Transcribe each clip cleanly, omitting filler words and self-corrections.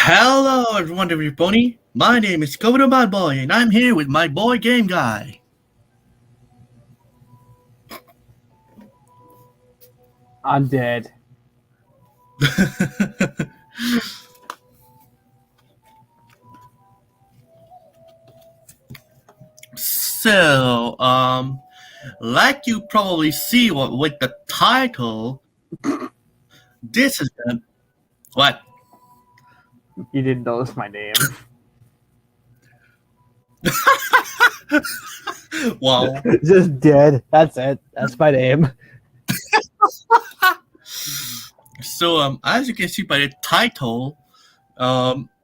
Hello, everyone, everybody. My name is Komodo Bad Boy, and I'm here with my boy Game Guy. I'm dead. So, like you probably see with the title, this is what? You didn't notice my name. Well, Just dead. That's it. That's my name. so as you can see by the title,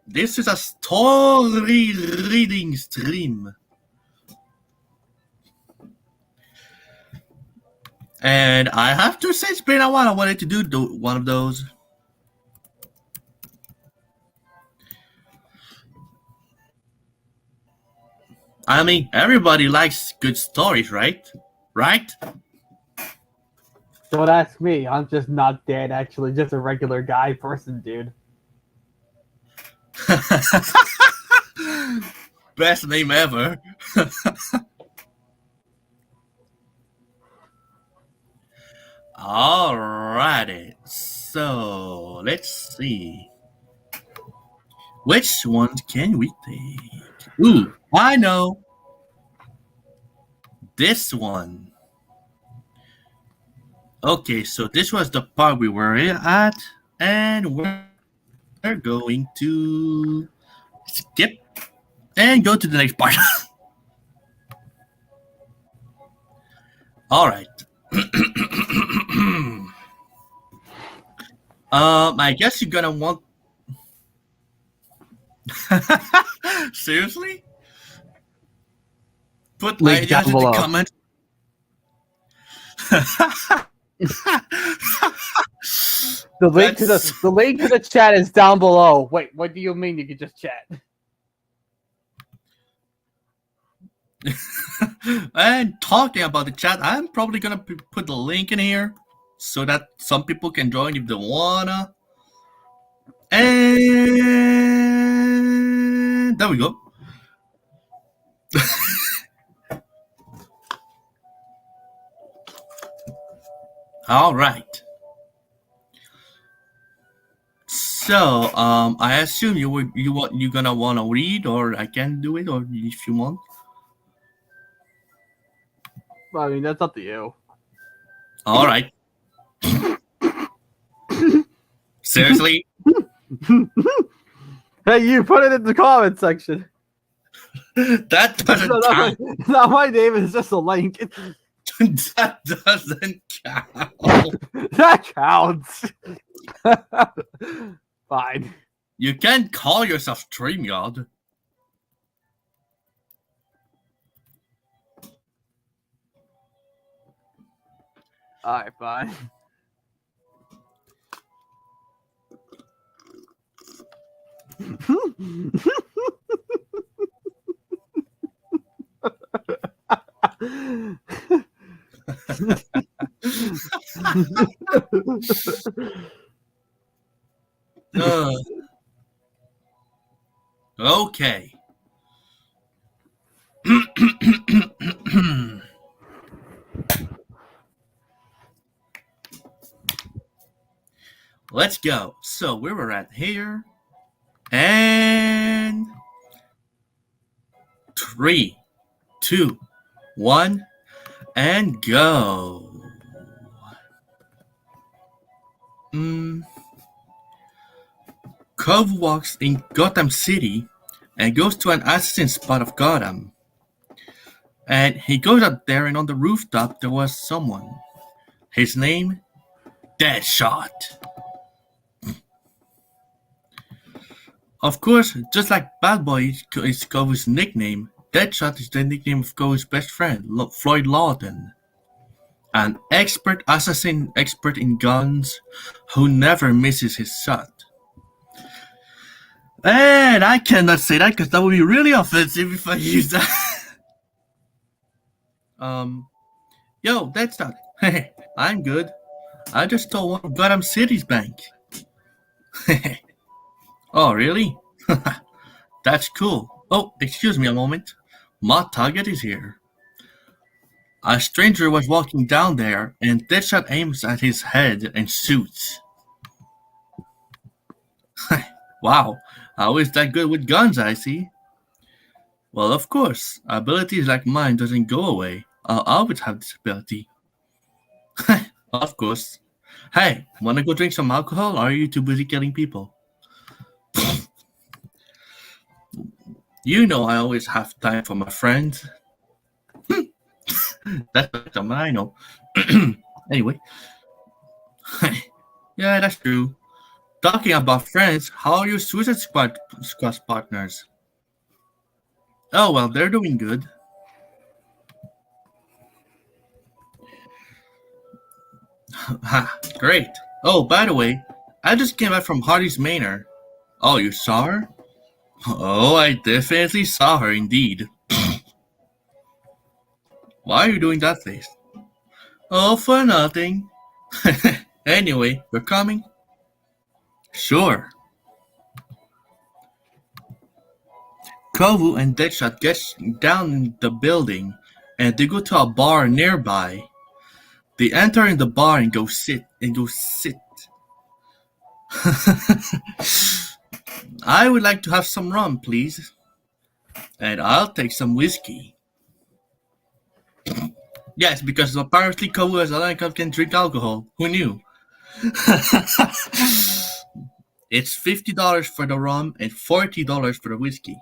this is a story reading stream. And I have to say, it's been a while I wanted to do one of those. I mean, everybody likes good stories, right? Right? Don't ask me. I'm just not dead, actually. Just a regular guy person, dude. Best name ever. Alrighty. So, let's see. Which ones can we take? Ooh, I know. This one. Okay, so this was the part we were at, and we're going to skip and go to the next part. All right. I guess you're gonna want. Seriously? Put Link ideas down in the below. comments. The link to the chat is down below. Wait, what do you mean you can just chat? And talking about the chat, I'm probably gonna put the link in here so that some people can join if they wanna. And there we go. All right. So, I assume you're gonna wanna read, or I can do it, or if you want. I mean, that's up to you. All right. Seriously? Hey, you put it in the comment section. That doesn't count. Now my name is just a link. That doesn't count. That counts. Fine. You can't call yourself StreamYard. Alright, fine. Okay. Let's go. So we were at here. And 3, 2, 1, and go. Cove walks in Gotham City and goes to an assassin spot of Gotham. And he goes up there, and on the rooftop there was someone. His name, Deadshot. Of course, just like Bad Boy is Cove's nickname, Deadshot is the nickname of Cove's best friend, Floyd Lawton. An expert assassin, expert in guns, who never misses his shot. And I cannot say that because that would be really offensive if I use that. Yo, Deadshot. Hey, I'm good. I just stole one of Gotham City's bank. Oh, really? That's cool. Oh, excuse me a moment. My target is here. A stranger was walking down there, and Deadshot aims at his head and shoots. Wow, how is that good with guns, I see? Well, of course. Abilities like mine doesn't go away. I'll always have this ability. Of course. Hey, wanna go drink some alcohol, or are you too busy killing people? You know I always have time for my friends. That's better than I know. Anyway. Yeah, that's true. Talking about friends, how are your Suicide Squad partners? Oh, well, they're doing good. Ha, great. Oh, by the way, I just came back from Hardy's Manor. Oh, you saw her? Oh, I definitely saw her indeed. Why are you doing that face? Oh, for nothing. Anyway, you're coming? Sure. Kovu and Deadshot get down the building and they go to a bar nearby. They enter in the bar and go sit. I would like to have some rum, please. And I'll take some whiskey. Yes, because apparently Kovu as a Lion can drink alcohol. Who knew? It's $50 for the rum and $40 for the whiskey.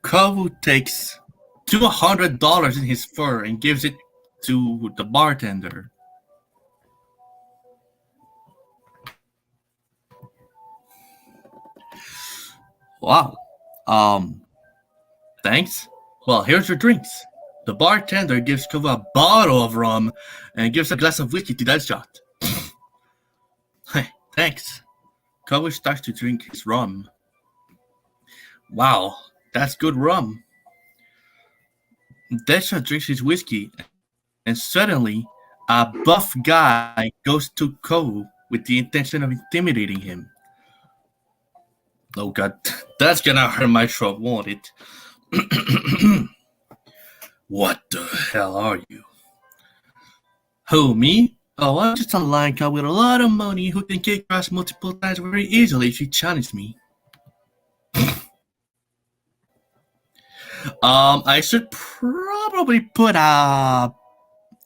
Kovu takes $200 in his fur and gives it to the bartender. Wow. Thanks. Well, here's your drinks. The bartender gives Kovu a bottle of rum and gives a glass of whiskey to Deadshot. Thanks. Kovu starts to drink his rum. Wow, that's good rum. Deadshot drinks his whiskey, and suddenly, a buff guy goes to Kovu with the intention of intimidating him. Oh god, that's gonna hurt my throat, won't it? What the hell are you? Who, me? Oh, I'm just a lion cat with a lot of money who can kick your ass multiple times very easily if you challenge me. I should probably put a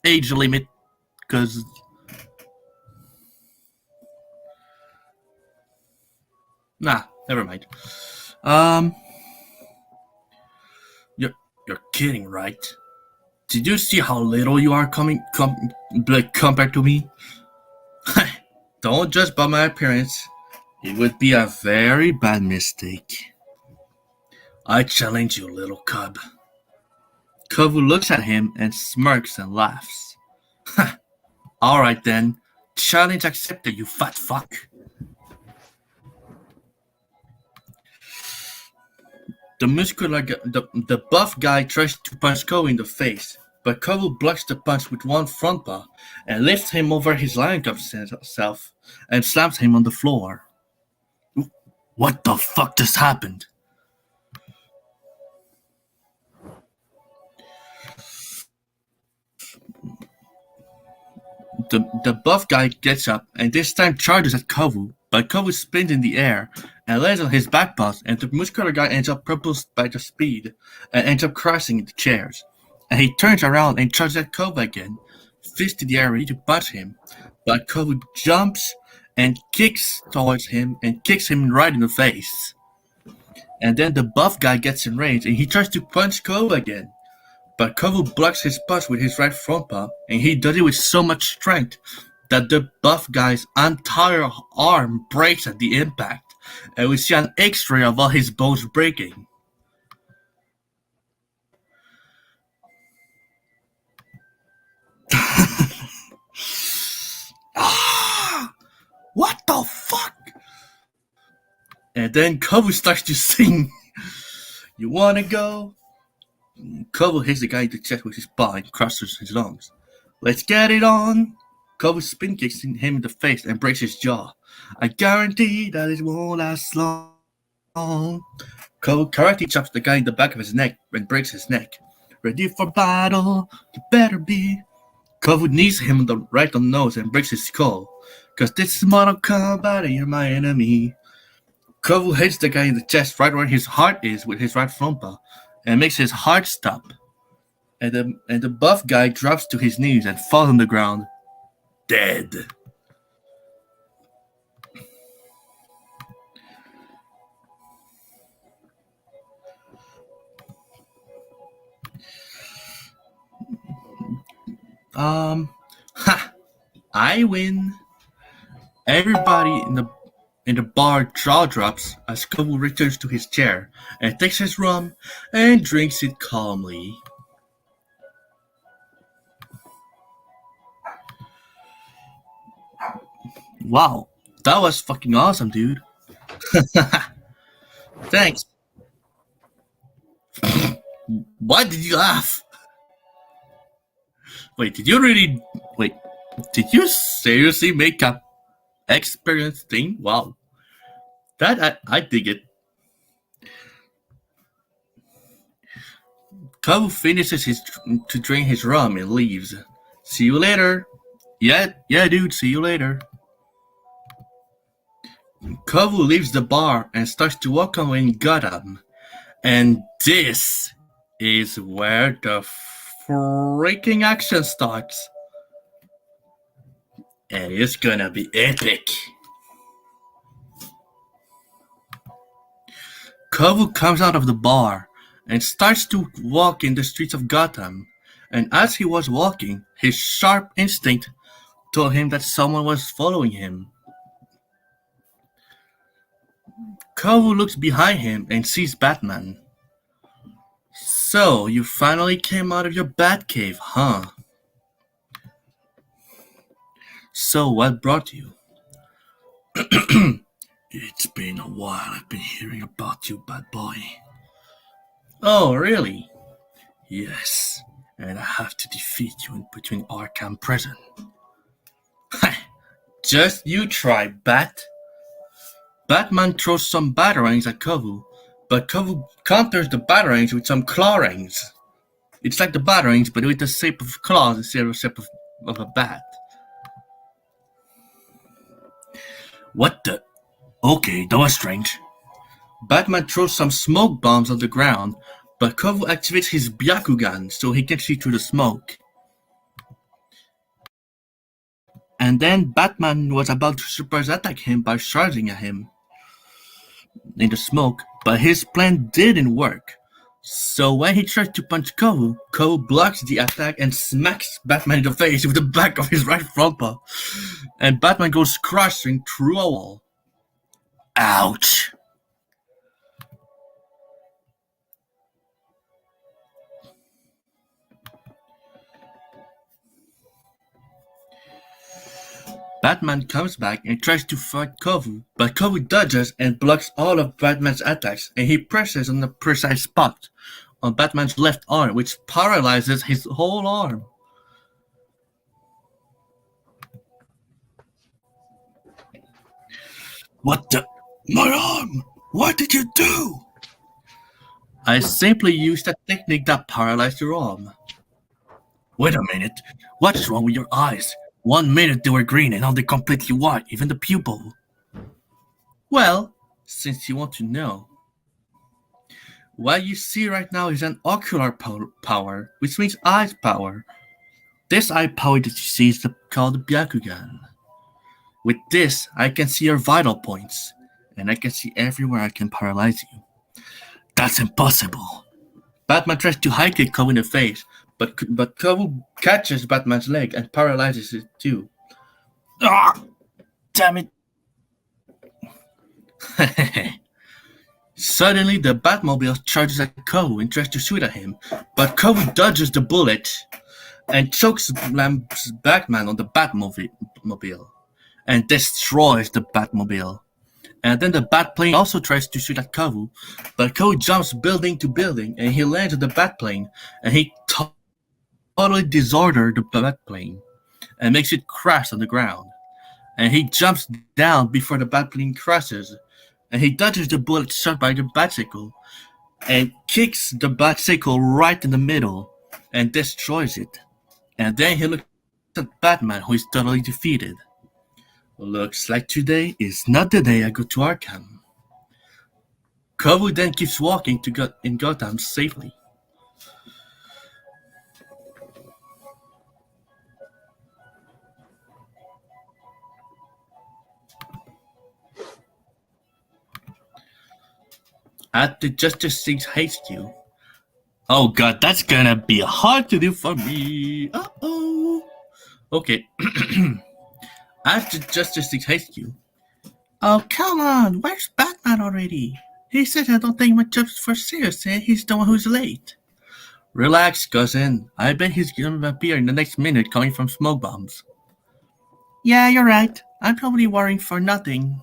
age limit, because nah, never mind. You're kidding, right? Did you see how little you are compared to me? Don't judge by my appearance. It would be a very bad mistake. I challenge you, little cub. Kovu looks at him and smirks and laughs. Alright then, challenge accepted, you fat fuck. The buff guy tries to punch Kovu in the face, but Kovu blocks the punch with one front paw and lifts him over his lion cub self and slams him on the floor. What the fuck just happened? The buff guy gets up and this time charges at Kovu, but Kovu spins in the air and lands on his back paws, and the muscular guy ends up propelled by the speed and ends up crashing into chairs. And he turns around and charges at Kovu again, fist in the air ready to punch him, but Kovu jumps and kicks towards him and kicks him right in the face. And then the buff guy gets enraged and he tries to punch Kovu again. But Kovu blocks his punch with his right front paw, and he does it with so much strength that the buff guy's entire arm breaks at the impact, and we see an X-ray of all his bones breaking. What the fuck? And then Kovu starts to sing, "You wanna go?" Kovu hits the guy in the chest with his paw and crushes his lungs. "Let's get it on!" Kovu spin kicks him in the face and breaks his jaw. I guarantee that it won't last long. Kovu karate chops the guy in the back of his neck and breaks his neck. Ready for battle, you better be. Kovu knees him right on the nose and breaks his skull. Cause this is Mortal Kombat and you're my enemy. Kovu hits the guy in the chest right where his heart is with his right front paw and makes his heart stop. And the buff guy drops to his knees and falls on the ground. Dead. I win. Everybody in the bar jaw drops as Kovu returns to his chair and takes his rum and drinks it calmly. Wow, that was fucking awesome, dude. Thanks. Why did you laugh? Wait, did you seriously make up experience thing? Wow. That I dig it. Kovu finishes to drink his rum and leaves. See you later. Yeah, dude, see you later. Kovu leaves the bar and starts to walk away in Gotham. And this is where the freaking action starts. And it's gonna be epic. Kovu comes out of the bar and starts to walk in the streets of Gotham. And as he was walking, his sharp instinct told him that someone was following him. Kovu looks behind him and sees Batman. So, you finally came out of your Batcave, huh? So, what brought you? It's been a while. I've been hearing about you, bad boy. Oh, really? Yes, and I have to defeat you and put you in Arkham Prison. Just you try, Bat. Batman throws some batarangs at Kovu, but Kovu counters the batarangs with some clawrangs. It's like the batarangs, but with the shape of claws instead of the shape of a bat. What the? Okay, that was strange. Batman throws some smoke bombs on the ground, but Kovu activates his Byakugan so he can see through the smoke. And then Batman was about to surprise attack him by charging at him in the smoke, but his plan didn't work. So when he tries to punch Kovu, Kovu blocks the attack and smacks Batman in the face with the back of his right front paw. And Batman goes crashing through a wall. Ouch. Batman comes back and tries to fight Kovu, but Kovu dodges and blocks all of Batman's attacks, and he presses on the precise spot on Batman's left arm, which paralyzes his whole arm. What the? My arm! What did you do? I simply used a technique that paralyzed your arm. Wait a minute. What's wrong with your eyes? 1 minute they were green and now they're completely white, even the pupil. Well, since you want to know, what you see right now is an ocular power, which means eye power. This eye power that you see is called the Byakugan. With this, I can see your vital points, and I can see everywhere I can paralyze you. That's impossible. Batman tries to high kick Kovu in the face, but Kovu catches Batman's leg and paralyzes it too. Ah! Damn it. Suddenly, the Batmobile charges at Kovu and tries to shoot at him, but Kovu dodges the bullet and chokes Batman on the Batmobile and destroys the Batmobile. And then the Batplane also tries to shoot at Kovu, but Kovu jumps building to building and he lands on the Batplane and he totally disordered the Batplane. and makes it crash on the ground. And he jumps down before the Batplane crashes, and he dodges the bullet shot by the Batcycle, and kicks the Batcycle right in the middle, and destroys it. And then he looks at Batman, who is totally defeated. Looks like today is not the day I go to Arkham. Kovu then keeps walking in Gotham safely. At the Justice League HQ. Oh god, that's gonna be hard to do for me. Uh-oh. Okay. At the Justice League HQ. Oh, come on. Where's Batman already? He said I don't take my jobs for serious, and he's the one who's late. Relax, cousin. I bet he's gonna appear in the next minute coming from smoke bombs. Yeah, you're right. I'm probably worrying for nothing.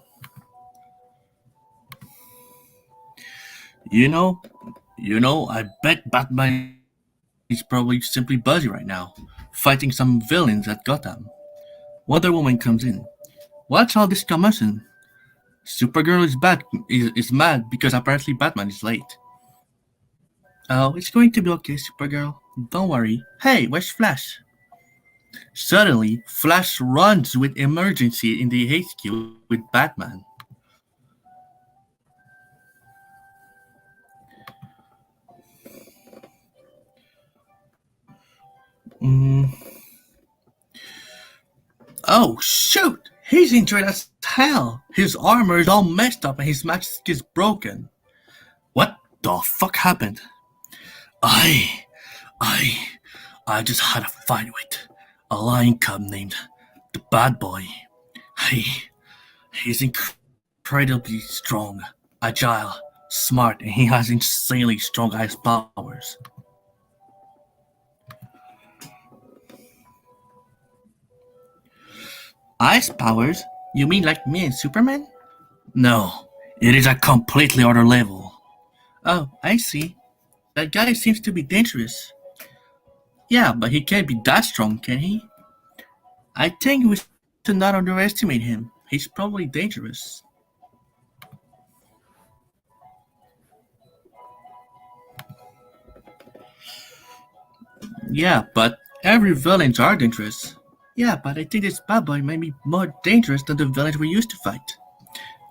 You know, I bet Batman is probably simply busy right now, fighting some villains at Gotham. Wonder Woman comes in. What's all this commotion? Supergirl is mad because apparently Batman is late. Oh, it's going to be okay, Supergirl. Don't worry. Hey, where's Flash? Suddenly, Flash runs with emergency in the HQ with Batman. Oh, shoot! He's injured as hell! His armor is all messed up and his mask is broken. What the fuck happened? I just had a fight with a lion cub named the Bad Boy. He's incredibly strong, agile, smart, and he has insanely strong ice powers. Ice powers? You mean like me and Superman? No, it is a completely other level. Oh, I see. That guy seems to be dangerous. Yeah, but he can't be that strong, can he? I think we should not underestimate him. He's probably dangerous. Yeah, but every villains are dangerous. Yeah, but I think this bad boy may be more dangerous than the villains we used to fight.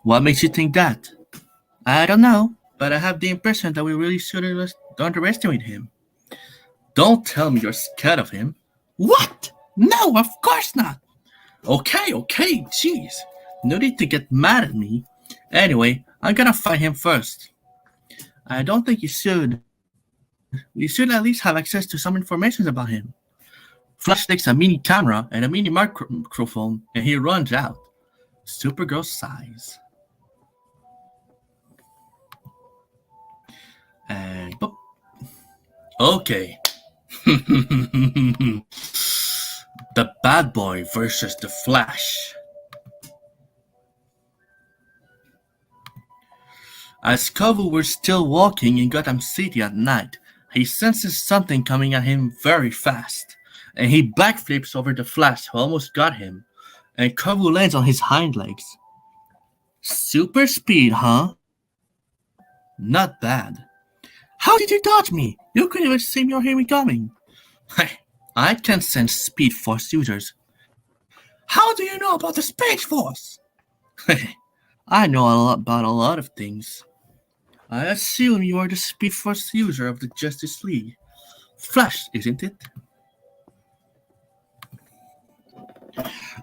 What makes you think that? I don't know, but I have the impression that we really shouldn't underestimate him. Don't tell me you're scared of him. What? No, of course not. Okay, jeez. No need to get mad at me. Anyway, I'm gonna fight him first. I don't think you should. We should at least have access to some information about him. Flash takes a mini camera and a mini microphone and he runs out. Supergirl sighs. And boop. Okay. The Bad Boy versus the Flash. As Kovu was still walking in Gotham City at night, he senses something coming at him very fast, and he backflips over the Flash who almost got him, and Kovu lands on his hind legs. Super speed, huh? Not bad. How did you dodge me? You couldn't even see me or hear me coming. I can sense Speed Force users. How do you know about the Speed Force? I know about a lot of things. I assume you are the Speed Force user of the Justice League. Flash, isn't it?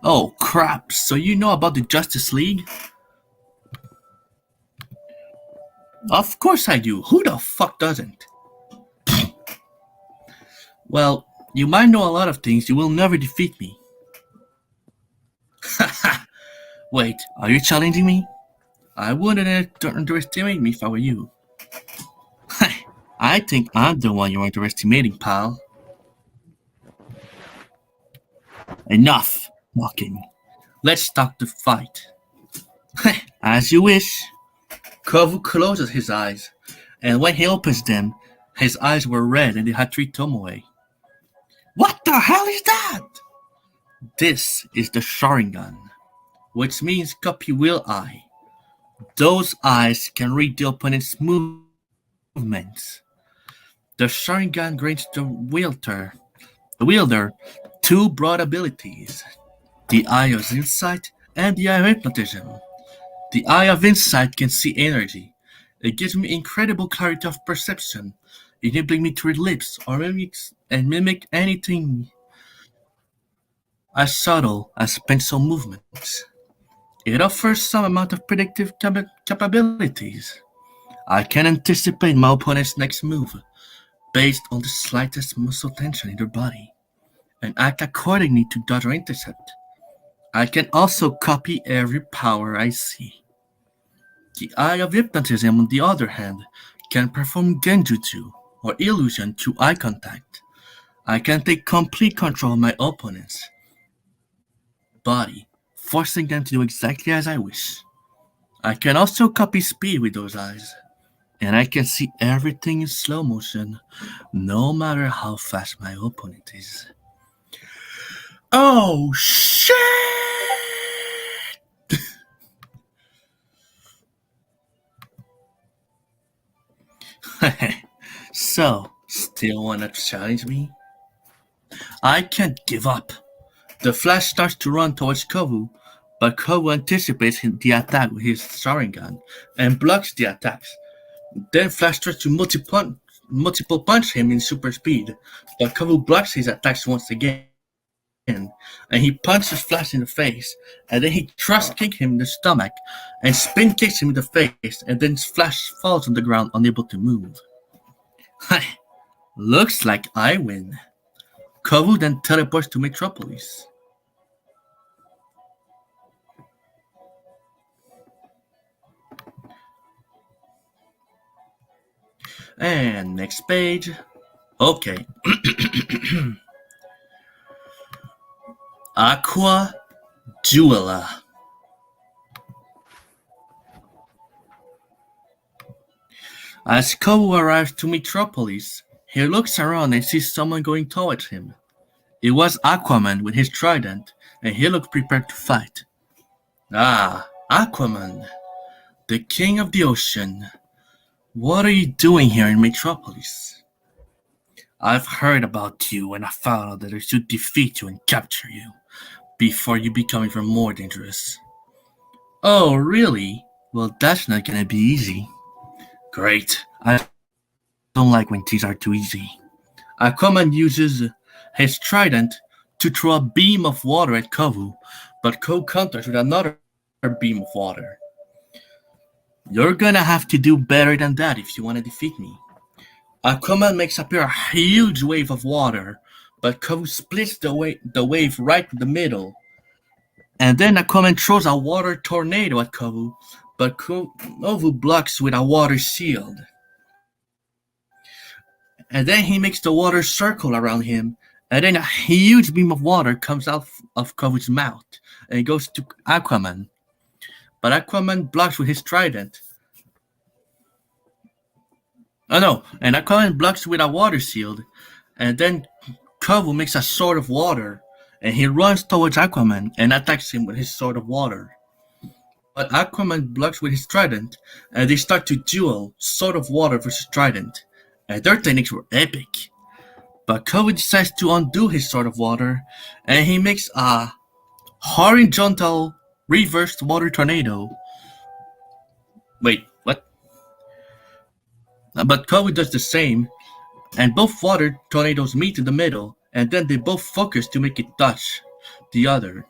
Oh crap, so you know about the Justice League? Of course I do. Who the fuck doesn't? Well, you might know a lot of things, you will never defeat me. Wait, are you challenging me? I wouldn't underestimate me if I were you. I think I'm the one you're underestimating, pal. Enough mocking. Let's start the fight. As you wish. Kovu closes his eyes, and when he opens them, his eyes were red and they had 3 Tomoe. What the hell is that? This is the Sharingan, which means copy will eye. Those eyes can read the opponent's movements. The Sharingan grants the wielder two broad abilities: the Eye of Insight and the Eye of Hypnotism. The Eye of Insight can see energy. It gives me incredible clarity of perception, enabling me to read lips or mimic anything as subtle as pencil movements. It offers some amount of predictive capabilities. I can anticipate my opponent's next move based on the slightest muscle tension in their body and act accordingly to dodge or intercept. I can also copy every power I see. The Eye of Hypnotism, on the other hand, can perform genjutsu or illusion through eye contact. I can take complete control of my opponent's body, forcing them to do exactly as I wish. I can also copy speed with those eyes, and I can see everything in slow motion, no matter how fast my opponent is. Oh shit! So, still wanna challenge me? I can't give up. The Flash starts to run towards Kovu, but Kovu anticipates the attack with his Sharingan and blocks the attacks. Then Flash tries to multiple punch him in super speed, but Kovu blocks his attacks once again. And he punches Flash in the face, and then he thrust kicks him in the stomach, and spin kicks him in the face, and then Flash falls on the ground unable to move. Looks like I win. Kovu then teleports to Metropolis. And next page. Okay. Aqua Duela. As Kovu arrives to Metropolis, he looks around and sees someone going towards him. It was Aquaman with his trident, and he looked prepared to fight. Ah, Aquaman, the king of the ocean. What are you doing here in Metropolis? I've heard about you, and I found out that I should defeat you and capture you before you become even more dangerous. Oh, really? Well, that's not gonna be easy. Great. I don't like when things are too easy. Aquaman uses his trident to throw a beam of water at Kovu, but Kovu counters with another beam of water. You're gonna have to do better than that if you want to defeat me. Aquaman makes appear a huge wave of water, but Kovu splits the wave right in the middle. And then Aquaman throws a water tornado at Kovu, but Kovu blocks with a water shield. And then he makes the water circle around him, and then a huge beam of water comes out of Kovu's mouth, and it goes to Aquaman. But Aquaman blocks with his trident. Oh no, and Aquaman blocks with a water shield, and then Kovu makes a sword of water, and he runs towards Aquaman and attacks him with his sword of water. But Aquaman blocks with his trident, and they start to duel sword of water versus trident, and their techniques were epic. But Kovu decides to undo his sword of water, and he makes a horizontal reversed water tornado. Wait, what? But Kovu does the same, and both water tornadoes meet in the middle, and then they both focus to make it touch the other.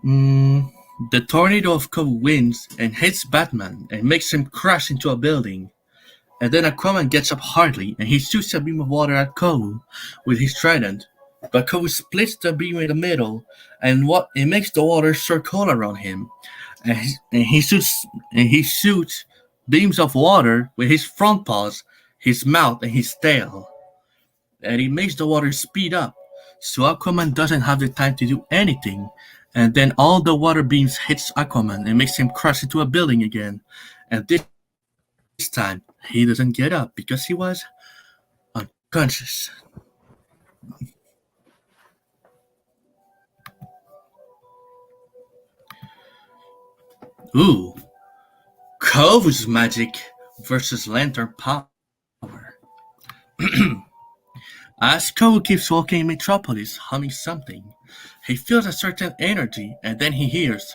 The tornado of Kovu wins and hits Batman and makes him crash into a building. And then Aquaman gets up hardly and he shoots a beam of water at Kovu with his trident. But Kovu splits the beam in the middle, and it makes the water circle around him. And he shoots beams of water with his front paws, his mouth, and his tail. And he makes the water speed up, so Aquaman doesn't have the time to do anything. And then all the water beams hits Aquaman and makes him crash into a building again. And this time, he doesn't get up because he was unconscious. Ooh, Kovu's magic versus lantern power. As Kovu keeps walking in Metropolis, humming something, he feels a certain energy, and then he hears,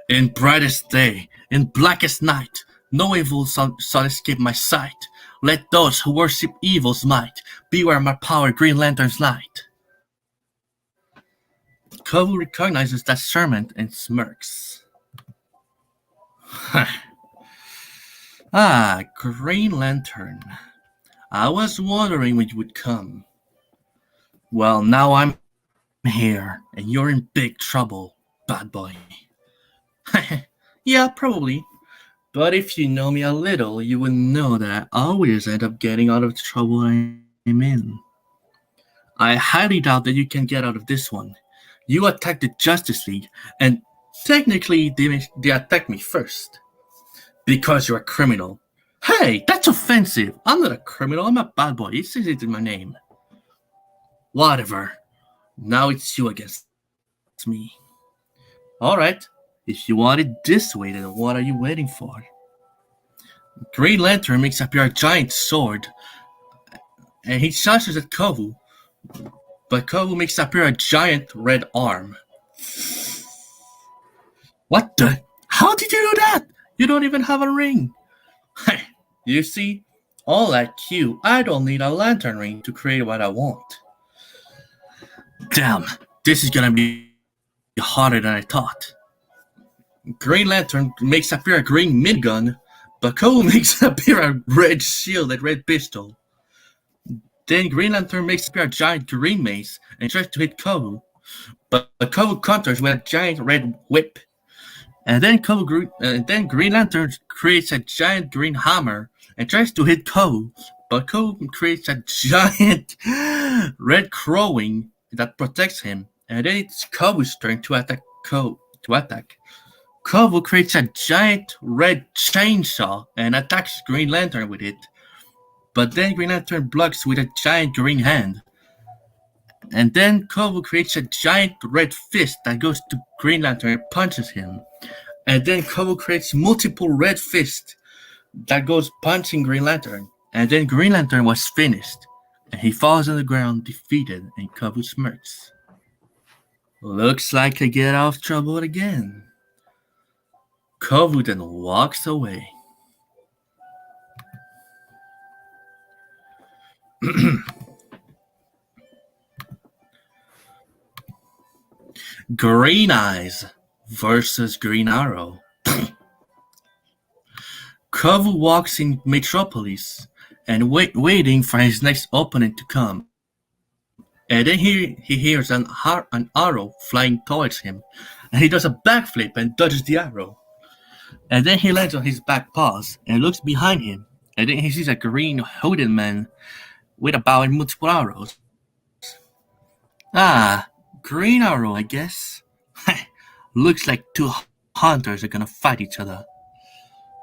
"In brightest day, in blackest night, no evil shall escape my sight. Let those who worship evil's might beware my power, Green Lantern's light." Kovu recognizes that sermon and smirks. Ah, Green Lantern. I was wondering when you would come. Well, now I'm here, and you're in big trouble, bad boy. Yeah, probably. But if you know me a little, you would know that I always end up getting out of the trouble I'm in. I highly doubt that you can get out of this one. You attacked the Justice League, and technically they attacked me first. Because you're a criminal. Hey, that's offensive. I'm not a criminal, I'm a bad boy. It says it in my name. Whatever. Now it's you against me. Alright, if you want it this way, then what are you waiting for? Green Lantern makes appear a giant sword, and he charges at Kovu, but Kovu makes appear a giant red arm. What the? How did you do that? You don't even have a ring. You see, unlike you, I don't need a lantern ring to create what I want. Damn, this is gonna be harder than I thought. Green Lantern makes appear a green minigun, but Kovu makes appear a red shield and red pistol. Then Green Lantern makes appear a giant green mace and tries to hit Kovu, but Kovu counters with a giant red whip. And then Green Lantern creates a giant green hammer and tries to hit Kovu, but Kovu creates a giant red crowing that protects him. And then it's Kovu's turn to attack. Kovu creates a giant red chainsaw and attacks Green Lantern with it. But then Green Lantern blocks with a giant green hand. And then Kovu creates a giant red fist that goes to Green Lantern and punches him. And then Kovu creates multiple red fists that goes punching Green Lantern. And then Green Lantern was finished. And he falls on the ground defeated, and Kovu smirks. Looks like I get out of trouble again. Kovu then walks away. Green Eyes versus Green Arrow. Kovu walks in Metropolis and waiting for his next opponent to come. And then he hears an arrow flying towards him, and he does a backflip and dodges the arrow. And then he lands on his back paws and looks behind him, and then he sees a green hooded man with a bow and multiple arrows. Ah, Green Arrow, I guess. Looks like two hunters are gonna fight each other.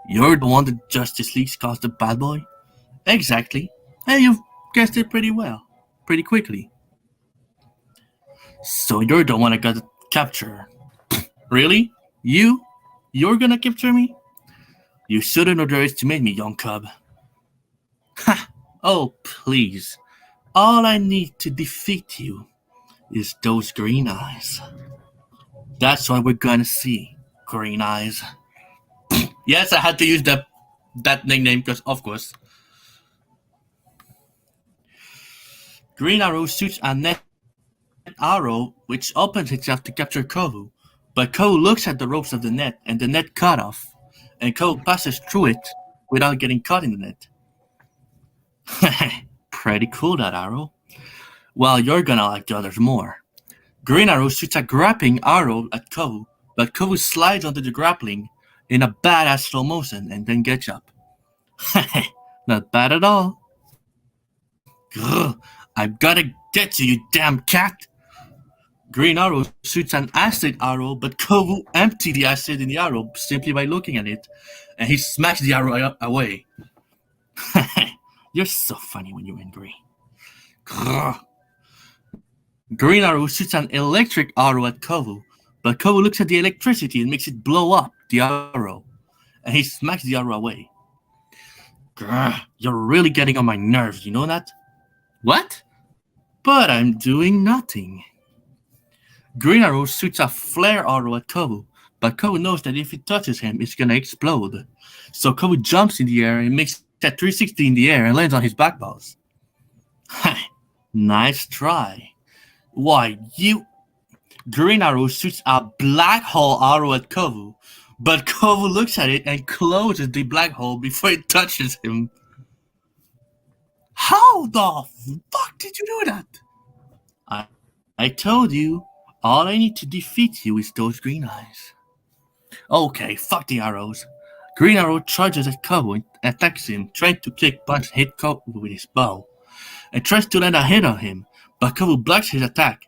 You're the one that Justice League calls the bad boy? Exactly. And you've guessed it pretty well, pretty quickly. So you're the one I got to capture. Really? You're gonna capture me? You shouldn't underestimate me, young cub. Ha! Oh, please. All I need to defeat you is those green eyes. That's what we're gonna see, Green Eyes. Yes, I had to use that nickname because, of course. Green Arrow shoots a net arrow which opens itself to capture Kovu, but Kovu looks at the ropes of the net and the net cut off, and Kovu passes through it without getting caught in the net. Pretty cool, that arrow. Well, you're gonna like the others more. Green Arrow shoots a grappling arrow at Kovu, but Kovu slides onto the grappling in a badass slow motion and then gets up. Not bad at all. Grr, I've gotta get to you, damn cat! Green Arrow shoots an acid arrow, but Kovu empties the acid in the arrow simply by looking at it, and he smacks the arrow away. You're so funny when you're angry. Grr. Green Arrow shoots an electric arrow at Kovu, But Kovu looks at the electricity and makes it blow up the arrow, and he smacks the arrow away. Grr, you're really getting on my nerves, you know that? What? But I'm doing nothing. Green Arrow shoots a flare arrow at Kovu, but Kovu knows that if it touches him, it's gonna explode. So Kovu jumps in the air and makes a 360 in the air and lands on his back paws. Nice try. Why, you... Green Arrow shoots a black hole arrow at Kovu, but Kovu looks at it and closes the black hole before it touches him. How the fuck did you do that? I told you, all I need to defeat you is those green eyes. Okay, fuck the arrows. Green Arrow charges at Kovu and attacks him, trying to kick, punch, and hit Kovu with his bow, and tries to land a hit on him, but Kovu blocks his attack.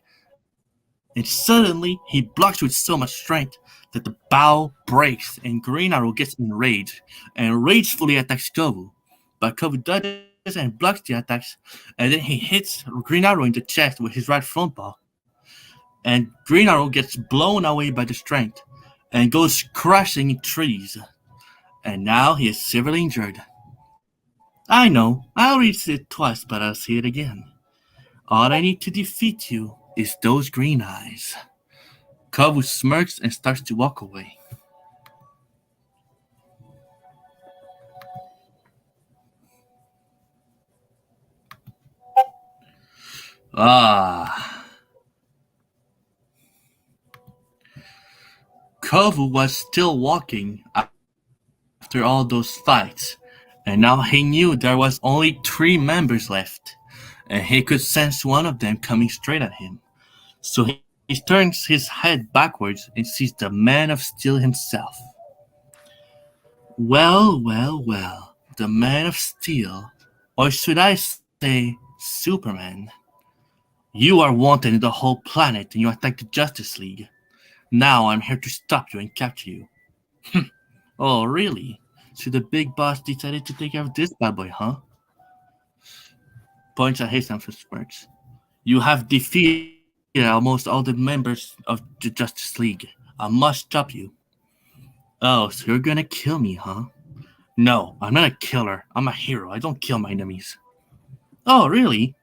And suddenly, he blocks with so much strength that the bow breaks and Green Arrow gets enraged and ragefully attacks Kovu. But Kovu dodges and blocks the attacks, and then he hits Green Arrow in the chest with his right front paw. And Green Arrow gets blown away by the strength and goes crashing in trees. And now he is severely injured. I know, I already said it twice, but I'll say it again. All I need to defeat you is those green eyes. Kovu smirks and starts to walk away. Kovu was still walking after all those fights, and now he knew there was only 3 members left, and he could sense one of them coming straight at him. So he turns his head backwards and sees the Man of Steel himself. Well, the Man of Steel, or should I say Superman. You are wanted in the whole planet and you attacked the Justice League. Now I'm here to stop you and capture you. Oh, really? So the big boss decided to take care of this bad boy, huh? Points at his and smirks. You have defeated almost all the members of the Justice League. I must stop you. Oh, so you're gonna kill me, huh? No, I'm not a killer. I'm a hero. I don't kill my enemies. Oh, really?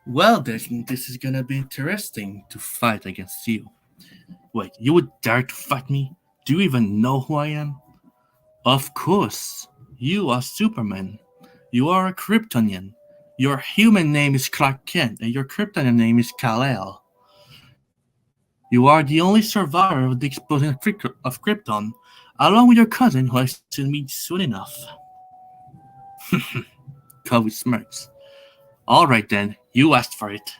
Well, this is gonna be interesting to fight against you. Wait, you would dare to fight me? Do you even know who I am? Of course. You are Superman. You are a Kryptonian. Your human name is Clark Kent, and your Kryptonian name is Kal-El. You are the only survivor of the explosion of Krypton, along with your cousin who I should meet soon enough. Kovu smirks. Alright then, you asked for it.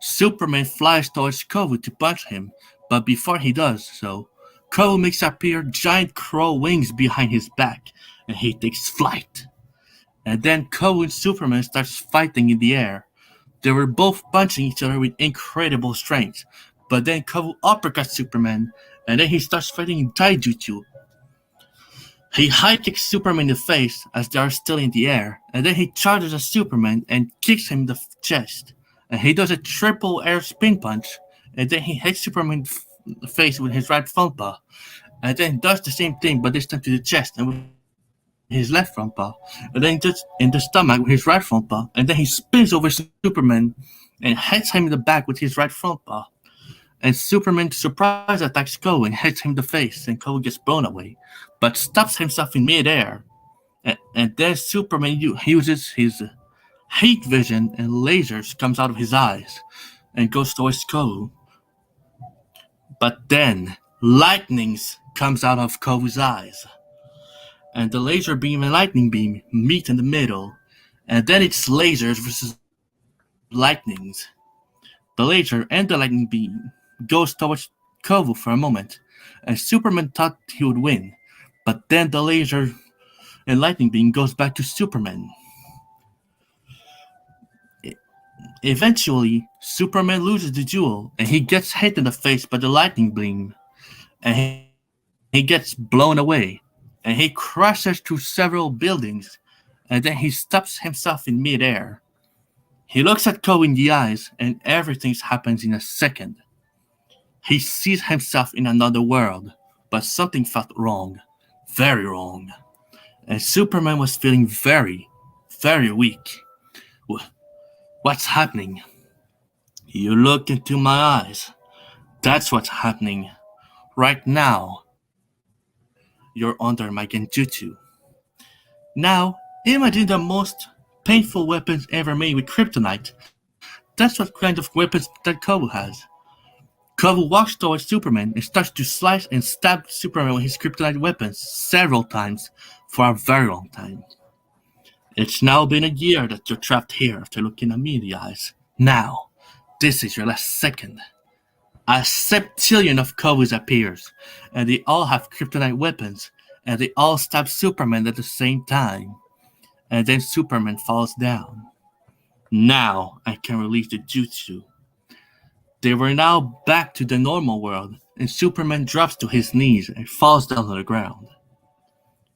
Superman flies towards Kovu to punch him, but before he does so, Kovu makes appear giant crow wings behind his back, and he takes flight. And then Kovu and Superman starts fighting in the air. They were both punching each other with incredible strength, but then Kovu uppercuts Superman, and then he starts fighting in taijutsu. He high kicks Superman in the face as they are still in the air, and then he charges at Superman and kicks him in the chest. And he does a triple air spin punch, and then he hits Superman in the face with his right front paw, and then does the same thing but this time to the chest and with his left front paw, and then just in the stomach with his right front paw, and then he spins over Superman and hits him in the back with his right front paw. And Superman surprise attacks Kovu and hits him in the face, and Kovu gets blown away, but stops himself in midair. And then Superman uses his heat vision and lasers comes out of his eyes and goes towards Kovu. But then lightnings comes out of Kovu's eyes, and the laser beam and lightning beam meet in the middle, and then it's lasers versus lightnings. The laser and the lightning beam goes towards Kovu for a moment, and Superman thought he would win, but then the laser and lightning beam goes back to Superman. Eventually, Superman loses the duel, and he gets hit in the face by the lightning beam, and he gets blown away, and he crashes through several buildings, and then he stops himself in midair. He looks at Kovu in the eyes, and everything happens in a second. He sees himself in another world, but something felt wrong, very wrong. And Superman was feeling very, very weak. What's happening? You look into my eyes. That's what's happening. Right now, you're under my genjutsu. Now, imagine the most painful weapons ever made with kryptonite. That's what kind of weapons that Kobu has. Kobu walks towards Superman and starts to slice and stab Superman with his kryptonite weapons several times for a very long time. It's now been a year that you're trapped here after looking at me in the eyes. Now, this is your last second. A septillion of Kobus appears, and they all have kryptonite weapons, and they all stab Superman at the same time. And then Superman falls down. Now I can release the jutsu. They were now back to the normal world, and Superman drops to his knees and falls down on the ground.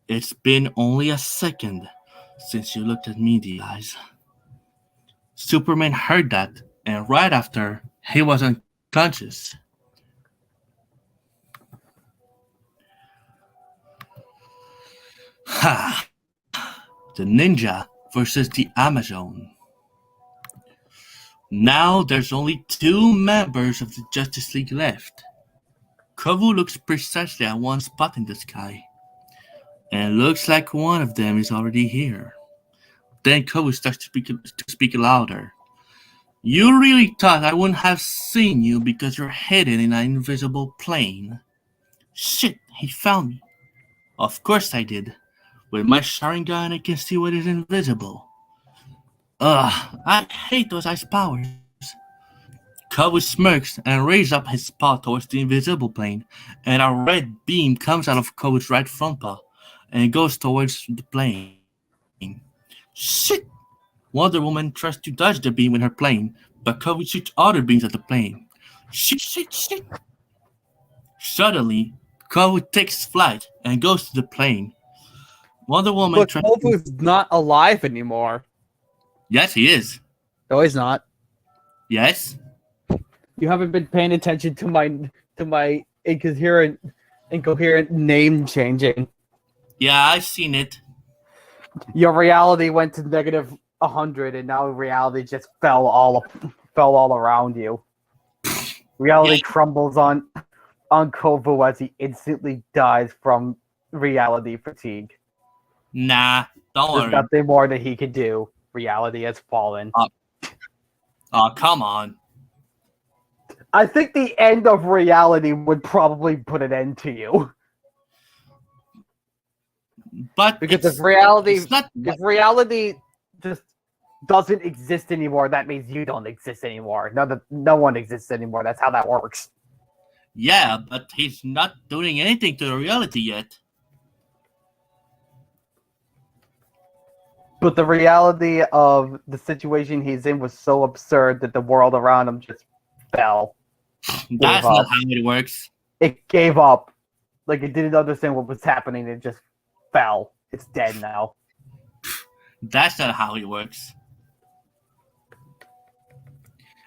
It's been only a second since you looked at me in the eyes. Superman heard that, and right after, he was unconscious. Ha! The ninja versus the Amazon. Now there's only 2 members of the Justice League left. Kovu looks precisely at one spot in the sky. And it looks like one of them is already here. Then Kovu starts to speak louder. You really thought I wouldn't have seen you because you're hidden in an invisible plane. Shit, he found me. Of course I did. With my Sharingan I can see what is invisible. Ugh, I hate those ice powers. Kovu smirks and raises up his paw towards the invisible plane, and a red beam comes out of Kovu's right front paw and goes towards the plane. Shit! Wonder Woman tries to dodge the beam with her plane, but Kovu shoots other beams at the plane. Shit! Suddenly, Kovu takes flight and goes to the plane. Wonder Woman But Kovu's not alive anymore. Yes, he is. No, he's not. Yes? You haven't been paying attention to my incoherent name changing. Yeah, I've seen it. Your reality went to negative 100, and now reality just fell all around you. Reality crumbles on Kovu as he instantly dies from reality fatigue. Nah, don't There's worry. nothing more that he could do. Reality has fallen. Oh, come on. I think the end of reality would probably put an end to you. But Because if reality just doesn't exist anymore, that means you don't exist anymore. No one exists anymore. That's how that works. Yeah, but he's not doing anything to the reality yet. But the reality of the situation he's in was so absurd that the world around him just fell. That's not how it works. It gave up. Like, it didn't understand what was happening. It just fell. It's dead now. That's not how it works.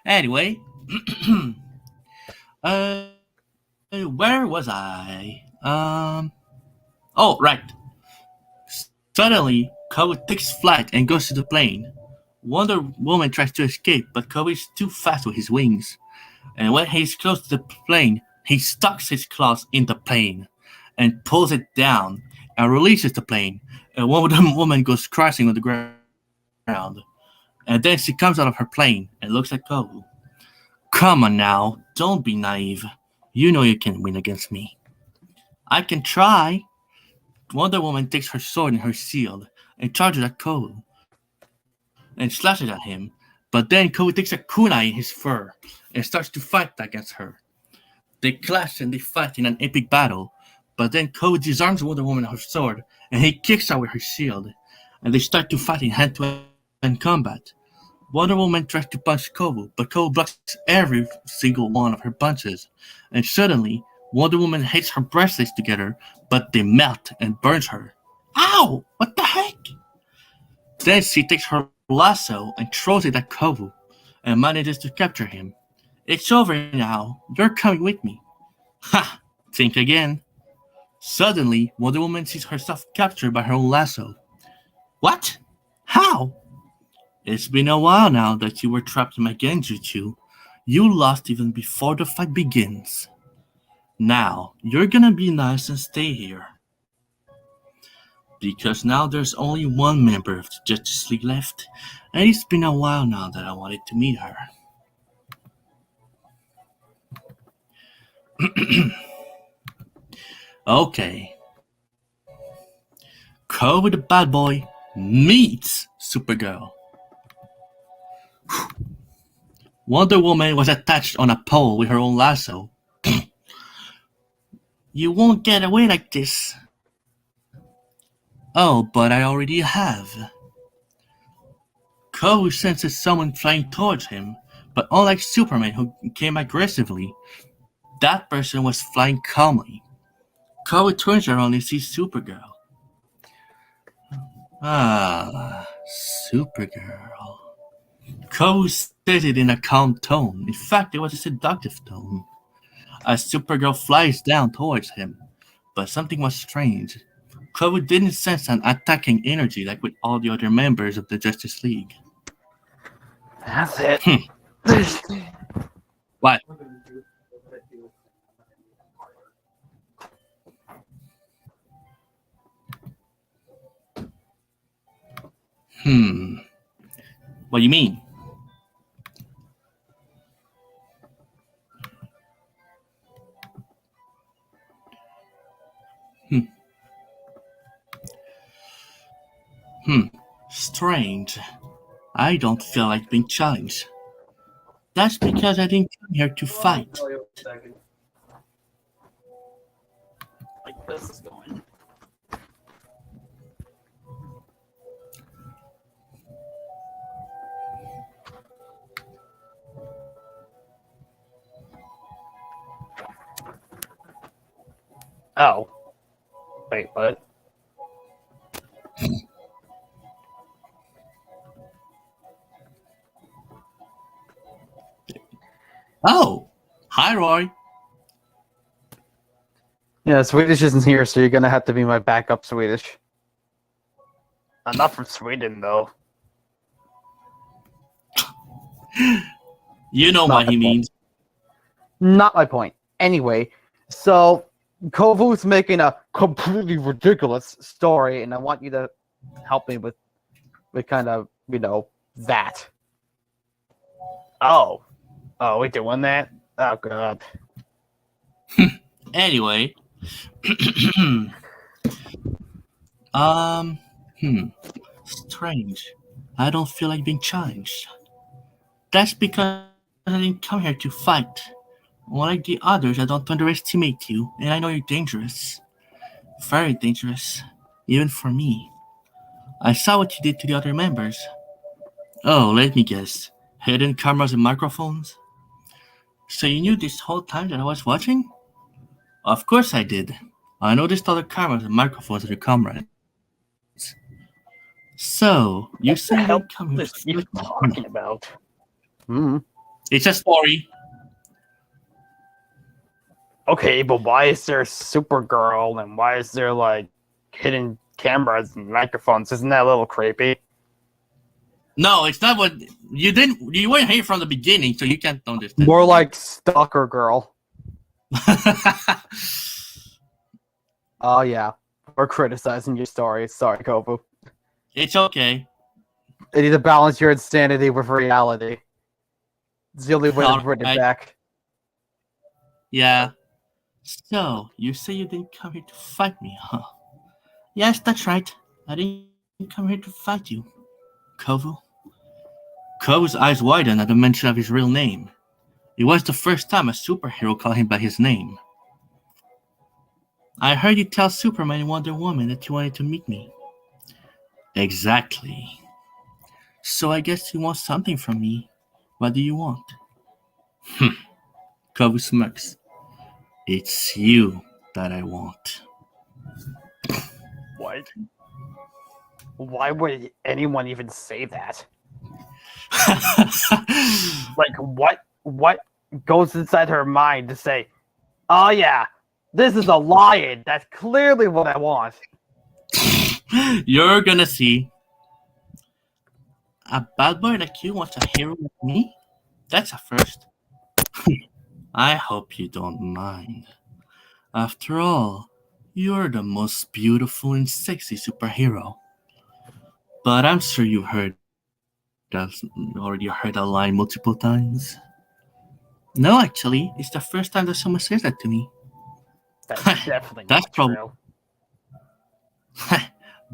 Anyway, where was I? Oh, right. Suddenly, Kobe takes flight and goes to the plane. Wonder Woman tries to escape, but Kobe is too fast with his wings. And when he's close to the plane, he sticks his claws in the plane and pulls it down and releases the plane. And Wonder Woman goes crashing on the ground. And then she comes out of her plane and looks at Kobu. Come on now, don't be naive. You know you can win against me. I can try. Wonder Woman takes her sword and her shield and charges at Kobu and slashes at him. But then Kobu takes a kunai in his fur and starts to fight against her. They clash and they fight in an epic battle. But then Kobu disarms Wonder Woman with her sword and he kicks her with her shield. And they start to fight in hand-to-hand combat. Wonder Woman tries to punch Kobu, but Kobu blocks every single one of her punches. And suddenly, Wonder Woman hits her bracelets together, but they melt and burns her. Ow! What the heck? Then she takes her lasso and throws it at Kobu and manages to capture him. It's over now. You're coming with me. Ha! Think again. Suddenly, Wonder Woman sees herself captured by her own lasso. What? How? It's been a while now that you were trapped in my Genjutsu. You lost even before the fight begins. Now, you're gonna be nice and stay here. Because now there's only one member of the Justice League left, and it's been a while now that I wanted to meet her. Okay. Cove the Bad Boy meets Supergirl. Wonder Woman was attached on a pole with her own lasso. You won't get away like this. Oh, but I already have. Cove senses someone flying towards him, but unlike Superman who came aggressively, that person was flying calmly. Cove turns around and sees Supergirl. Ah, Supergirl. Cove says it in a calm tone. In fact, it was a seductive tone. As Supergirl flies down towards him, but something was strange. Cove didn't sense an attacking energy like with all the other members of the Justice League. That's it. What? What do you mean? Strange. I don't feel like being challenged. That's because I didn't come here to fight. Like this is going. Oh. Wait, what? Oh, hi, Roy. Yeah, Swedish isn't here, so you're gonna have to be my backup Swedish. I'm not from Sweden, though. You know what he means. Not my point. Anyway, so Kovu's making a completely ridiculous story, and I want you to help me with kind of, that. Oh, we doing that? Oh god. Anyway, strange. I don't feel like being challenged. That's because I didn't come here to fight. Unlike the others, I don't underestimate you, and I know you're dangerous. Very dangerous, even for me. I saw what you did to the other members. Oh, let me guess. Hidden cameras and microphones? So you knew this whole time that I was watching? Of course I did. I noticed all the cameras and microphones in your comrades. So, you say you didn't come here to you fight me. talking about? Hmm. It's a story. Okay, but why is there Supergirl and why is there like hidden cameras and microphones? Isn't that a little creepy? No, it's not what you didn't. You weren't here from the beginning, so you can't understand. More like Stalker Girl. Oh yeah, we're criticizing your story. Sorry, Kovu. It's okay. You need to balance your insanity with reality. It's the only way to bring it Alright. back. Yeah. So, you say you didn't come here to fight me, huh? Yes, that's right. I didn't come here to fight you, Kovu. Kovu's eyes widened at the mention of his real name. It was the first time a superhero called him by his name. I heard you tell Superman and Wonder Woman that you wanted to meet me. Exactly. So I guess you want something from me. What do you want? Kovu smirks. It's you that I want. What? Why would anyone even say that? Like, what goes inside her mind to say, "Oh yeah, this is a lion. That's clearly what I want." You're gonna see a bad boy like you wants a hero like me? That's a first. I hope you don't mind. After all, you're the most beautiful and sexy superhero. But I'm sure you've already heard that line multiple times. No, actually, it's the first time that someone says that to me. That's definitely That's not probably true.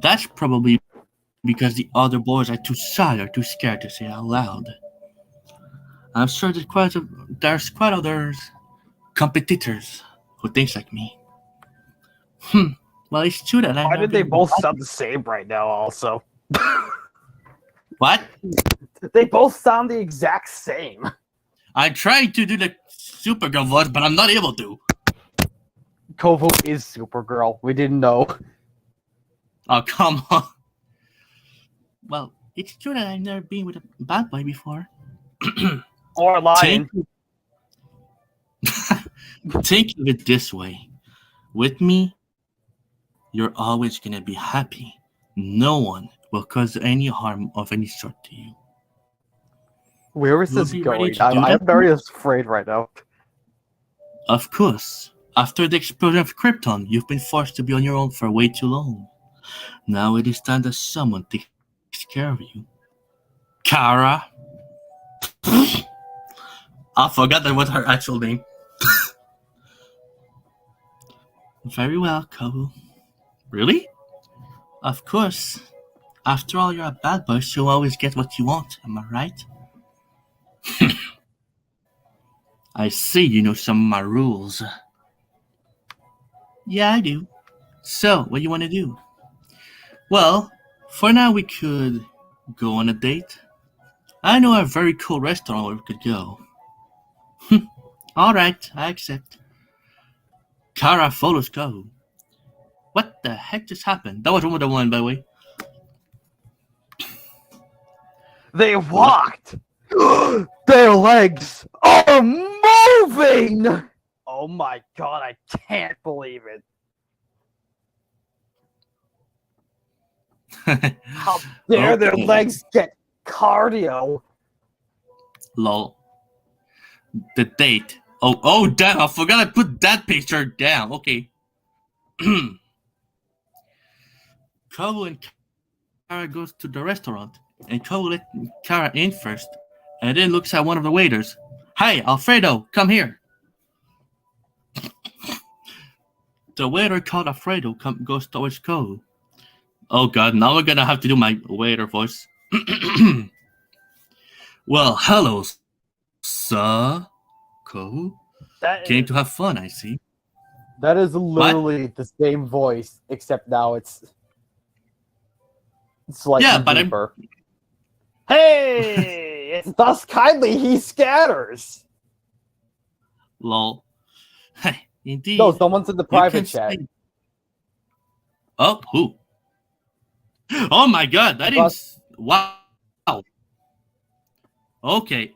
that's probably because the other boys are too shy or too scared to say it out loud. I'm sure there's quite others competitors who thinks like me. Well, it's true that I've Why never did they been with both a sound the same right now? Also, what? they both sound the exact same. I tried to do the Supergirl voice, but I'm not able to. Kovu is Supergirl. We didn't know. Oh, come on. Well, it's true that I've never been with a bad boy before. Or a lion. Think of it this way. With me, you're always going to be happy. No one will cause any harm of any sort to you. Where is You'll this be ready going? to do I'm that? very afraid right now. Of course. After the explosion of Krypton, you've been forced to be on your own for way too long. Now it is time that someone takes care of you. Kara. I forgot that was her actual name. Very well, Kobu. Really? Of course. After all, you're a bad boy, so you always get what you want, am I right? I see you know some of my rules. Yeah, I do. So, what do you want to do? Well, for now we could go on a date. I know a very cool restaurant where we could go. Alright, I accept. Kara follows Kobu. What the heck just happened? That was Wonder Woman, by the way. They walked! Their legs are moving! Oh my god, I can't believe it. How dare their Okay. legs get cardio? Lol. The date. Oh, damn! I forgot I put that picture down. Okay. Kobu and Kara goes to the restaurant, and Kobu let Kara in first, and then looks at one of the waiters. Hey, Alfredo, come here. The waiter called Alfredo goes towards Kobu. Oh god, now we're gonna have to do my waiter voice. Well, hello, sir. Kobu. Came to have fun, I see. That is literally the same voice, except now it's slightly Yeah, but deeper. Hey! It's thus kindly he scatters! Lol. Indeed. No, someone's in the You private can chat. say- Oh, who? Oh my god, that is... Wow. Okay.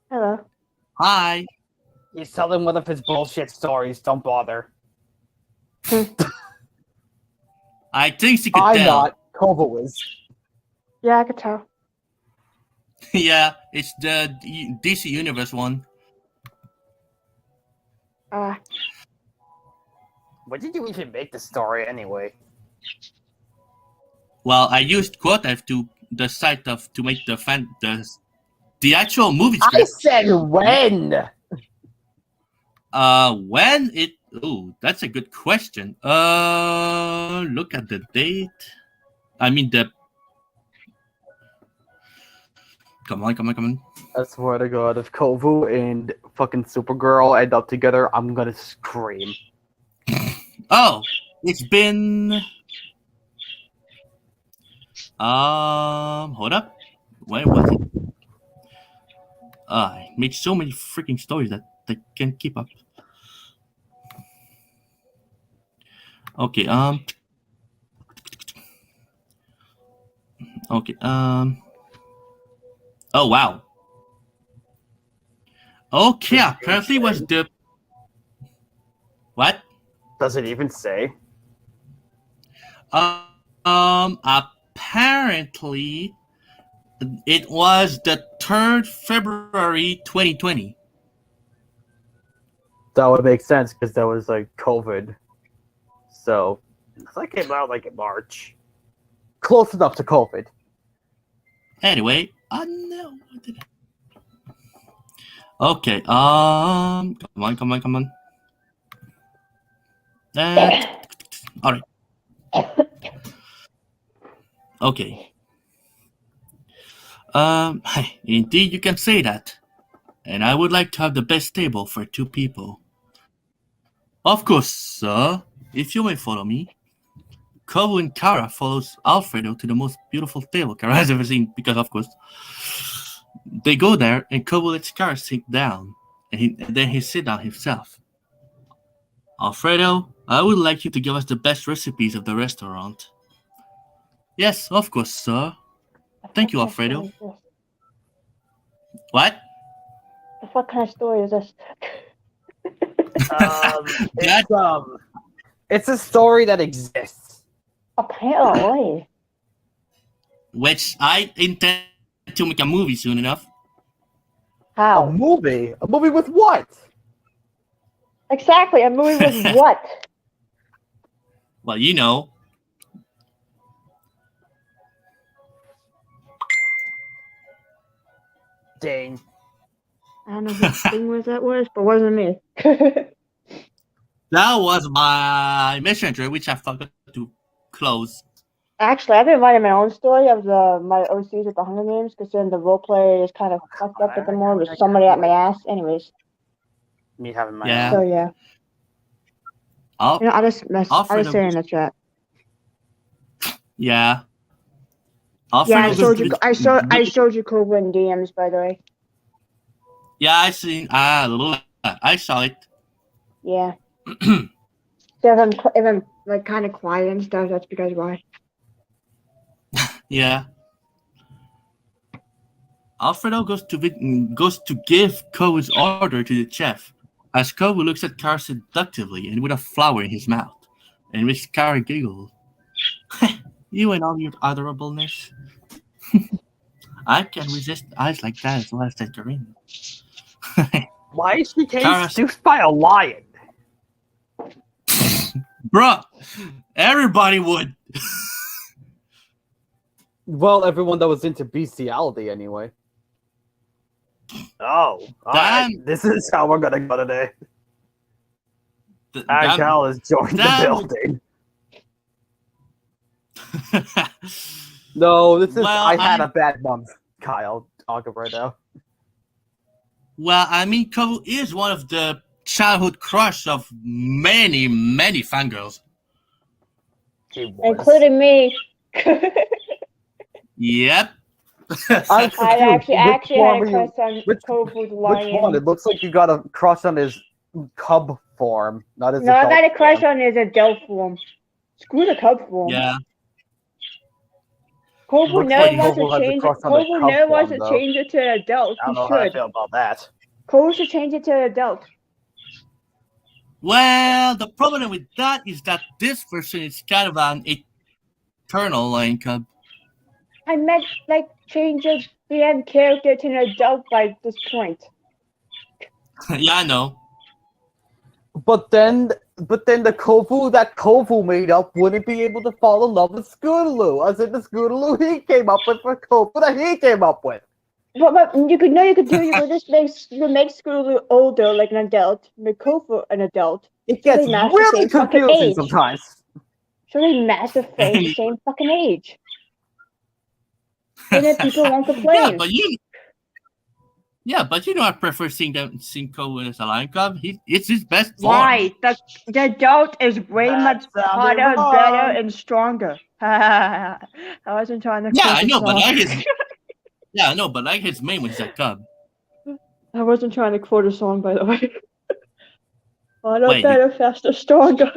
Hello. Hi. He's telling one of his bullshit stories, don't bother. I think she could I'm tell. not, Kovo is. Yeah, I could tell. Yeah, it's the DC Universe one. When did you even make the story anyway? Well, I used Quotev to the site to make the actual movie I script. said when! When it... Ooh, that's a good question. Look at the date. I mean the... Come on. I swear to god, if Kovu and fucking Supergirl end up together, I'm gonna scream. Oh, it's been... Hold up. Where was it? I make so many freaking stories that I can't keep up. Okay, Okay, oh wow. Okay, apparently was the what? Does it even say? Apparently it was the 3rd February 2020. That would make sense because that was like COVID. So that came out like in March. Close enough to COVID. Anyway, no. Okay, come on. All right. Okay. Indeed, you can say that. And I would like to have the best table for 2 people. Of course, sir. If you may follow me. Kovu and Kara follows Alfredo to the most beautiful table Kara has ever seen, because of course. They go there, and Kovu lets Kara sit down, and then he sit down himself. Alfredo, I would like you to give us the best recipes of the restaurant. Yes, of course, sir. Thank you, Alfredo. What? What kind of story is this? It's a story that exists. Apparently. Which I intend to make a movie soon enough. A How? movie? A movie with what? Exactly, a movie with what? Well, you know. Dang. I don't know whose thing was that was, but it wasn't me. That was my messenger, which I forgot to close. Actually, I've been writing my own story of my OCs with the Hunger Games, because then the roleplay is kind of fucked up at the moment with somebody at my ass. Anyways, Me having my Yeah. so yeah. I'll I'll just Alfredo say in the chat. Yeah. Yeah, Alfredo I showed you Cobra in DMs, by the way. Yeah, I seen. I saw it. Yeah. So if I'm like kind of quiet and stuff, that's because why. Yeah. Alfredo goes to give Kovu's order to the chef, as Kovu looks at Kara seductively and with a flower in his mouth, and which Kara giggles. You and all your adorableness. I can resist eyes like that as well as tangerine. Why is she Kara- seduced by a lion? Bruh, everybody would. Well, everyone that was into bestiality anyway. Oh, alright. Damn. This is how we're gonna go today. Damn. Cal has joined the Damn. building. No, this is. Well, I had I'm- a bad month, Kyle. Talking right now. Well, I mean, Kovu is one of the childhood crush of many, many fangirls. He was. Including me. Yep. I actually had a Which crush on which- Kofu's Which lion. one? It looks like you got a crush on his cub form, not his. No, I adult got a crush form. on his adult form. Screw the cub form. Yeah. Kofu Looks never like wants Kofu to has a change it. crush on the Kofu cub never wants form, to though. change it to an adult. I don't He know how I should. feel about that. Kofu should change it to an adult. Well, the problem with that is that this version is kind of an eternal lion cub. I meant like change the end character to an adult by this point. Yeah, I know. But then the Kofu that Kofu made up wouldn't be able to fall in love with Scootaloo, as in the Scootaloo he came up with for Kofu that he came up with. But you could just make Scootaloo older like an adult, make Kofu an adult. It gets They match the really same fucking confusing age. sometimes. So they match the same fucking age. And then people won't complain. but you know, I prefer seeing Kovu as a lion cub. It's his best form. Why? The adult is way That much sounded hotter, wrong. better, and stronger. I wasn't trying to. Yeah, quote I the know, but song. like his main when he's a cub. I wasn't trying to quote a song, by the way. Hotter, Wait, better, faster, stronger.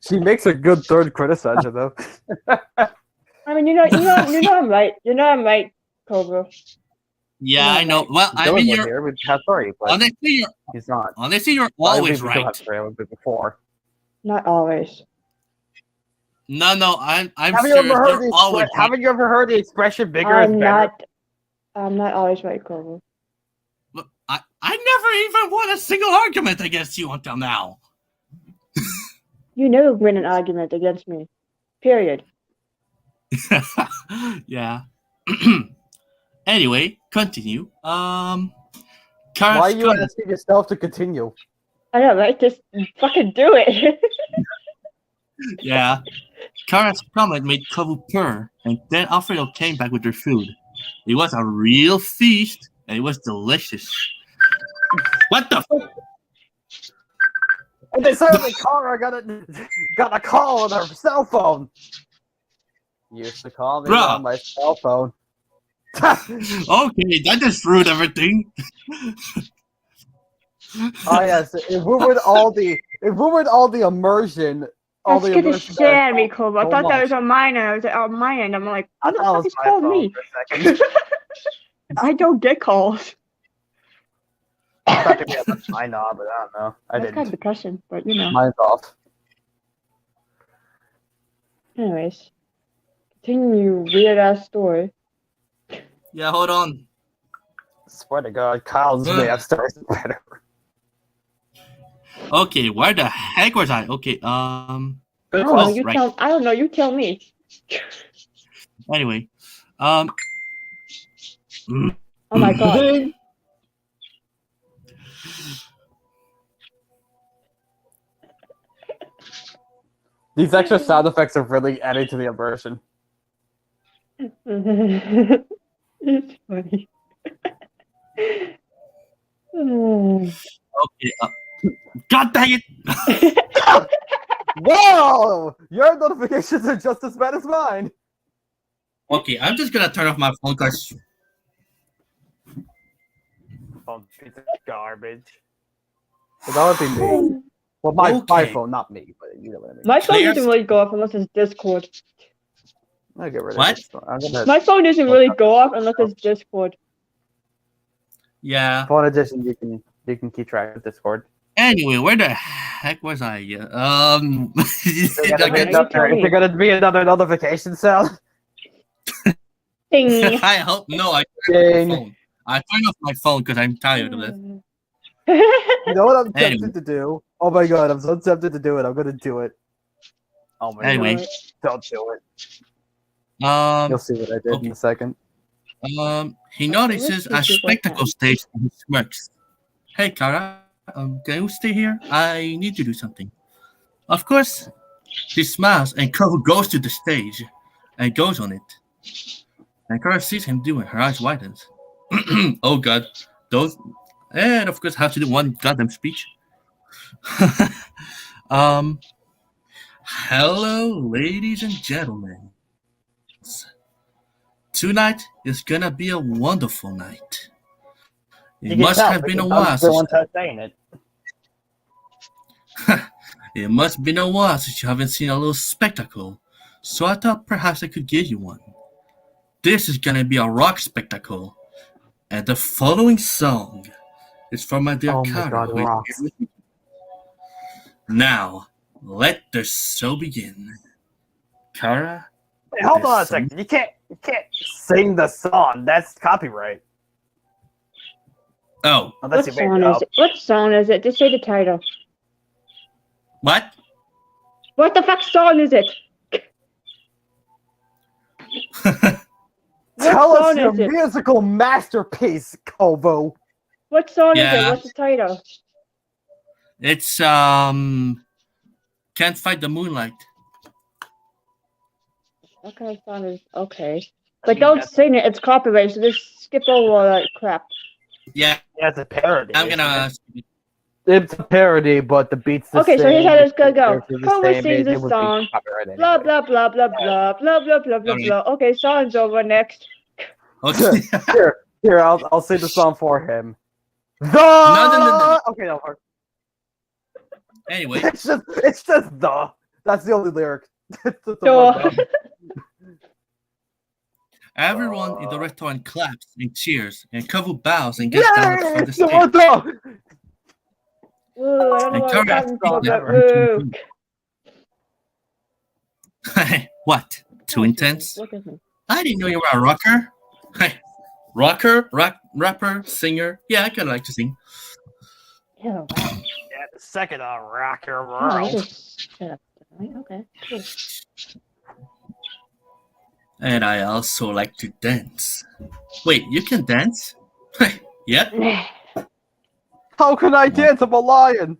She makes a good third criticizer though. I mean, you know I'm right. You know I'm right, Cobra. Yeah, I know. Well, I Dylan mean, was you're here. We have three, but honestly, he's not. you're I always believe we still right. have three. I believe before. Not always. No, I'm Have you serious. ever heard You're the always right. Haven't you ever heard the expression "bigger is better"? I'm not always right, Clover. Look, I never even won a single argument against you until now. You never win an argument against me. Period. Yeah. Anyway, continue. Why Kara's are you comment. asking yourself to continue? I know, right? Just fucking do it. Yeah. Kara's comment made Kovu purr, and then Alfredo came back with their food. It was a real feast, and it was delicious. What the fuck? And then suddenly Kara got a call on her cell phone. Used to call me Bruh. on my cell phone. Okay, that just ruined everything. Oh yes, it ruined all the immersion. All That's the gonna immersion. scare me, Clover. I so thought that much. was on mine, and I was on my end. I'm like, I who the thought it fuck was is my called phone me? for a second. I don't get calls. I thought maybe I left mine on, but I don't know. I That's didn't. kind of depression, but you know. Mine's off. Anyways, continue weird ass story. Yeah, hold on. Swear to God, Kyle's way upstairs is better. Okay, where the heck was I? Okay, I don't know. Oh, You right. tell. I don't know. You tell me. Anyway, Oh my god. These extra sound effects are really adding to the immersion. It's funny. okay. God dang it! Whoa! Your notifications are just as bad as mine. Okay, I'm just gonna turn off my phone because Phone piece of garbage. So that would be me. Well, my Okay. phone, not me, but you know what I mean. My phone Clear- doesn't really go off unless it's Discord. I'll get rid of What? this. I'm gonna My phone doesn't really go off unless it's Discord. yeah. phone edition. You can keep track of Discord. Anyway, where the heck was I? Is there gonna be Okay, you tell another, is me. there gonna be another notification sound? Ding. I hope no. I turned off my Ding. phone. I turned off my phone because I'm tired of it. You know what I'm Anyway. tempted to do? Oh my god, I'm so tempted to do it. I'm gonna do it. Oh my Anyway. god, don't do it. You'll see what I did in a second. He notices a Let's see what spectacle happens. stage and he smirks. Hey, Kara, can you stay here? I need to do something. Of course. He smiles and Kovu goes to the stage and goes on it. And Kara sees him do it. Her eyes widens. Oh god. Those and of course have to do one goddamn speech. Hello, ladies and gentlemen. Tonight is gonna be a wonderful night. It must have been a while since saying it. it must have been a while since you haven't seen a little spectacle. So I thought perhaps I could give you one. This is gonna be a rock spectacle. And the following song is from my dear Oh my Kara. God, who is rocks. here with me. Now, let the show begin. Kara, Hey, hold on a There's some- second. You can't sing the song. That's copyright. oh, Unless What you make song it is up. it? What song is it? Just say the title. what? What the fuck song is it? What Tell us song your is it? musical masterpiece, Kovo. What song is Yeah. it? What's the title? It's Can't Fight the Moonlight. What kind of song is okay? But don't sing it. It's copyright. So just skip over all that crap. Yeah, Yeah, it's a parody. I'm isn't gonna. it? It's a parody, but the beat's the Okay, same. so here's how this is gonna go. lyrics are the Kovo same, sings it this would be song. copyright Blah anyway. blah blah blah blah blah blah blah blah Alright. blah. Okay, song's over. Next. Okay. Here, I'll sing the song for him. The no. Okay, no. Anyway, It's just the. That's the only lyric. It's just the Duh. one, the. Everyone in the restaurant claps and cheers, and Kovu bows and gets down from the Yes! stage. What the? Woo, I don't know And what Kara we're talking speaks about, never. woo. What? Too intense? Look at me. I didn't know you were a rocker. Rocker, rapper, singer. Yeah, I kind of like to sing. Ew, wow. Yeah, the second rocker Oh, world. this is shut up. Okay, cool. And I also like to dance. Wait, you can dance? Yep. How can I dance? I'm a lion.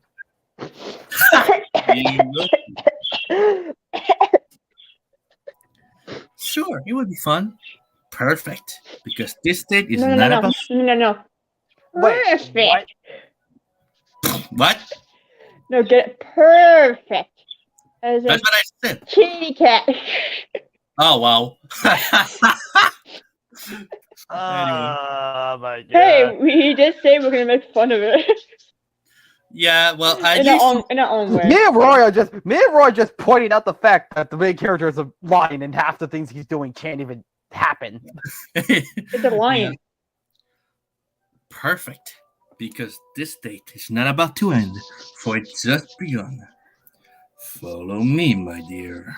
Sure, it would be fun. Perfect. Because this date is No, not no, about. no, no, no. Wait, Perfect. what? What? No, get it perfect. As a That's what I said. kitty cat. Oh, wow. Oh my god. Hey, we did say we're gonna make fun of it Yeah, well, I in our own way. Me and Roy just pointed out the fact that the main character is a lion and half the things he's doing can't even happen. It's a lion. Perfect. Because this date is not about to end, for it's just begun. Follow me, my dear.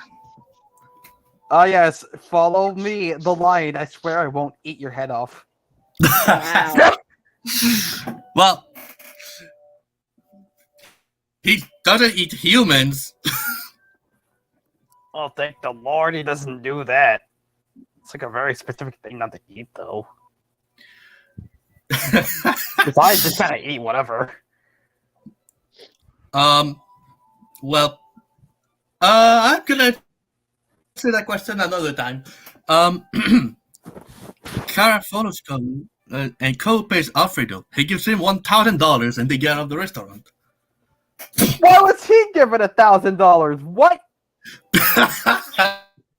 Yes, follow me, the lion. I swear I won't eat your head off. Wow. Well, he doesn't eat humans. Oh, thank the Lord he doesn't do that. It's like a very specific thing not to eat, though. Besides, just kind of eat whatever. Well, I'm gonna answer that question another time. Kara follows Cole, and Cole pays Alfredo. He gives him $1,000 and they get out of the restaurant. Why was he given $1,000? What?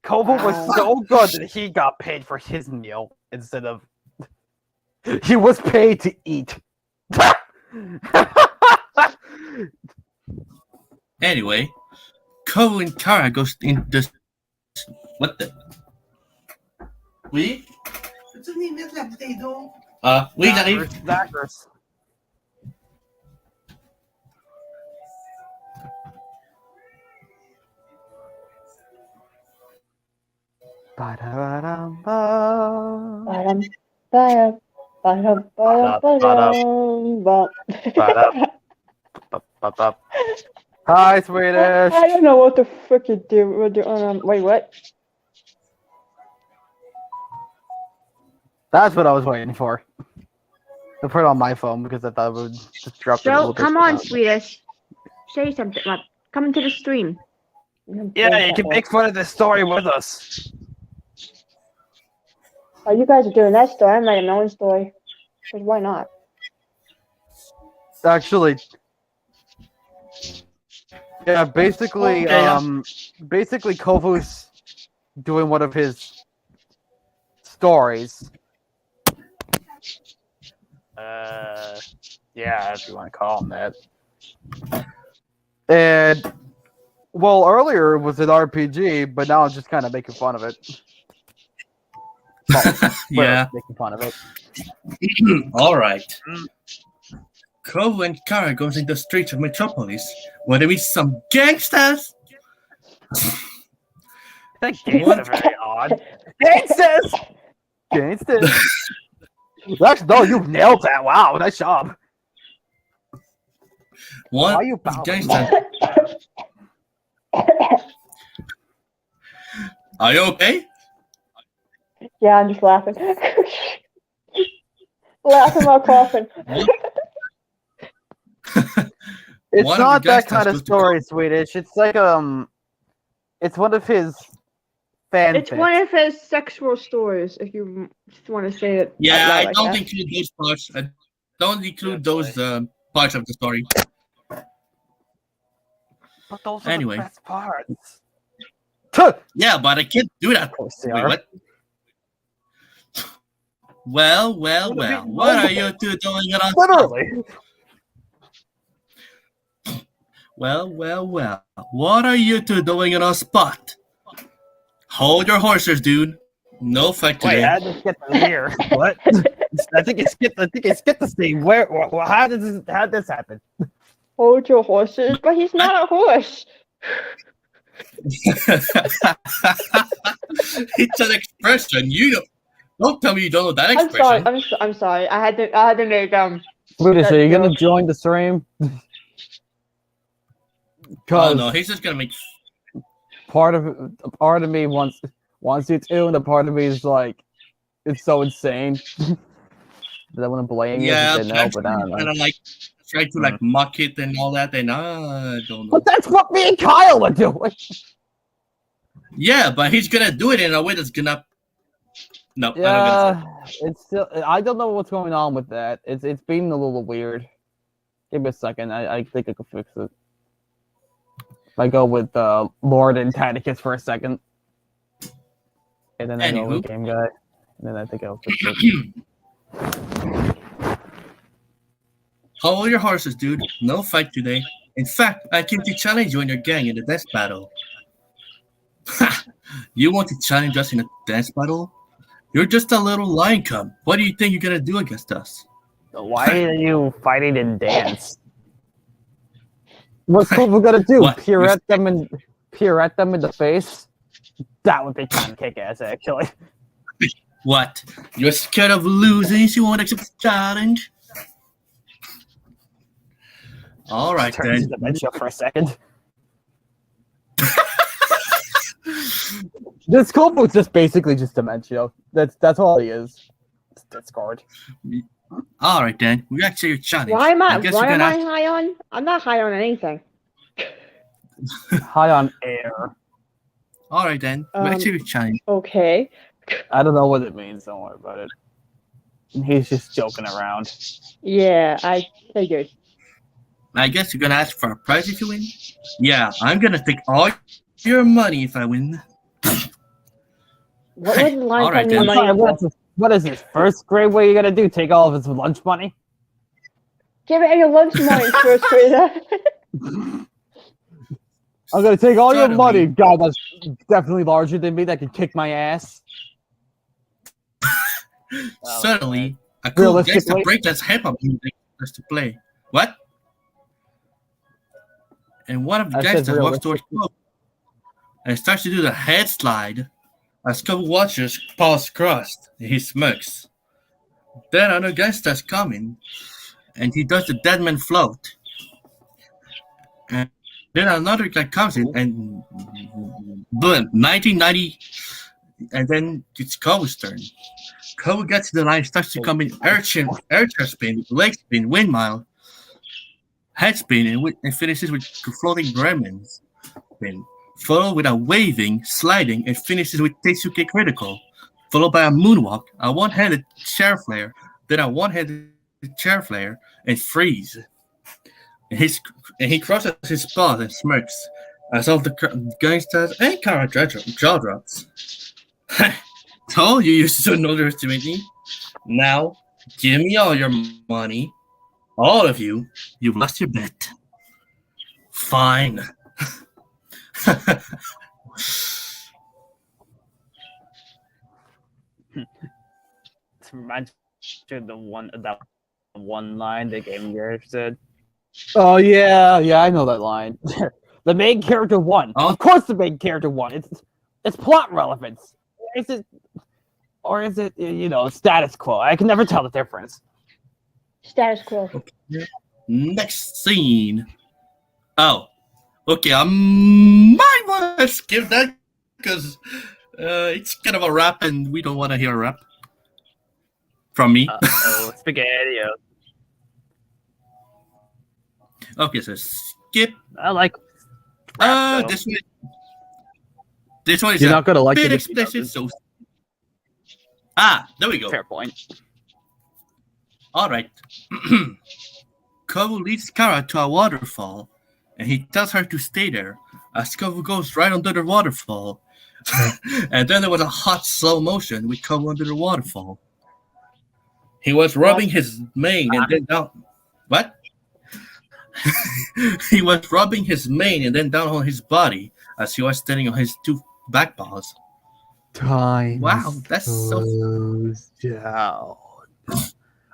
Koval was so good that he got paid for his meal instead of he was paid to eat. Anyway, Cole and Kara goes in the. What the? Oui? Oui, j'arrive. Daggers. Ba-dum, ba-dum, ba-dum, ba-dum, ba-dum. Hi, Swedish. I don't know what the frick you do. We're doing. Wait, what? That's what I was waiting for. I put it on my phone because I thought it would disrupt it a So, little bit. come on, Swedish. Say something. Like, come into the stream. Yeah, you can make fun of this story with us. Oh, you guys are doing that story. I'm writing my own story. Because why not? Actually, yeah, basically, basically Kovu's doing one of his stories. Yeah, if you want to call him that. And, well, earlier it was an RPG, but now I'm just kind of making fun of it. Yeah. Making fun of it. All right. Cole and Kara goes in the streets of Metropolis where there is some gangsters. That gangsters are very odd. Gangsters! Gangsters! Actually, no, you nailed that. Wow, nice job. Why are One you bowing? gangster. Are you okay? Yeah, I'm just laughing. Laughing while coughing. It's One of not the that gangsters kind of goes to story, Swedish. It's like it's one of his fanfics. It's one of his sexual stories, if you want to say it. Yeah, out loud I like don't that. include those parts. I don't include those parts of the story. But those are Anyway. the best parts. Yeah, but I can't do that. Of course they Wait, are. what? Well. What are you two doing on spot? Literally. Well. What are you two doing on spot? Hold your horses, dude. No fight Wait, today. how did it get to here? What? I think it skipped the scene. How did this happen? Hold your horses, but he's not a horse. It's an expression. Don't tell me you don't know that I'm sorry. expression. I'm sorry. I had to make Brutus, are you That gonna joke. join the stream? Oh Because no, he's just gonna make. part of me wants you to, and a part of me is like, it's so insane that I want to blame you Yeah, if you say no, but I don't know. kind of like try to like mock it and all that, and I don't know. But that's what me and Kyle are doing. Yeah, but he's gonna do it in a way that's gonna. No, I'm not gonna Yeah, it's still. I don't know what's going on with that. It's been a little weird. Give me a second. I think I can fix it. If I go with Lord and Tacticus for a second, and then I go with Anywho. Game Guy, and then I think I'll fix it. Hold your horses, dude. No fight today. In fact, I came to challenge you and your gang in a dance battle. You want to challenge us in a dance battle? You're just a little lion cub. What do you think you're gonna do against us? Why are you fighting in dance? What's Kofu gonna do? What? Peer at them in the face? That would be kind of kick-ass, actually. What? You're scared of losing, so you won't accept the challenge? Alright Turn then. to dementia for a second. This Kofu's just basically just dementia. That's all he is. It's discard. Alright then. We accept your challenge. Why am I? guess What we're am gonna I high on? I'm not high on anything. High on air. Alright then. We accept your challenge. Okay. I don't know what it means. Don't worry about it. He's just joking around. Yeah, I figured. I guess you're gonna ask for a prize if you win? Yeah, I'm gonna take all your money if I win. What was the line All right, from me then. money? What is this? First grade? What are you gonna do? Take all of his lunch money? Give me your lunch money, first grader. I'm gonna take all your Suddenly- money, guy that's definitely larger than me that can kick my ass. Suddenly, a cool gangster Realistically- breakdance hip hop music starts to play. What? And one of the I said gangsters walks towards realistically. Kobe and starts to do the head slide. As Kobe watches, paws crossed, and he smirks. Then another gangster's coming, and he does the deadman float. And then another guy comes in, and boom, 1990, and then it's Kobe's turn. Kobe gets to the line, starts to come in air chair spin, leg spin, windmill, head spin, and finishes with floating gremlins spin, followed with a waving, sliding, and finishes with Tetsuke critical, followed by a moonwalk, a one-handed chair flare, then a one-handed chair flare, and freeze. And he crosses his paws and smirks as all the gangsters and Kara jaw drops. Told you you should underestimate me. Now, give me all your money. All of you. You've lost your bet. Fine. Reminds you of the one line the game gear said. Oh yeah, I know that line. The main character won. Oh. Of course, the main character won. It's plot relevance. Is it, or is it status quo? I can never tell the difference. Status quo. Next scene. Oh. Okay, I might want to skip that because it's kind of a rap and we don't want to hear a rap from me. Oh, spaghetti. Okay, so skip. I like. rap, though. This one is You're a not gonna like bit it if you explicit. don't. So there we go. Fair point. All right. Kovu leads Kara to a waterfall, and he tells her to stay there. As Kovu goes right under the waterfall, and then there was a hot slow motion with Kovu under the waterfall. He was rubbing his mane and then down. What? He was rubbing his mane and then down on his body as he was standing on his two back paws. Time Wow, that's so. slows down.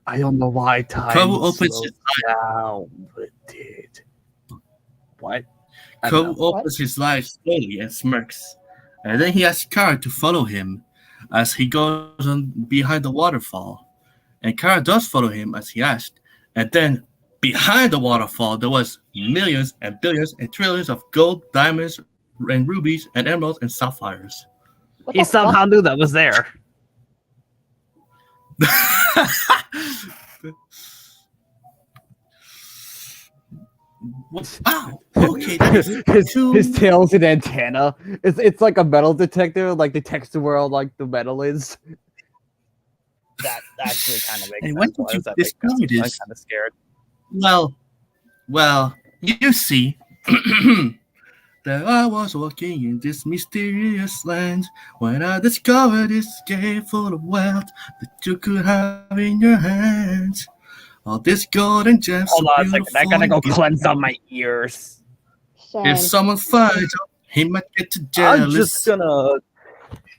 I don't know why time Kovu opens slows his down, but it did. What? I don't Kovu know. opens his eyes slowly and smirks, and then he asks Kara to follow him as he goes on behind the waterfall. And Kara does follow him as he asked, and then behind the waterfall there was millions and billions and trillions of gold, diamonds, and rubies and emeralds and sapphires. What He the somehow knew that was there. Wow. Okay, that is his tail's an antenna. It's like a metal detector, like detects to where all like the metal is. That actually kind of makes Hey, sense. when did Why you does that make discover sense? I'm this? kind of scared. Well, you see, there I was walking in this mysterious land when I discovered this cave full of wealth that you could have in your hands. All this gold and gems Hold so on a second. I beautiful. gotta go and cleanse on my ears. Same. if someone finds out, he might get too I'm jealous. just gonna.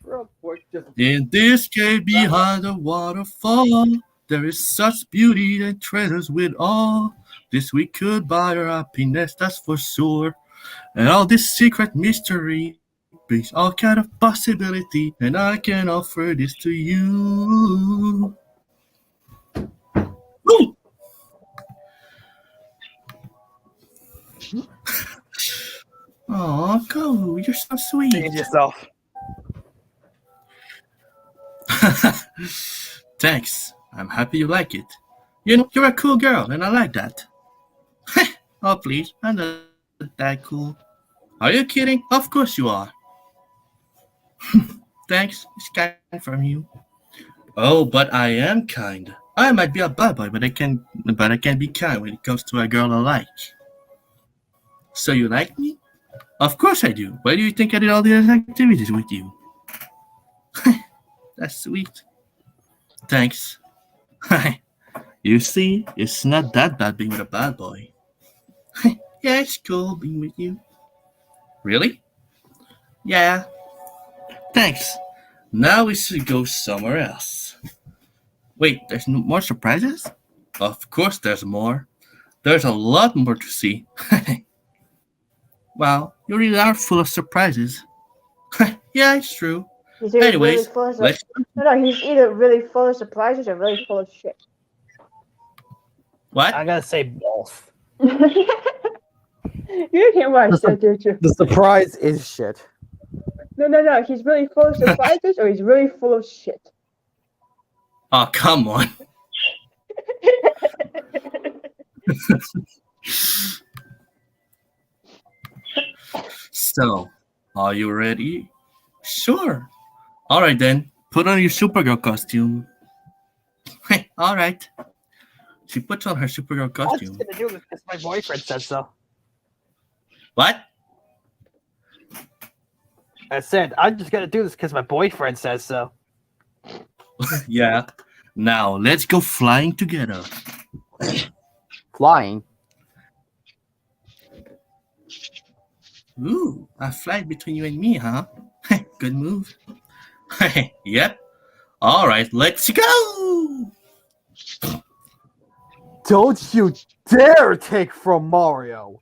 Real quick, just In this cave behind the waterfall, there is such beauty and treasures with all. This we could buy our happiness, that's for sure. And all this secret mystery brings all kind of possibility, and I can offer this to you. Woo! Aw, go, you're so sweet. change yourself. Thanks. I'm happy you like it. You know, you're a cool girl, and I like that. Oh, please, I'm not that cool. Are you kidding? Of course you are. Thanks, it's kind from you. Oh, but I am kind. I might be a bad boy, but I can be kind when it comes to a girl I like. So you like me? Of course I do. Why do you think I did all these activities with you? That's sweet. Thanks. You see, it's not that bad being with a bad boy. Yeah, it's cool being with you. Really? Yeah. Thanks. Now we should go somewhere else. Wait, there's more surprises? Of course there's more. There's a lot more to see. Wow, you really are full of surprises. Yeah, it's true. He's either Anyways, really full of let's. no, he's either really full of surprises or really full of shit. What? I'm gonna say both. You can't watch that, did you? The surprise is shit. No. He's really full of surprises or he's really full of shit. Oh, come on. So, are you ready? Sure. Alright then, put on your Supergirl costume. Alright. She puts on her Supergirl I'm just costume. gonna do this because my boyfriend said so. What? I said I'm just gonna do this because my boyfriend says so. Yeah. Now, let's go flying together. Flying. Ooh, a flight between you and me, huh? Good move. Yep. Alright, let's go! Don't you dare take from Mario.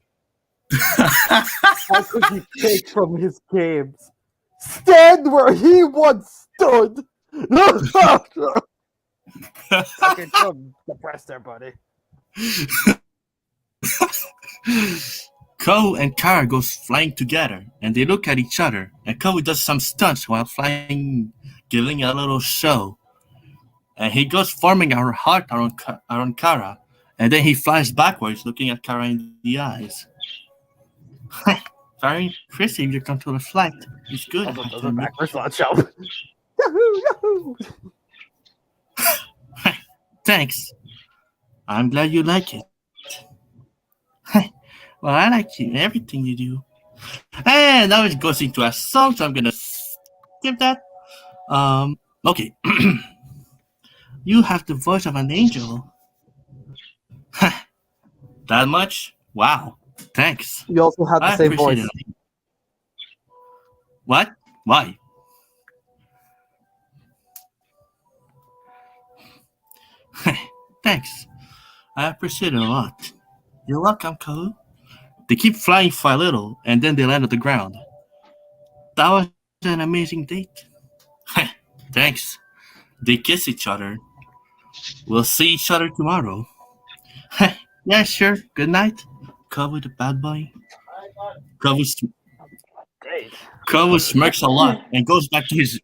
How could you take from his games? Stand where he once stood. Okay, come depressed there, buddy. Ko and Kara goes flying together, and they look at each other, and Ko does some stunts while flying, giving a little show. And he goes forming our heart around Kara, and then he flies backwards, looking at Kara in the eyes. Very impressive, your control of flight. It's good. Those are backwards launch jump. Yahoo! Yahoo! Thanks. I'm glad you like it. Well, I like you, everything you do. And now it goes into a song, so I'm gonna skip that. Okay. You have the voice of an angel. That much? Wow. Thanks. You also have the I same appreciate voice. it. What? Why? Thanks. I appreciate it a lot. You're welcome, Kahu. They keep flying for a little, and then they land on the ground. That was an amazing date. Thanks. They kiss each other. We'll see each other tomorrow. Yeah, sure. Good night. Kahu the bad boy. Kahu, Great. Kahu smirks a lot and goes back to his.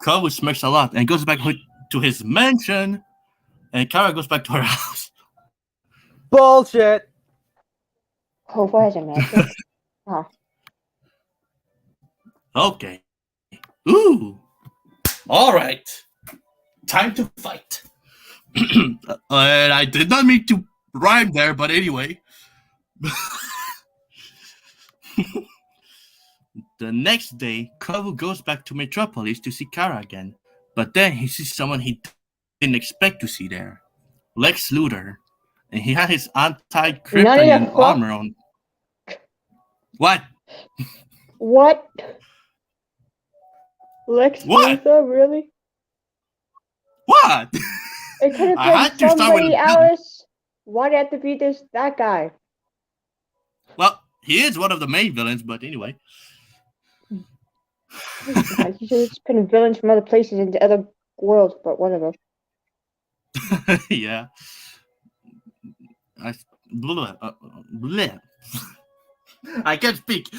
Kahu smirks a lot and goes back to his mansion. And Kara goes back to her house. Bullshit. Kovo has a magic. Oh, Okay. Ooh. All right. Time to fight. And I did not mean to rhyme there, but anyway. The next day, Kavu goes back to Metropolis to see Kara again, but then he sees someone he didn't expect to see there. Lex Luthor. And he had his None anti-kryptonite of your armor on. What? what? Lex What? Luthor, really? What? It could I have had been to start with somebody, a villain. Alice. Why'd it have to be that guy? Well, he is one of the main villains, but anyway. You should have just put villains from other places into other worlds, but whatever. Yeah. I, blah, blah. I can't speak.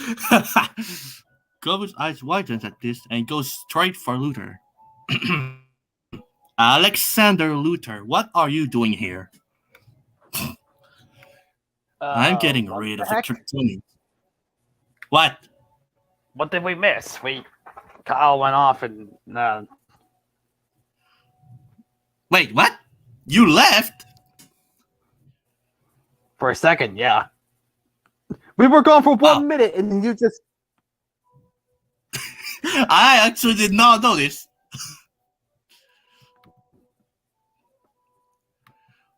Glover's eyes widens at this and goes straight for Luthor. Alexander Luthor, what are you doing here? I'm getting What rid the of the heck? Kryptonians. What? What did we miss? Kyle went off and Wait, what? You left? for a second, yeah. We were gone for Wow. 1 minute, and you just I actually did not notice.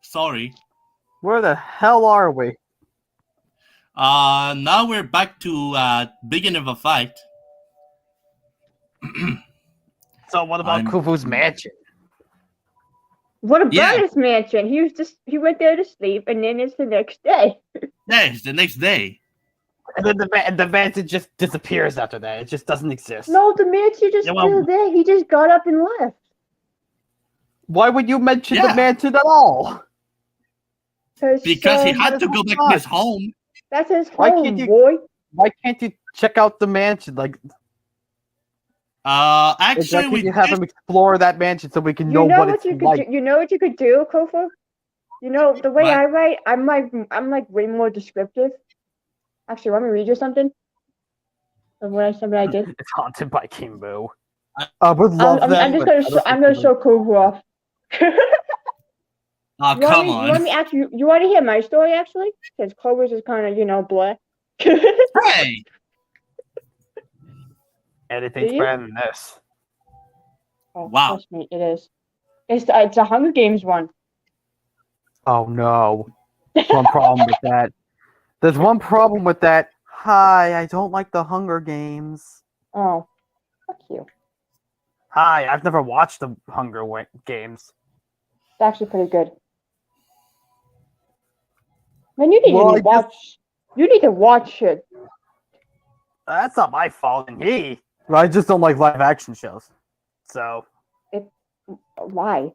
Sorry. where the hell are we? Now we're back to beginning of a fight. So what about I'm- Kufu's mansion? What about Yeah. his mansion? He went there to sleep, and then it's the next day. Yeah, it's the next day. And then the mansion just disappears after that. It just doesn't exist. No, the mansion just Yeah, well- still there. He just got up and left. Why would you mention Yeah. the mansion at all? Because he So, had to go back to his home. that's his Why home, can't you- boy. Why can't you check out the mansion? Like, why Actually, can't we you have did- him explore that mansion so we can You know know what what it's you could like? do? You know what you could do, Kofa? You know the way What? I write, I'm like way more descriptive. Actually, want me to read you something of what I did? It's haunted by King Boo. I would love I'm that. just but I gonna don't I'm think gonna show Kofa off. Oh, come on. You want to hear my story actually? Because Kofa's is kind of blah. Hey! anything's Do you? better than this. Oh, Wow. Trust me, it is. It's a Hunger Games one. Oh no. There's one problem with that. There's one problem with that. Hi, I don't like the Hunger Games. Oh, fuck you. Hi, I've never watched the Games. It's actually pretty good. Man, you need Well, I to watch. You need to watch it. That's not my fault. And I just don't like live action shows. So, Why?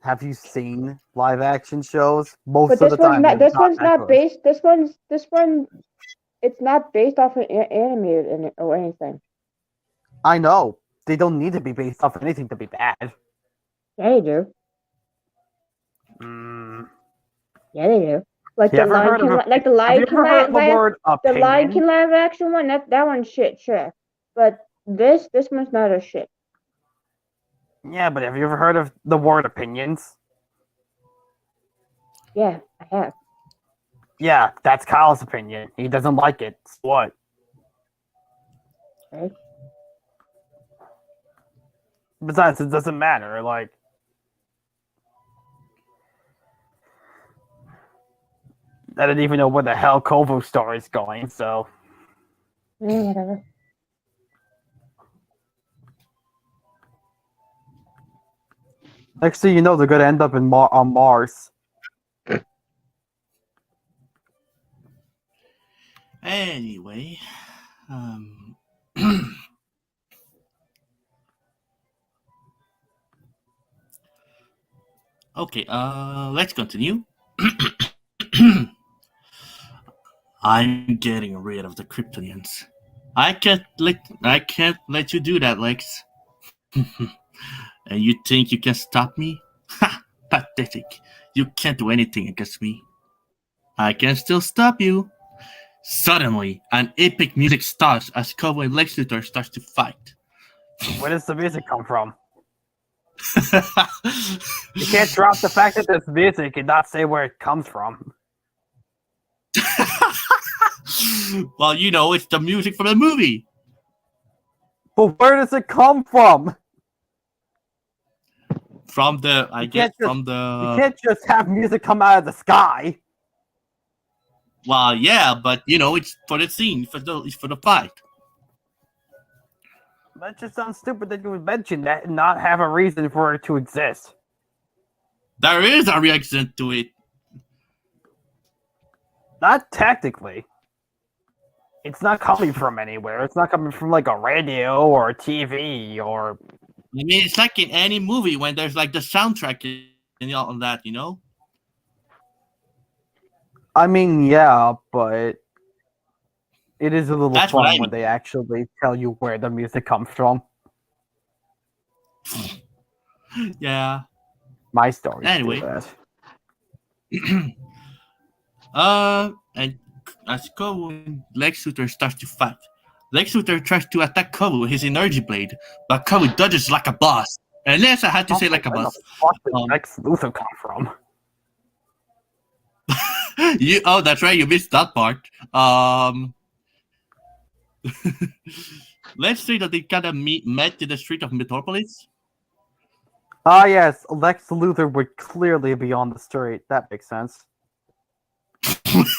have you seen live action shows? Most But of the time. they're this one's that not good. based. This one. It's not based off of animated or anything. I know. They don't need to be based off anything to be bad. Yeah, they do. Mm. Yeah, they do. Like You the ever Lion heard of King, a- like the Have Lion you King, ever heard the word the Lion opinion? King live action one. That one's shit, sure. But this one's not a shit. Yeah, but have you ever heard of the word opinions? Yeah, I have. Yeah, that's Kyle's opinion. He doesn't like it. So what? Okay. Besides, it doesn't matter. Like, I didn't even know where the hell Kovo's story is going, so. Yeah, whatever. Next thing you know, they're gonna end up on Mars. Anyway, okay, let's continue. I'm getting rid of the Kryptonians. I can't let you do that, Lex. And you think you can stop me? Ha! Pathetic. You can't do anything against me. I can still stop you. Suddenly, an epic music starts as Kobo and Lex Luthor starts to fight. Where does the music come from? You can't drop the fact that there's music and not say where it comes from. Well, you know, it's the music from the movie. But where does it come from? From the, I guess, from You the. can't just have music come out of the sky. Well, yeah, but you know, it's for the scene, it's for the fight. That just sounds stupid that you would mention that and not have a reason for it to exist. There is a reaction to it. Not technically. It's not coming from anywhere. It's not coming from like a radio or a TV or. I mean, it's like in any movie when there's like the soundtrack and all that, you know. I mean, yeah, but it is a little That's what fun I when mean. they actually tell you where the music comes from. Yeah. My stories Anyway. do that. And as Kobo and Lex Luthor starts to fight, Lex Luthor tries to attack Kobo with his energy blade, but Kobo dodges like a boss. And yes, I had to say like a Where boss. the fuck did Um, Lex Luthor come from? Oh, that's right, you missed that part. Let's say that they kind of met in the street of Metropolis. Ah, yes, Lex Luthor would clearly be on the street. That makes sense.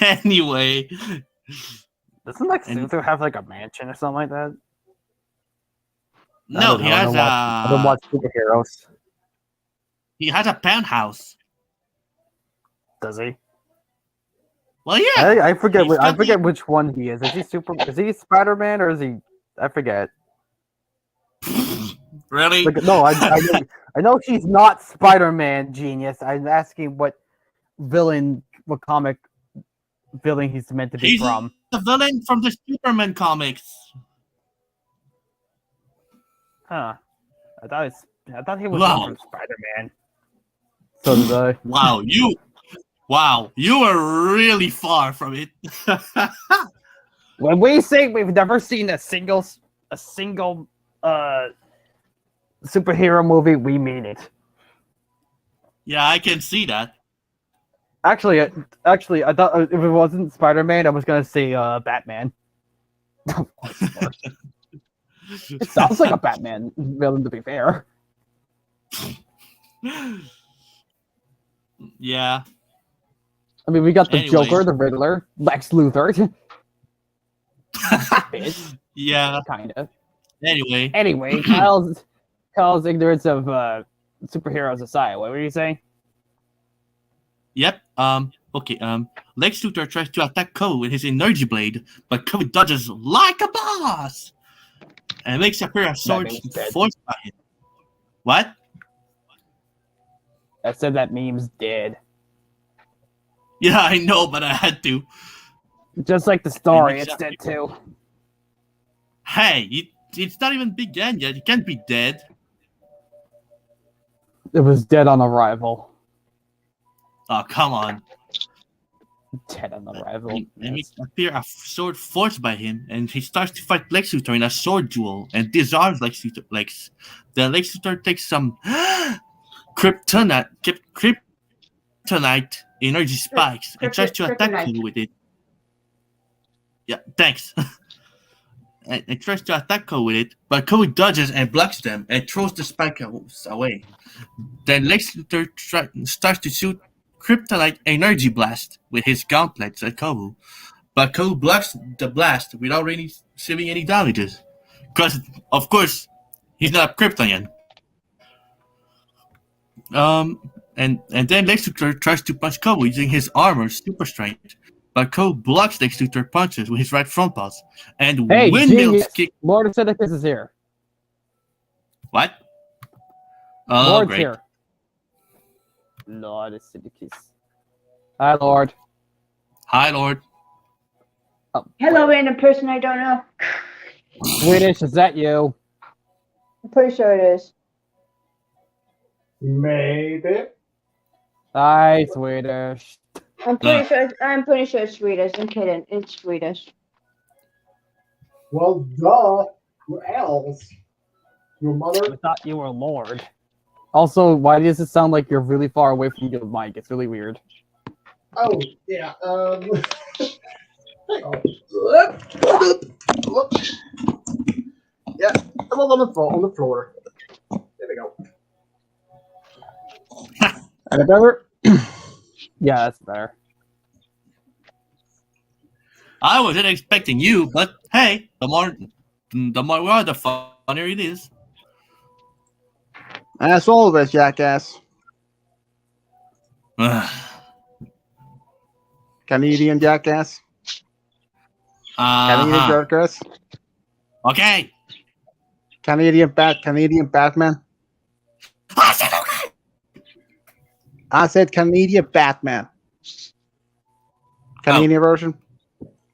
Anyway, Doesn't Lex And- Luthor have like a mansion or something like that? I no, don't he know, has I don't watch superheroes. a penthouse. Does he? Well, yeah, I forget. He's I got forget which one he is. Is he Is he Spider-Man or is he? I forget. really. Like, no, I know he's not Spider-Man. Genius. I'm asking what comic villain he's meant to be He's from. the villain from the Superman comics. Huh? I thought he was Wow. from Spider-Man. So did I. Wow, you are really far from it. When we say we've never seen a single superhero movie, we mean it. Yeah, I can see that. Actually, I thought if it wasn't Spider-Man, I was gonna say Batman. It sounds like a Batman villain, to be fair. Yeah. I mean, we got the Anyway. Joker, the Riddler, Lex Luthor, Yeah. kind of. Anyway, Anyway, Kyle's ignorance of superheroes aside, what were you saying? yep. Okay. Lex Luthor tries to attack Kobo with his energy blade, but Kobo dodges like a boss and makes appear a sword meme's dead. forced by him. What? I said that meme's dead. Yeah, I know, but I had to. Just like the story, makes it's dead too. Hey, it's not even begun yet. It can't be dead. It was dead on arrival. Oh, come on. Dead on arrival. It makes appear a sword forced by him, and he starts to fight Lex Luthor in a sword duel and disarms Lex. Then Lex Luthor takes some kryptonite energy spikes and tries to attack Kryptonite. Kobo with it. Yeah, thanks. and tries to attack Kobo with it, but Kobo dodges and blocks them and throws the spikes away. Then Lex Luthor starts to shoot kryptonite energy blast with his gauntlets at Kobo, but Kobo blocks the blast without receiving any damages. Because, of course, he's not a Kryptonian. And then Lex Luthor tries to punch Kobo using his armor super strength, but Kobo blocks Lex Luthor punches with his right front paws and Hey, windmills genius! kick. Lord Acidicus is here. What? Oh, Lord's great. here. Lord Acidicus. Hi, Lord. Hi, Lord. Oh, Hello, wait. random person I don't know. Swedish, is that you? I'm pretty sure it is. Maybe. Hi, Swedish. I'm pretty sure it's Swedish. I'm kidding. It's Swedish. Well, duh. Who else? Your I mother? thought you were Lord. Also, why does it sound like you're really far away from your mic? It's really weird. Oh, yeah. Hang on. Yeah, I'm on the floor. There we go. Any better? Yeah, that's better. I wasn't expecting you, but hey, the more we are, the funnier it is. As always, jackass. Canadian jackass. Canadian Uh-huh. jackass. Okay. Canadian Batman. I said okay. I said Canadian Batman. Canadian version.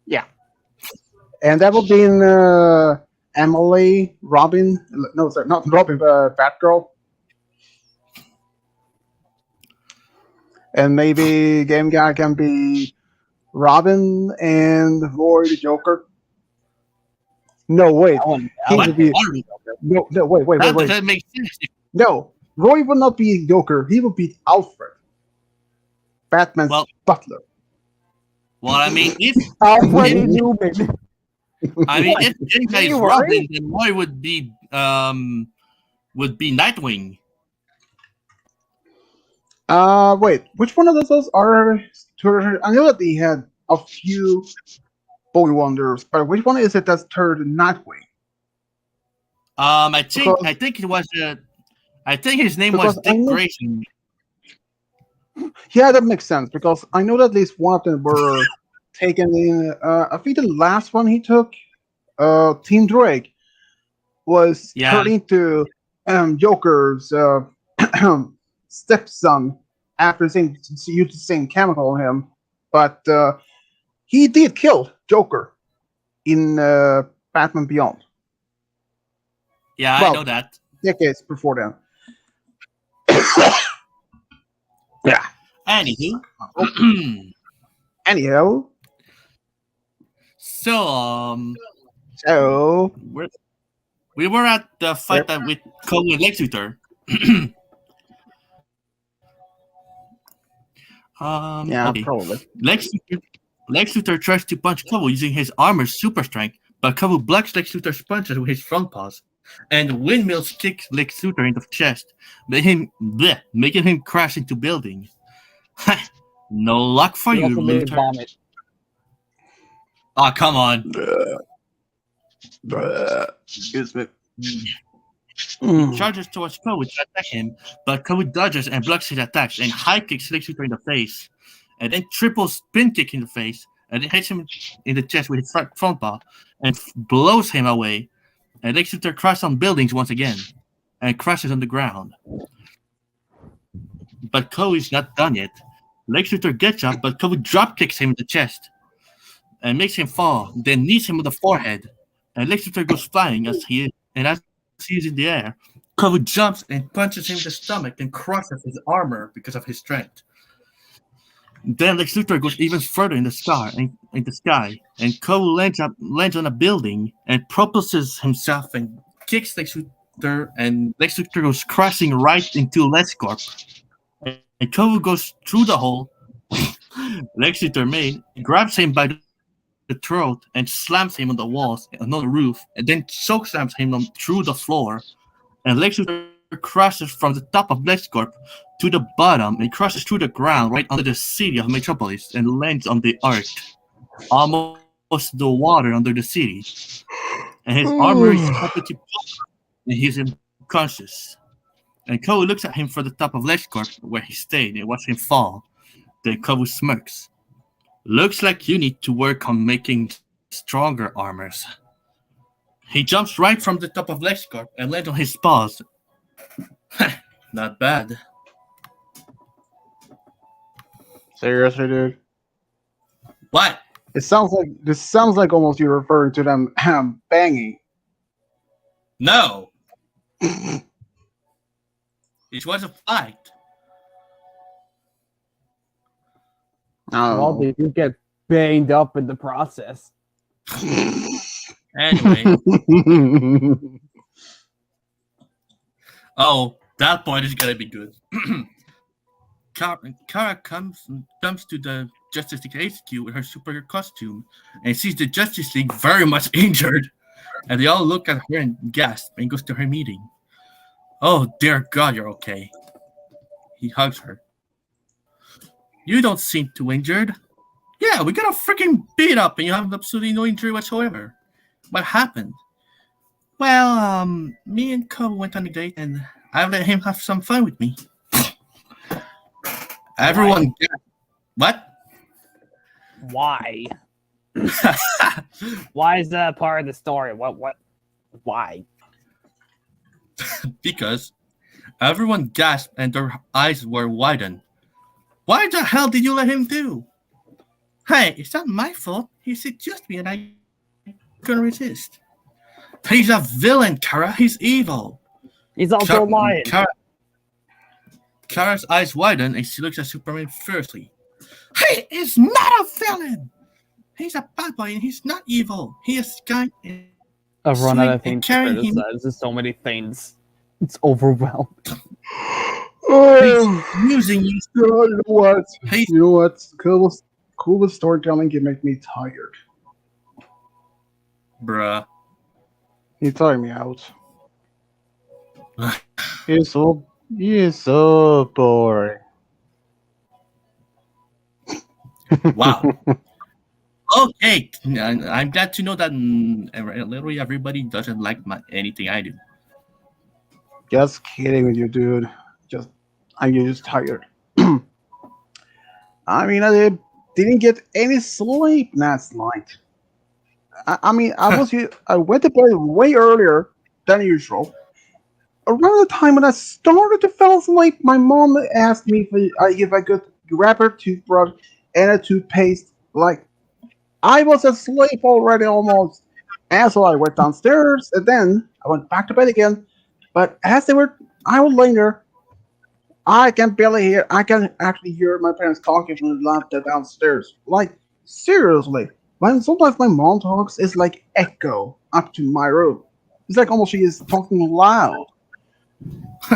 Yeah. And that will be in Emily, Robin. No, sorry, not Robin, Batgirl. And maybe Game Guy can be Robin and Roy the Joker. No, wait. That one, He What? would be no, wait. That doesn't make sense. No, Roy will not be Joker. He will be Alfred, Batman's Well- butler. Well, I mean, if Alfred If- Newman. if Jenga is You Robin, worry? then Roy would be Nightwing. Wait, which one of those are? I know that they had a few Boy Wonders, but which one is it that's turned Nightwing? I think it was. I think his name was Because I Dick know- Grayson. Yeah, that makes sense because I know that at least one of them were taken in. I think the last one he took, Team Drake, was Yeah. turned into Joker's stepson after used the same chemical on him, but he did kill Joker in Batman Beyond Yeah, I Well- know that. decades before then. Yeah. Anywho, Anyhow, so so we were at the fight that with Cole and Lex Luthor. yeah, Okay. probably. Lex Luthor tries to punch Kobo using his armor's super strength, but Kobo blocks Lex Luthor's punches with his front paws, and windmills kick Lex Luthor in the chest, making him crash into building. No luck for He you, also made Luthor. vomit. Oh, come on. Excuse me. Charges towards Kobo to attack him, but Kobo dodges and blocks his attacks and high kicks Lex Luthor in the face, and then triple spin kick in the face, and then hits him in the chest with his front paw and blows him away. And Lex Luthor crashes on buildings once again and crashes on the ground. But Kobo is not done yet. Lex Luthor gets up, but Kobo drop kicks him in the chest and makes him fall, then knees him on the forehead. And Lex Luthor goes flying as he is in the air. Kobo jumps and punches him in the stomach and crushes his armor because of his strength. Then Lex Luthor goes even further in the sky, and Kobo lands on a building and propulses himself and kicks Lex Luthor, and Lex Luthor goes crashing right into LexCorp. And Kobo goes through the hole Lex Luthor grabs him by the throat and slams him on the walls and on the roof, and then choke slams him through the floor. And Lex Luthor crashes from the top of LexCorp to the bottom and crashes through the ground right under the city of Metropolis and lands on the Earth, almost the water under the city. And his armor is completely broken and he's unconscious. And Kovu looks at him from the top of LexCorp where he stayed and watch him fall. Then Kovu smirks. Looks like you need to work on making stronger armors. He jumps right from the top of LexCorp and lands on his paws. Not bad. Seriously, dude. What? This sounds like almost you're referring to them banging. No! It was a fight. Well, they do get banged up in the process. Anyway. Oh, that point is gonna be good. Kara comes to the Justice League HQ with her superhero costume and sees the Justice League very much injured. And they all look at her and gasp and goes to her meeting. Oh, dear God, you're okay. He hugs her. You don't seem too injured. Yeah, we got a freaking beat up and you have absolutely no injury whatsoever. What happened? Well, me and Cole went on a date and I let him have some fun with me. Everyone, what? Why? Why is that part of the story? What? Why? Because everyone gasped and their eyes were widened. Why the hell did you let him do? Hey, it's not my fault. He seduced me and I couldn't resist. He's a villain, Kara. He's evil. He's also lying. Kara's eyes widen and she looks at Superman fiercely. He is not a villain. He's a bad boy and he's not evil. He is kind and I've run out of things to carrying him. criticize. There's so many things. It's overwhelmed. Oh, He's using you. you know what? He's You know what? Cool with storytelling can make me tired. bruh. You're tiring me out. You're so boring. Wow. Okay, I'm glad to know that literally everybody doesn't like anything I do. Just kidding with you, dude. I'm just tired. I mean, I didn't get any sleep last night. I went to bed way earlier than usual. Around the time when I started to fall asleep, my mom asked me if I could grab her toothbrush and a toothpaste. Like, I was asleep already almost. And so I went downstairs, and then I went back to bed again. But I was laying there. I can actually hear my parents talking from the lab downstairs. Like, seriously. When sometimes my mom talks, it's like echo up to my room. It's like almost she is talking loud.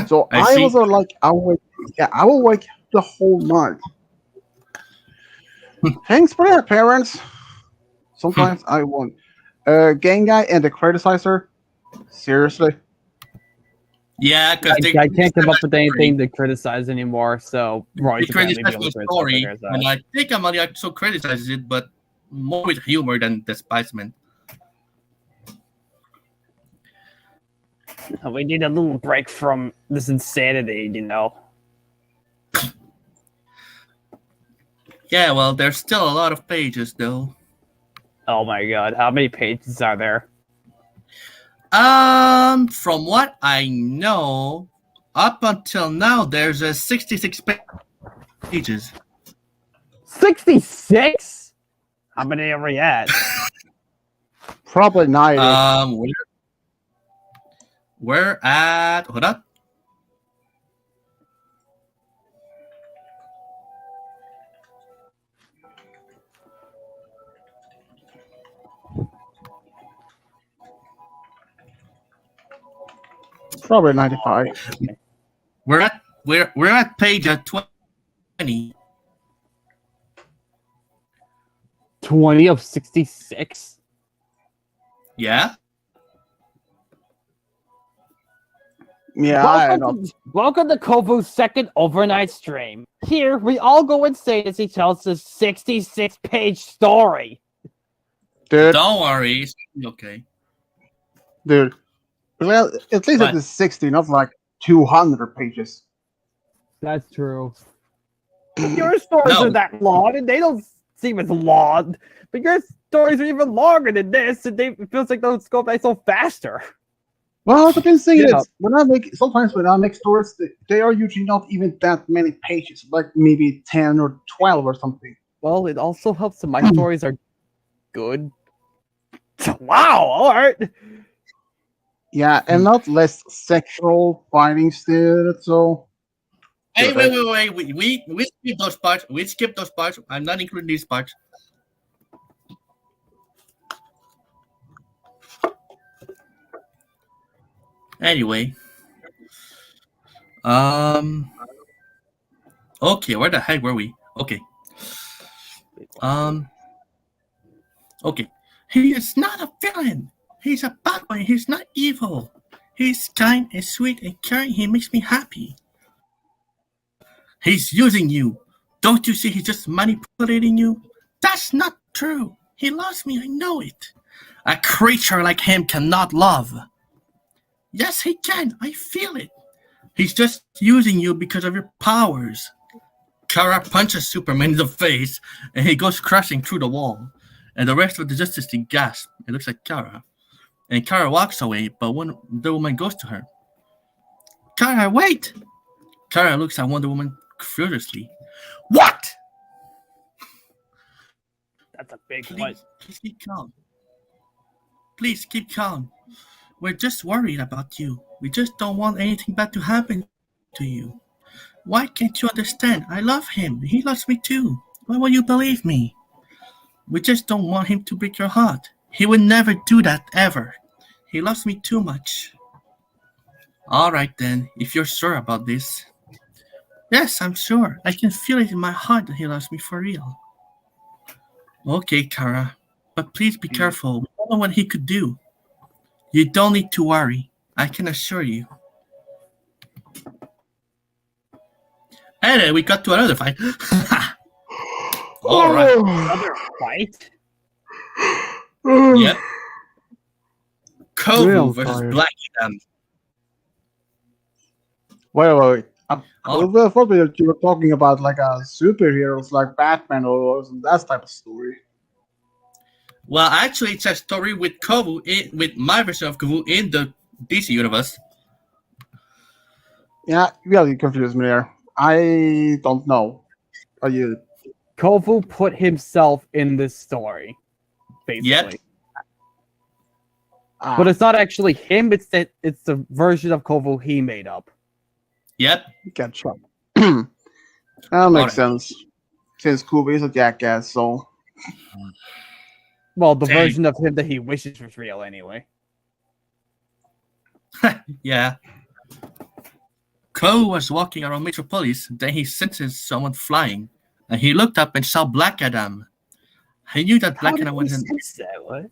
So I was I will wake the whole night. Thanks for that, parents. Sometimes I want gang guy and the criticizer. Seriously. Yeah, because I can't come up with anything to criticize anymore. So Roy they criticize the story, and I think Amalia also criticizes it, but more with humor than despisement. We need a little break from this insanity, you know. Yeah, well, there's still a lot of pages, though. Oh my god, how many pages are there? From what I know, up until now, there's 66 pages. 66? How many are we at? Probably 90. We're at, hold up. Probably 95. We're at page 20. 20 of 66? Yeah. Yeah, I know. Welcome to Kovu's second overnight stream. Here, we all go insane as he tells us 66-page story. Dude, Don't worry, it's okay. dude. Well, at least What? it is 60, not like 200 pages. That's true. Your stories No. are that long, and they don't seem as long. But your stories are even longer than this, and it feels like those go by so faster. Well, the thing Yeah. is, when I make stories, they are usually not even that many pages, like maybe 10 or 12 or something. Well, it also helps that my stories are good. Wow, alright. Yeah, and not less sexual fighting still, so. Hey, Sure, wait. We skip those parts. We skip those parts. I'm not including these parts. Anyway. Okay, where the heck were we? Okay. Okay. He is not a villain. He's a bad boy. He's not evil. He's kind and sweet and caring. He makes me happy. He's using you. Don't you see he's just manipulating you? That's not true. He loves me. I know it. A creature like him cannot love. Yes, he can. I feel it. He's just using you because of your powers. Kara punches Superman in the face, and he goes crashing through the wall. And the rest of the Justice League gasp. It looks like Kara. And Kara walks away, but Wonder Woman goes to her. Kara, wait! Kara looks at Wonder Woman furiously. What? That's a big one. Please keep calm. Please keep calm. We're just worried about you. We just don't want anything bad to happen to you. Why can't you understand? I love him. He loves me too. Why won't you believe me? We just don't want him to break your heart. He would never do that, ever. He loves me too much. Alright then, if you're sure about this. Yes, I'm sure. I can feel it in my heart that he loves me for real. Okay, Kara. But please be careful. We don't know what he could do. You don't need to worry. I can assure you. And then we got to another fight. Alright. Another fight? Yep. Kovu Real versus tired. Black Adam. Wait. Oh. I thought you were talking about like a superheroes like Batman or that type of story. Well, actually, it's a story with Kovu, with my version of Kovu in the DC universe. Yeah, you confused me there. I don't know. Are you? Kovu put himself in this story, basically. Yep. But it's not actually him, it's the version of Kovu he made up. Yep. Catch up. That makes Alright. sense. Since Kubi is a jackass, so Well, the Dang. version of him that he wishes was real anyway. Yeah. Kovu was walking around Metropolis, then he senses someone flying, and he looked up and saw Black Adam. He knew that Black Adam wasn't. What?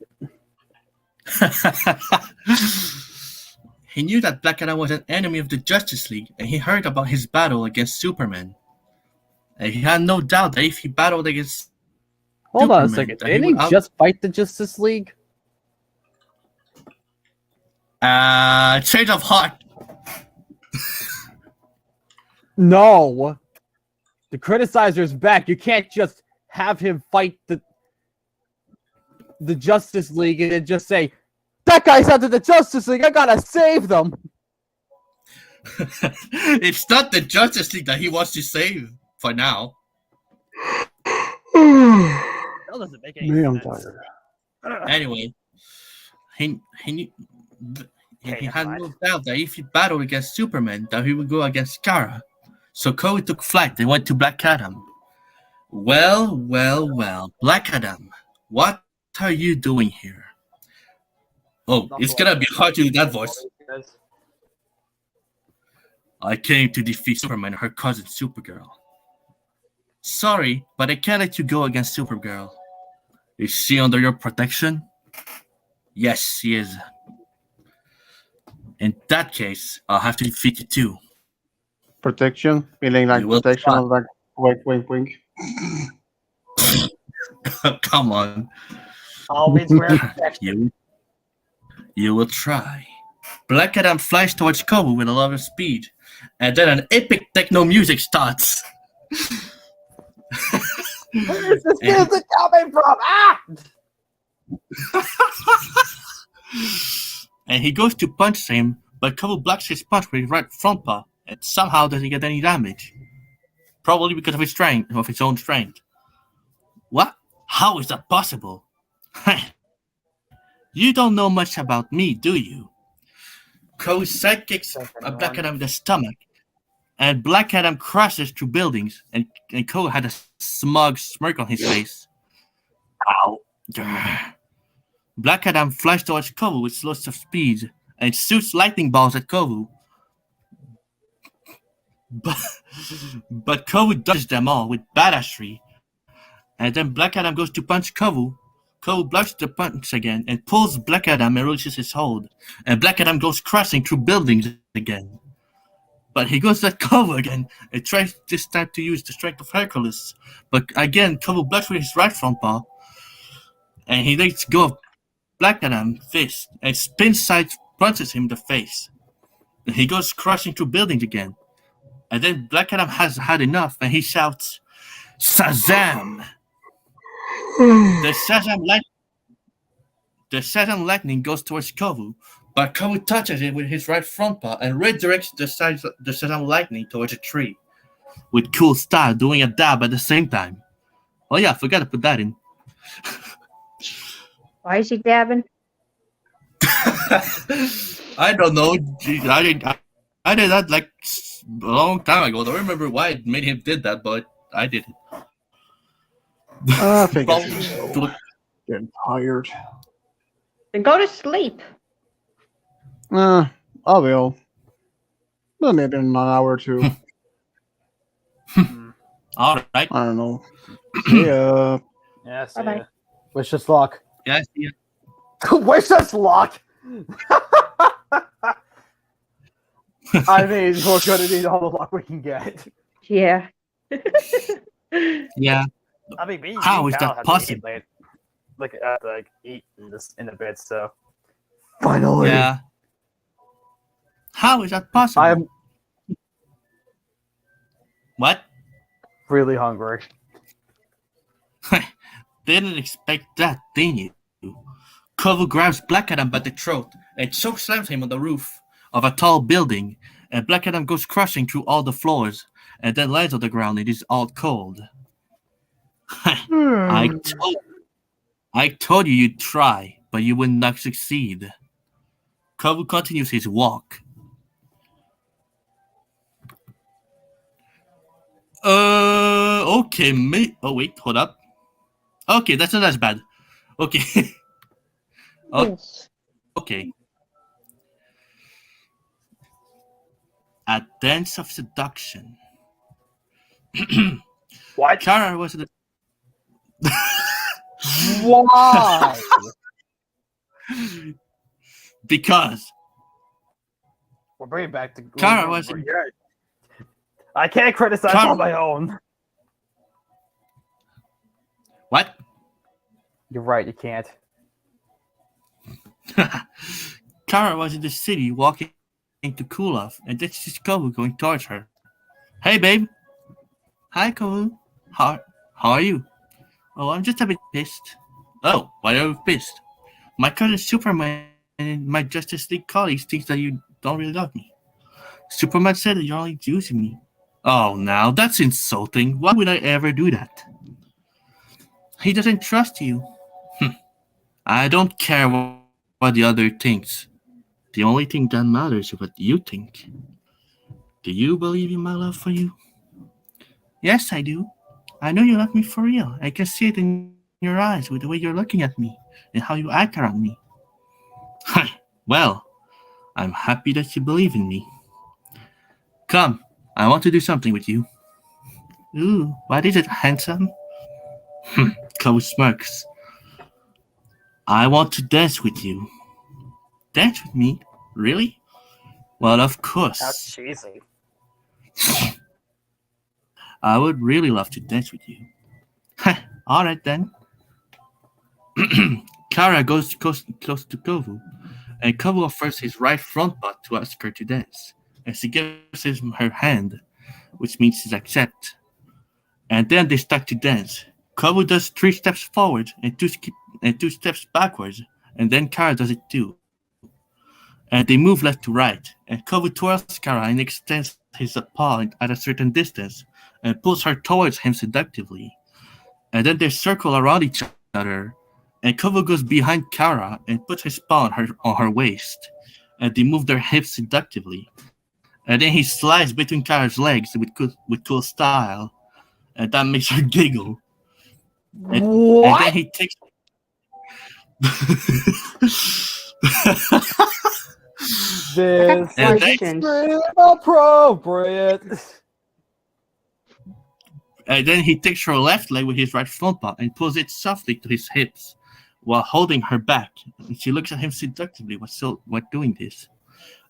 He knew that Black Adam was an enemy of the Justice League, and he heard about his battle against Superman. And he had no doubt that if he battled against Hold on a Superman, second. that he Didn't he would out- just fight the Justice League? change of heart. No. The criticizer's back. You can't just have him fight the Justice League and then just say, that guy's out of the Justice League, I gotta save them. It's not the Justice League that he wants to save for now. That doesn't make any me, I'm sense. tired. Anyway, he knew, he Okay, had fine. no doubt that if he battled against Superman, that he would go against Kara. So Kovu took flight and went to Black Adam. Well, Black Adam, what are you doing here? Oh, it's gonna be hard to do that voice. I came to defeat Superman and her cousin Supergirl. Sorry, but I can't let you go against Supergirl. Is she under your protection? Yes, she is. In that case, I'll have to defeat you too. Protection, feeling like You will protection, try. like wink. Come on. Always wear protection. You will try. Black Adam flies towards Kovu with a lot of speed, and then an epic techno music starts. Where's this music coming from? Ah! And he goes to punch him, but Kovu blocks his punch with his right front paw, and somehow doesn't get any damage. Probably because of his strength, of his own strength. What? How is that possible? You don't know much about me, do you? Kovu's sidekicks Black Adam in the stomach, and Black Adam crashes through buildings, and Kovu had a smug smirk on his face. Ow. Black Adam flies towards Kovu with lots of speed and shoots lightning balls at Kovu. But Kovu dodges them all with badassery. And then Black Adam goes to punch Kovu. Kovu blocks the punch again and pulls Black Adam and releases his hold. And Black Adam goes crashing through buildings again. But he goes at Kovu again and tries this time to use the strength of Hercules. But again, Kovu blocks with his right front paw. And he lets go of Black Adam's fist and spin side punches him in the face. And he goes crashing through buildings again. And then Black Adam has had enough and he shouts, Shazam! The Shazam lightning goes towards Kovu, but Kovu touches it with his right front paw and redirects the Shazam lightning towards a tree. With cool style, doing a dab at the same time. Oh yeah, I forgot to put that in. Why is he dabbing? I don't know. I did that like a long time ago. I don't remember why it made him did that, but I did it. I think it's getting tired. Then go to sleep. I will. But maybe in an hour or two. All right. I don't know. See ya. Yeah, see Bye-bye. ya. Wish us luck. Yes. Yeah. Wish us luck. I mean, we're gonna need all the luck we can get. Yeah. Yeah. I mean, me, How me is and Cal that have to possible? eat eat in a bit. So finally, Yeah. How is that possible? I'm What? really hungry. Didn't expect that, didn't you? Kovu grabs Black Adam by the throat and chokeslams him on the roof of a tall building, and Black Adam goes crashing through all the floors and then lands on the ground. It is all cold. I told you you'd try, but you would not succeed. Kovu continues his walk. Okay, mate. Oh, wait, hold up. Okay, that's not as bad. Okay. Oh. Yes. Okay. A dance of seduction. What? Kara was the. Why? Because We're bringing back the. Kara wasn't- I can't criticize Kara- on my own. what? You're right. You can't. Kara was in the city walking to cool off, and then she sees Kovu going towards her. Hey, babe. Hi, Kovu. How are you? Oh, I'm just a bit pissed. Oh, why are you pissed? My cousin Superman and my Justice League colleagues think that you don't really love me. Superman said that you're only using me. Oh, now that's insulting. Why would I ever do that? He doesn't trust you. I don't care what the other thinks. The only thing that matters is what you think. Do you believe in my love for you? Yes, I do. I know you love me for real. I can see it in your eyes with the way you're looking at me and how you act around me. Well, I'm happy that you believe in me. Come, I want to do something with you. Ooh, what is it, handsome? Kovu smirks. I want to dance with you. Dance with me? Really? Well, of How course. cheesy. I would really love to dance with you. All right then. Kara goes close to Kovu and Kovu offers his right front butt to ask her to dance, and she gives him her hand, which means she's accept. And then they start to dance. Kovu does 3 steps forward and 2 steps backwards, and then Kara does it too. And they move left to right, and Kovu twirls Kara and extends his paw at a certain distance, and pulls her towards him seductively. And then they circle around each other, and Kovu goes behind Kara and puts his paw on her waist, and they move their hips seductively. And then he slides between Kara's legs with cool style, and that makes her giggle. And then he takes. This And is then- inappropriate. And then he takes her left leg with his right front paw and pulls it softly to his hips while holding her back. And she looks at him seductively while doing this.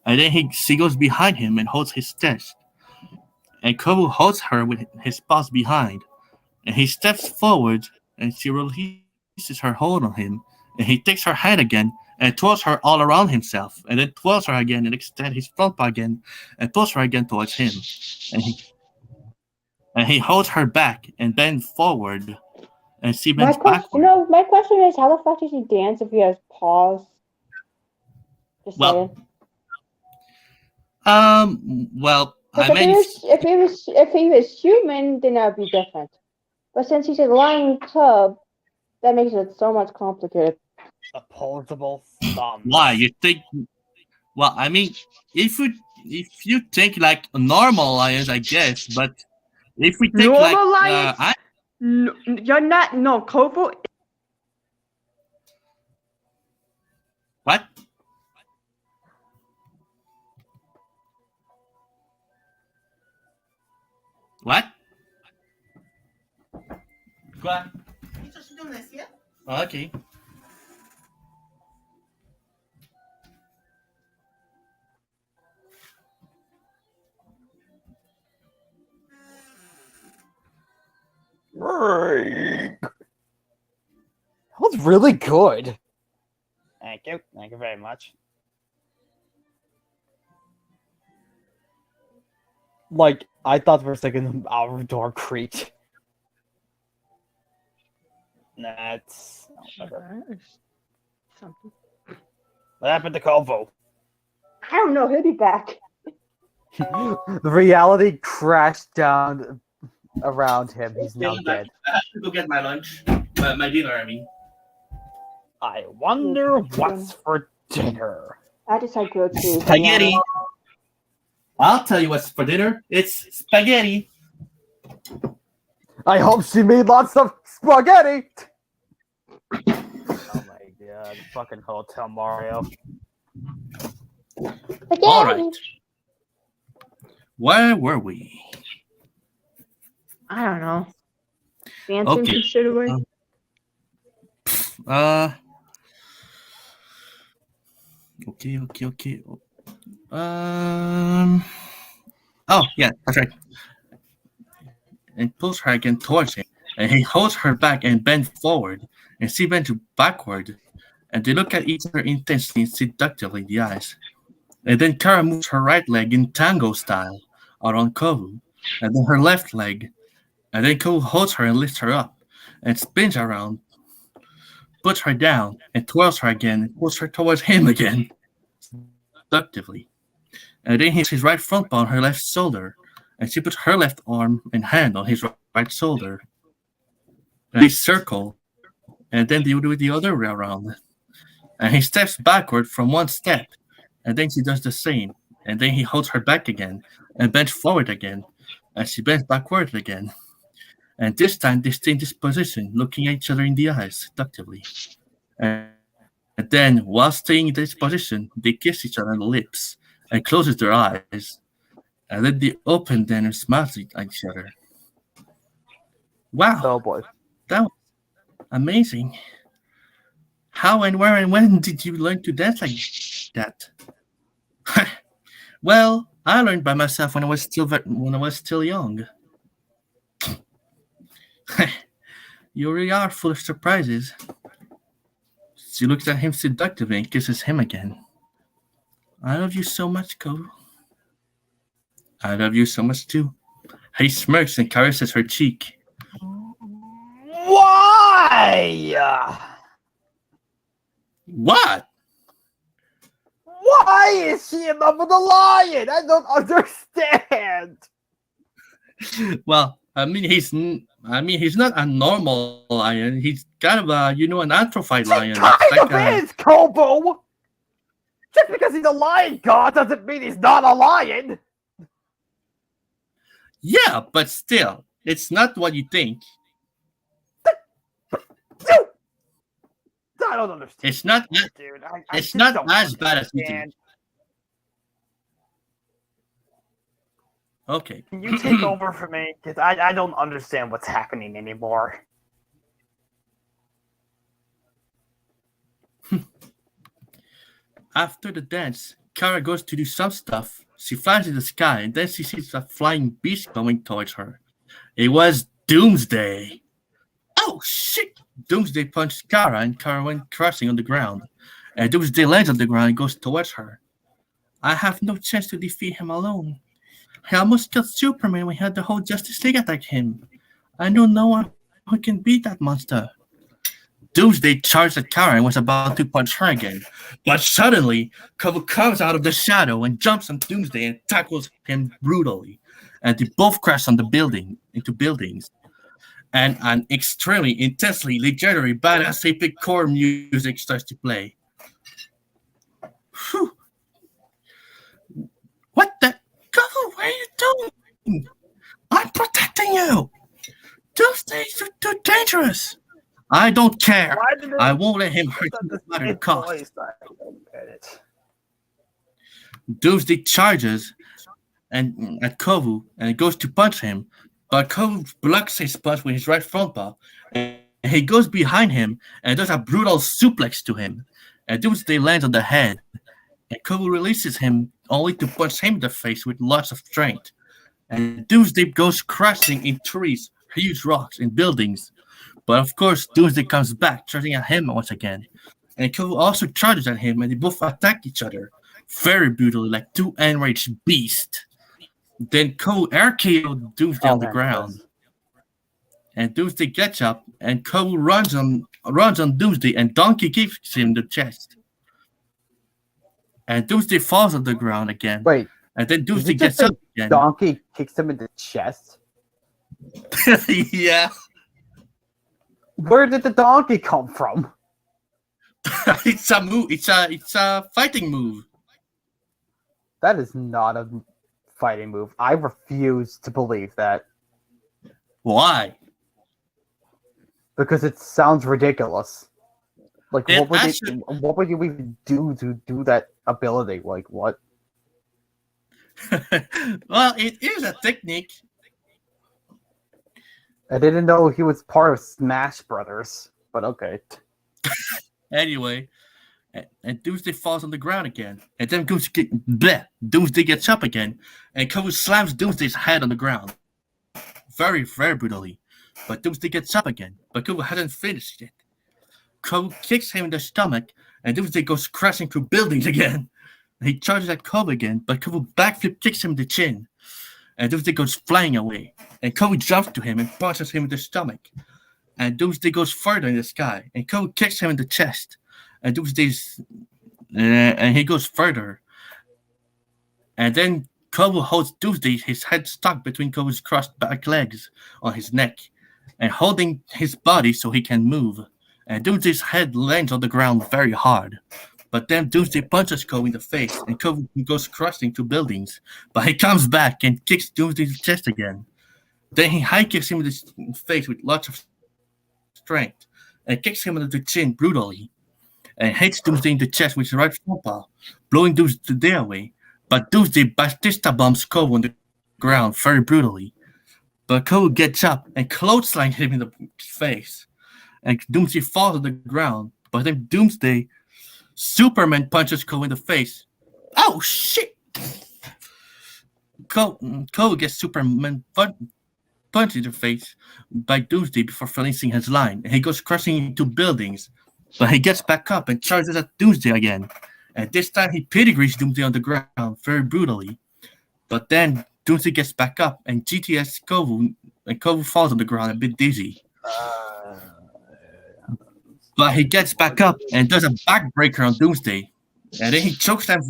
And then she goes behind him and holds his chest. And Kovu holds her with his paws behind. And he steps forward and she releases her hold on him. And he takes her hand again and twirls her all around himself. And then twirls her again and extends his front paw again and pulls her again towards him. And he holds her back and bends forward, and she bends backward. My question is, how the fuck does he dance if he has paws? Just Well, saying. Well, Like, I mean, if he was human, then that would be different. But since he's a lion cub, that makes it so much complicated. Opposable thumbs. why you think? Well, I mean, if you think like normal lions, I guess, but if we think like Normal lions? No, you're not. No, Kovu. what? What? Quoi? Okay. That was really good. Thank you. Thank you very much. Like, I thought for a second our door creaked. That's whatever. Something. What happened to Kovu? I don't know. He'll be back. The reality crashed down around him. He's now dead. I have to go get my lunch, my dinner. I mean. I wonder what's for dinner. I just had grilled cheese. Spaghetti. I'll tell you what's for dinner. It's spaghetti. I hope she made lots of spaghetti. Oh my god, fucking Hotel Mario. Spaghetti. All right. Where were we? I don't know. Dancing Okay. some shit away. Okay. Oh yeah, that's right. And pulls her again towards him, and he holds her back and bends forward, and she bends backward, and they look at each other intensely and seductively in the eyes. And then Kara moves her right leg in tango style around Kovu, and then her left leg, and then Kovu holds her and lifts her up, and spins around, puts her down, and twirls her again, and pulls her towards him again, seductively. And then he hits his right front paw on her left shoulder, and she puts her left arm and hand on his right shoulder. And they circle, and then they do it the other way around. And he steps backward from one step, and then she does the same. And then he holds her back again, and bends forward again, and she bends backward again. And this time they stay in this position, looking at each other in the eyes seductively. And then, while staying in this position, they kiss each other on the lips and closes their eyes. And then they open them and smile at each other. Wow, Oh boy. that was amazing. How and where and when did you learn to dance like that? Well, I learned by myself when I was still young. You really are full of surprises. She looks at him seductively and kisses him again. I love you so much, Kovu. I love you so much too. He smirks and caresses her cheek. Why? What? Why is she in love with a lion? I don't understand. Well, he's not a normal lion. He's kind of a, an atrophied lion. He kind It's of like is, Kobo. Just because he's a lion god doesn't mean he's not a lion. Yeah, but still, it's not what you think. Dude, I don't understand. It's not. Dude, I It's just not don't as bad as you think. understand. Okay. Can you take over for me? Because I don't understand what's happening anymore. After the dance, Kara goes to do some stuff. She flies in the sky, and then she sees a flying beast coming towards her. It was Doomsday. Oh shit! Doomsday punched Kara, and Kara went crashing on the ground. And Doomsday lands on the ground and goes towards her. I have no chance to defeat him alone. He almost killed Superman when he had the whole Justice League attack him. I don't know one who can beat that monster. Doomsday charged at Kara and was about to punch her again. But suddenly, Kovu comes out of the shadow and jumps on Doomsday and tackles him brutally. And they both crash into buildings. And an extremely intensely legendary badass epic core music starts to play. Whew. What the? Kovu, what are you doing? I'm protecting you. Doomsday's too dangerous. I don't care. Why did I won't let him hurt you no matter the cost. Doomsday charges at Kovu and goes to punch him, but Kovu blocks his punch with his right front paw, and he goes behind him and does a brutal suplex to him. And Doomsday lands on the head, and Kovu releases him only to punch him in the face with lots of strength. And Doomsday goes crashing in trees, huge rocks, and buildings. But of course, Doomsday comes back, charging at him once again. And Kovu also charges at him, and they both attack each other very brutally, like two enraged beasts. Then Kovu RKO Doomsday on the ground. And Doomsday gets up, and Kovu runs on Doomsday, and Donkey kicks him in the chest. And Doomsday falls on the ground again. Wait, And then Doomsday did you just gets up say again. Donkey kicks him in the chest? Yeah. Where did the donkey come from? It's a move. It's a fighting move. That is not a fighting move. I refuse to believe that Why? because it sounds ridiculous. Like, It what would you even do to do that ability? Like, what? Well, it is a technique. I didn't know he was part of Smash Brothers, but okay. Anyway, and Doomsday falls on the ground again. And then Doomsday gets up again, and Kovu slams Doomsday's head on the ground. Very, very brutally. But Doomsday gets up again, but Kovu hasn't finished yet. Kovu kicks him in the stomach, and Doomsday goes crashing through buildings again. He charges at Kovu again, but Kovu backflip kicks him in the chin. And Doomsday goes flying away. And Kovu jumps to him and punches him in the stomach. And Doomsday goes further in the sky. And Kovu kicks him in the chest. And and he goes further. And then Kovu holds Doomsday, his head stuck between Kovu's crossed back legs on his neck. And holding his body so he can move. And Doomsday's head lands on the ground very hard. But then Doomsday punches Kovu in the face, and Kovu goes crashing to buildings. But he comes back and kicks Doomsday's chest again. Then he high kicks him in the face with lots of strength, and kicks him under the chin brutally, and hits Doomsday in the chest with his right forepaw, blowing Doomsday away. But Doomsday Batista bombs Kovu on the ground very brutally. But Kovu gets up and clotheslines him in the face, and Doomsday falls on the ground. But then Doomsday Superman punches Kovu in the face. Oh shit! Kovu gets Superman punched in the face by Doomsday before finishing his line. And he goes crashing into buildings, but he gets back up and charges at Doomsday again. and this time he pedigrees Doomsday on the ground very brutally. But then Doomsday gets back up, and GTS Kovu, and Kovu falls on the ground a bit dizzy. But he gets back up and does a backbreaker on Doomsday, and then he chokeslams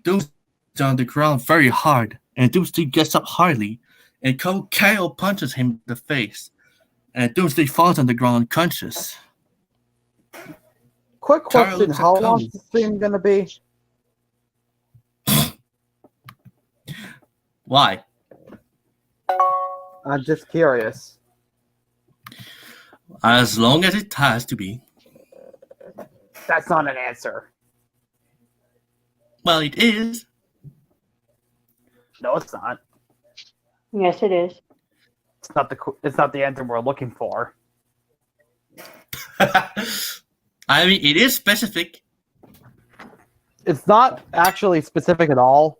Doomsday on the ground very hard, and Doomsday gets up hardly, and Kovu KO punches him in the face, and Doomsday falls on the ground unconscious. Quick Tara question: looks at how long Kovu. is the stream gonna be? Why? I'm just curious. As long as it has to be. That's not an answer. Well, it is. No, it's not. Yes, it is. It's not the. It's not the answer we're looking for. I mean, it is specific. It's not actually specific at all.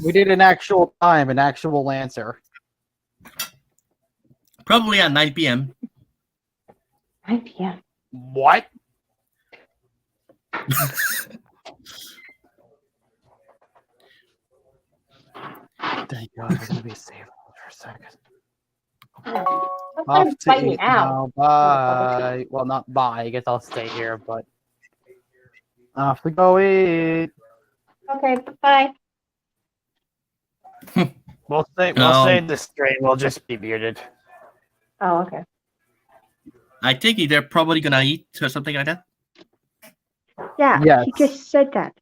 We need an actual time, an actual answer. Probably at 9 p.m. 9 p.m. What? Thank God, we're gonna be safe for a second. Sometimes Off to fight me eat out. now. Bye. Well, not bye. I guess I'll stay here, but off to go eat. Okay, bye. We'll stay. We'll stay in the stream. We'll just be muted. Oh, okay. I think they're probably gonna eat or something like that. Yeah, Yes. he just said that.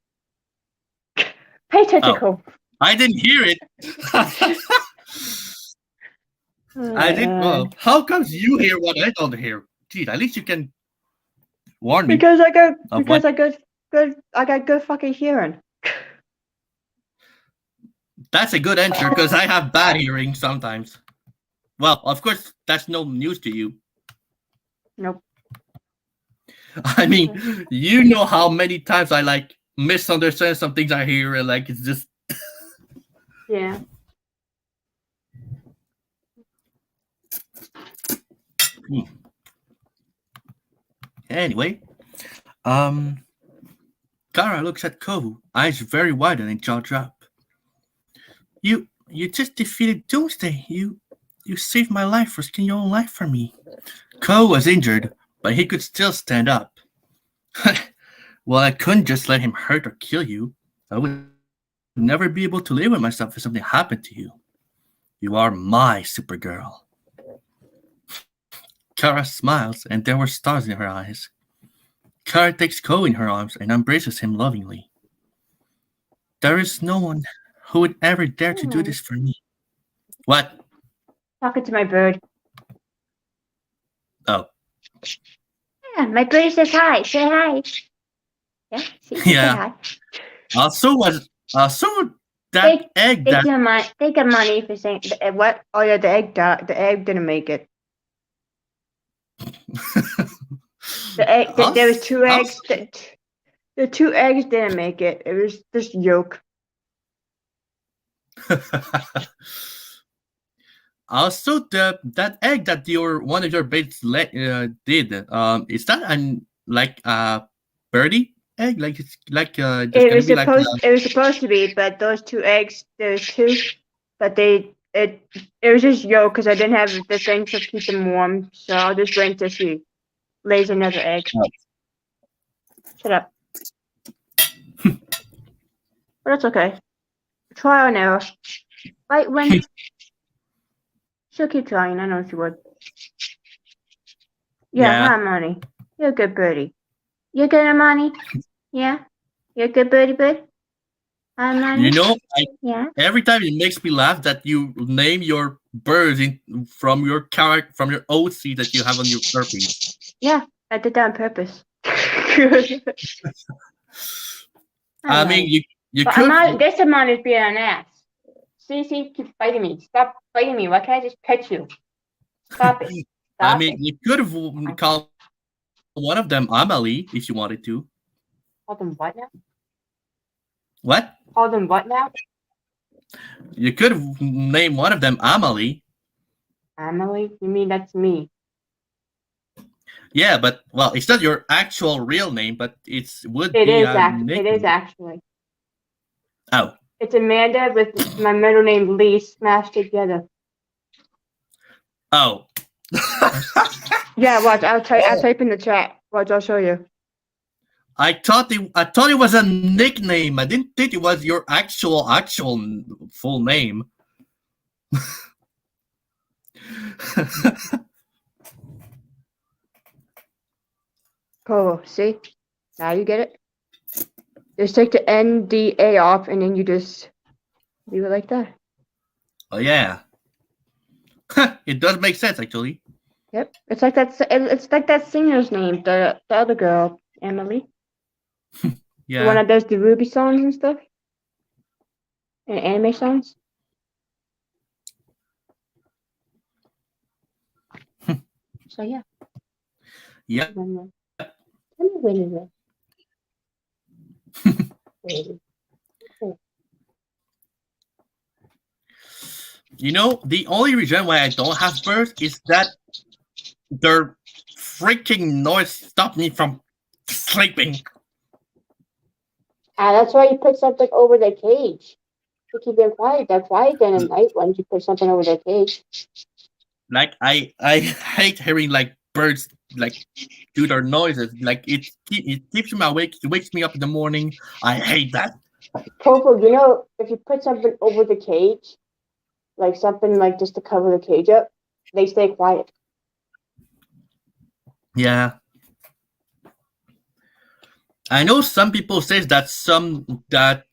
Pay attention, Oh. Cole. I didn't hear it. I didn't. Well, how comes you hear what I don't hear? Geez, at least you can warn me. Because I got Of because I got good fucking hearing. That's a good answer because I have bad hearing sometimes. Well, of course, that's no news to you. Nope. I mean, you know how many times I like misunderstand some things I hear, and like it's just Yeah. anyway. Kara looks at Kovu, eyes very wide and jaw drop. You just defeated Doomsday. You saved my life, risking your own life for me. Kovu was injured, but he could still stand up. Well, I couldn't just let him hurt or kill you. I would never be able to live with myself if something happened to you. You are my Supergirl. Kara smiles, and there were stars in her eyes. Kara takes Kovu in her arms and embraces him lovingly. There is no one who would ever dare to do this for me. What? Talking to my bird. Oh. Yeah, my bird says hi. Say hi. Yeah. See, Yeah. Say hi. Also that They- egg They that get money for saying what? Oh yeah, the egg died. The egg didn't make it. The egg. There was two eggs. The two eggs didn't make it. It was just yolk. Also, that egg that one of your baits did, is that like a birdie egg? Like it's like It gonna was be like it was supposed to be, but those two eggs, there was two, but it was just yolk because I didn't have the thing to keep them warm, so I'll just wait until she lays another egg. Oh. Shut up. But that's okay. Trial and error. Right when she'll keep trying, I know she would. Yeah. Hi, Money. You're a good birdie. You good, Money? Yeah? You're a good birdie, bird? Hi, Money? you know, Yeah? every time it makes me laugh that you name your birds from your character from your OC that you have on your Slurpees. Yeah, I did that on purpose. I mean, you but could. this amount is being an ass. See, keep fighting me. Stop fighting me. Why can't I just pet you? Stop it. Stop I mean, it. you could have called one of them Amelie if you wanted to. Call them what now? What? Call them what now? You could have named one of them Amelie. Emily? You mean that's me? Yeah, but well, it's not your actual real name, but would It be is a it is nickname. actually. Oh, It's Amanda with my middle name Lee smashed together. oh. Yeah, watch. I'll type in the chat. Watch, I'll show you. I thought it was a nickname. I didn't think it was your actual full name. Cool. See? Now you get it. Just take the NDA off, and then you just leave it like that. Oh yeah. It does make sense actually. Yep. It's like that. It's like that singer's name. The other girl, Emily. The one Yeah. that does the Ruby songs and stuff. And anime songs. So yeah. Yeah. Tell me when is it? You know, the only reason why I don't have birds is that their freaking noise stopped me from sleeping. That's why you put something over the cage to keep them quiet. They're quiet then at night once you put something over their cage. Like I hate hearing like birds like do their noises. Like it keeps me awake. It wakes me up in the morning. I hate that. Popo, you know, if you put something over the cage, like something like just to cover the cage up, they stay quiet. Yeah. I know some people says that sometimes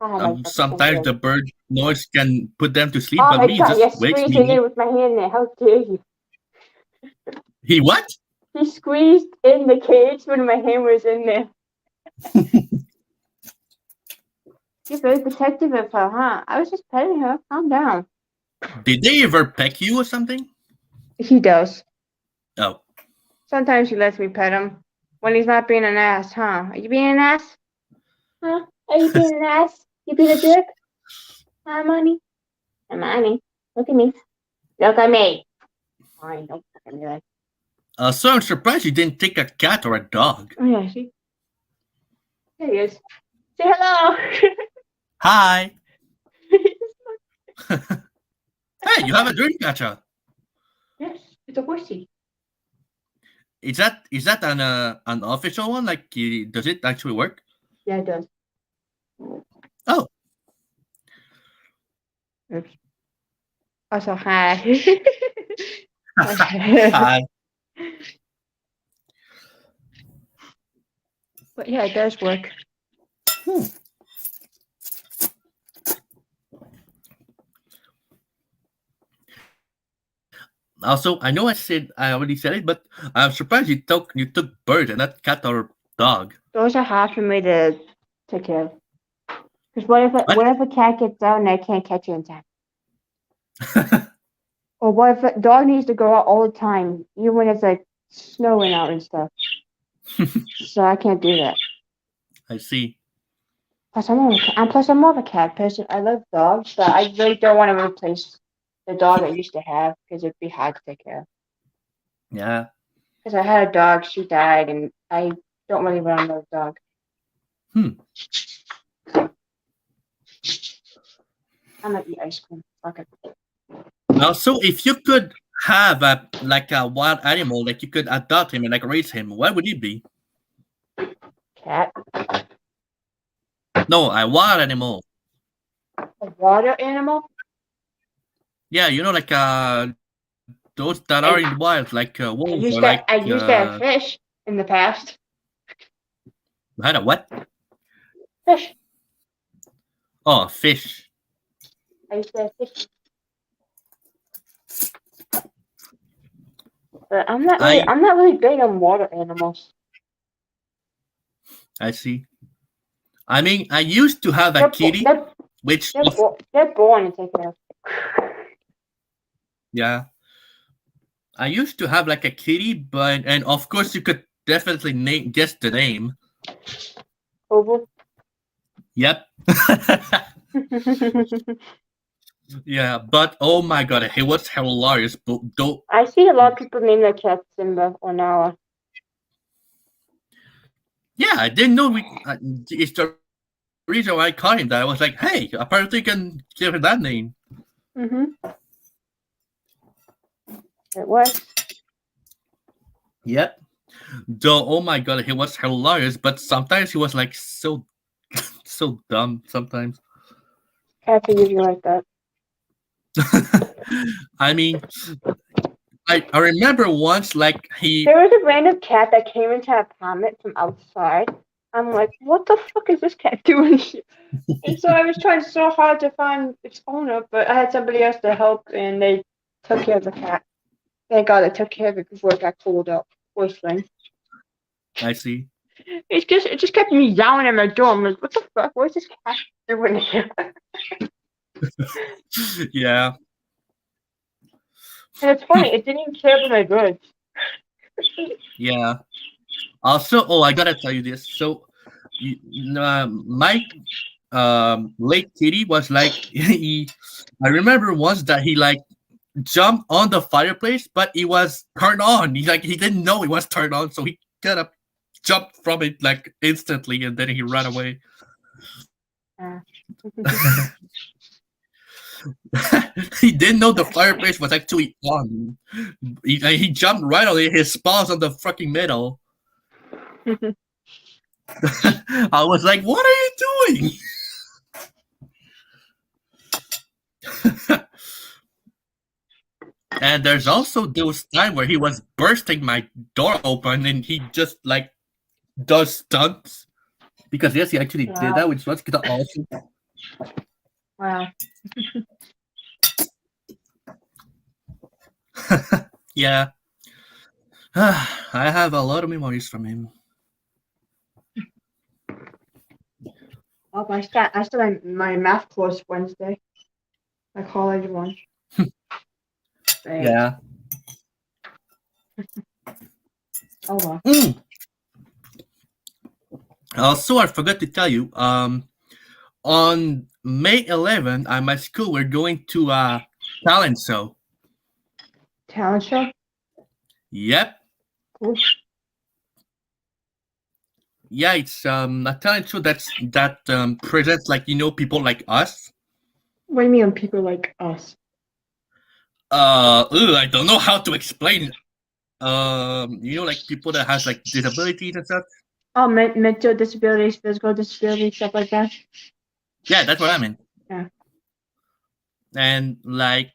the bird noise can put them to sleep, Oh but my me god, it you're just wakes squeezing me in up. with my hand there. How dare you? He what? He squeezed in the cage when my hand was in there. You're very protective of her, huh? I was just petting her. Calm down. Did they ever peck you or something? He does. Oh. Sometimes he lets me pet him. When he's not being an ass, huh? Are you being an ass? Huh? Are you being an ass? You being a jerk? Huh, money? Money. Look at me. Look at me. Fine, don't look at me like. So I'm surprised you didn't take a cat or a dog. Oh yeah, see? There he is. Say hello. Hi. Hey, you have a dream catcher. Yes, it's a horsey. Is that an official one? Like, does it actually work? Yeah, it does. Oh. Oops. Also, hi. Hi. But yeah, it does work. Also, I know I already said it, but I'm surprised you took bird and not cat or dog. Those are hard for me to take care of. Because what if a cat gets out and I can't catch it in time? Or what if a dog needs to go out all the time, even when it's like snowing out and stuff? So I can't do that. I see. Plus, I'm more of a cat person. I love dogs, but I really don't want to replace the dog I used to have because it'd be hard to take care of. Yeah. Because I had a dog, she died, and I don't really want another dog. I'm gonna eat ice cream. Fuck it. Also, if you could have a wild animal, like you could adopt him and like raise him, what would he be? Cat. No, a wild animal. A water animal? Yeah, you know, like those that are in the wild, like wolves. I used to have fish in the past. Had a what? Fish. Oh, fish. I used to have fish. But I'm not really big on water animals. I see. I mean, I used to have a kitty, which they're born and take care of. Yeah. I used to have like a kitty, and of course you could definitely guess the name. Oval. Yep. Yeah, but oh my god, he was hilarious. But though, I see a lot of people name their cat Simba or Nala. yeah, I didn't know it's the reason why I called him that. I was like, hey, apparently you can give him that name. Mm-hmm. It was. Yep. Though, oh my god, he was hilarious, but sometimes he was like so dumb sometimes. Cats are usually like that. I mean, I remember once like he There was a random cat that came into our apartment from outside. I'm like, what the fuck is this cat doing here? And so I was trying so hard to find its owner, but I had somebody else to help, and they took care of the cat. Thank God they took care of it before it got cold up. Poor thing. I see. It just kept me yelling at my door. I'm like, what the fuck? What's this cat doing here? Yeah. And it's funny, it didn't even care for my goods. Yeah. Also, oh, I gotta tell you this. So, my late kitty was like I remember once that he like jumped on the fireplace, but it was turned on. He didn't know it was turned on, so he kind of jumped from it like instantly, and then he ran away. He didn't know the fireplace was actually on. He jumped right on it. His paws on the fucking metal. I was like, "What are you doing?" And there's also those time where he was bursting my door open, and he just like does stunts. Because yes, he actually did that, which was kind of awesome. Wow. Yeah. I have a lot of memories from him. Oh, I start my math course Wednesday. My college one. Yeah. Oh well. Also, I forgot to tell you, on May 11th at my school, we're going to a talent show. Talent show? Yep. Cool. Yeah, it's a talent show that presents like people like us. What do you mean people like us? I don't know how to explain it. Like people that has like disabilities and stuff. Oh, mental disabilities, physical disabilities, stuff like that. Yeah, that's what I mean. Yeah. And like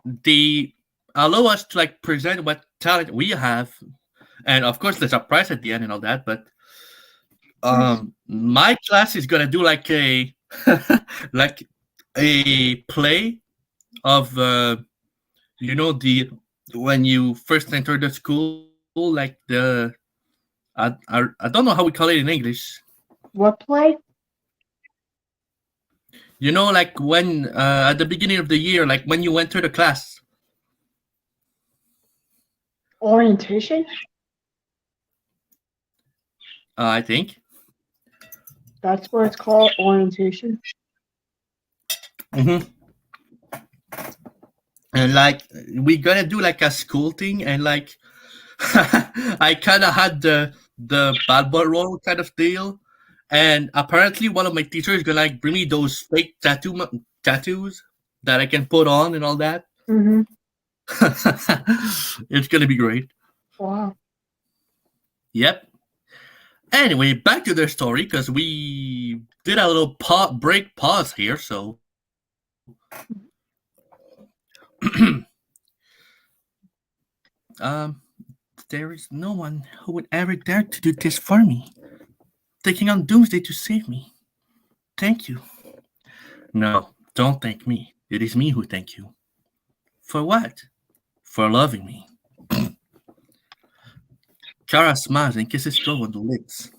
they allow us to like present what talent we have, and of course there's a prize at the end and all that. But my class is gonna do like a like a play of the when you first enter the school, like the I don't know how we call it in English. What play? Like when at the beginning of the year, like when you enter the class. Orientation? I think. That's what it's called, orientation. Mm-hmm. And like we're gonna do like a school thing, and like I kind of had the bad boy role kind of deal, and apparently one of my teachers is gonna like bring me those fake tattoos that I can put on and all that. Mm-hmm. It's gonna be great. Wow. Yep. Anyway, back to the story because we did a little pause here, so. There is no one who would ever dare to do this for me, taking on Doomsday to save me. Thank you. No, don't thank me. It is me who thank you. For what? For loving me. Kara smiles and kisses Joe on the lips.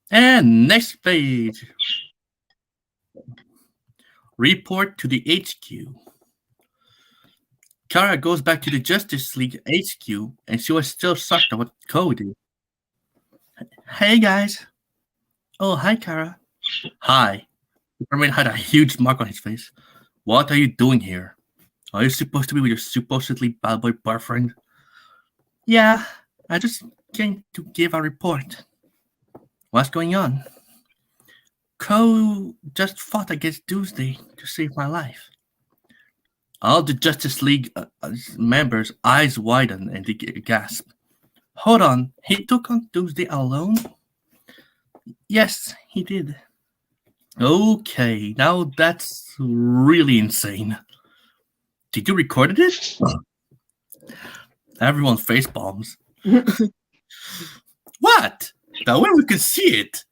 And next page. Report to the HQ. Kara goes back to the Justice League HQ, and she was still shocked at what Code did. Hey guys. Oh, hi Kara. Hi. Superman had a huge mark on his face. What are you doing here? Are you supposed to be with your supposedly bad boy boyfriend? Yeah, I just came to give a report. What's going on? Co just fought against Doomsday to save my life. All the Justice League members' eyes widen and they gasp. Hold on, he took on Doomsday alone? Yes, he did. Okay, now that's really insane. Did you record it? Everyone face palms. What? That way we can see it.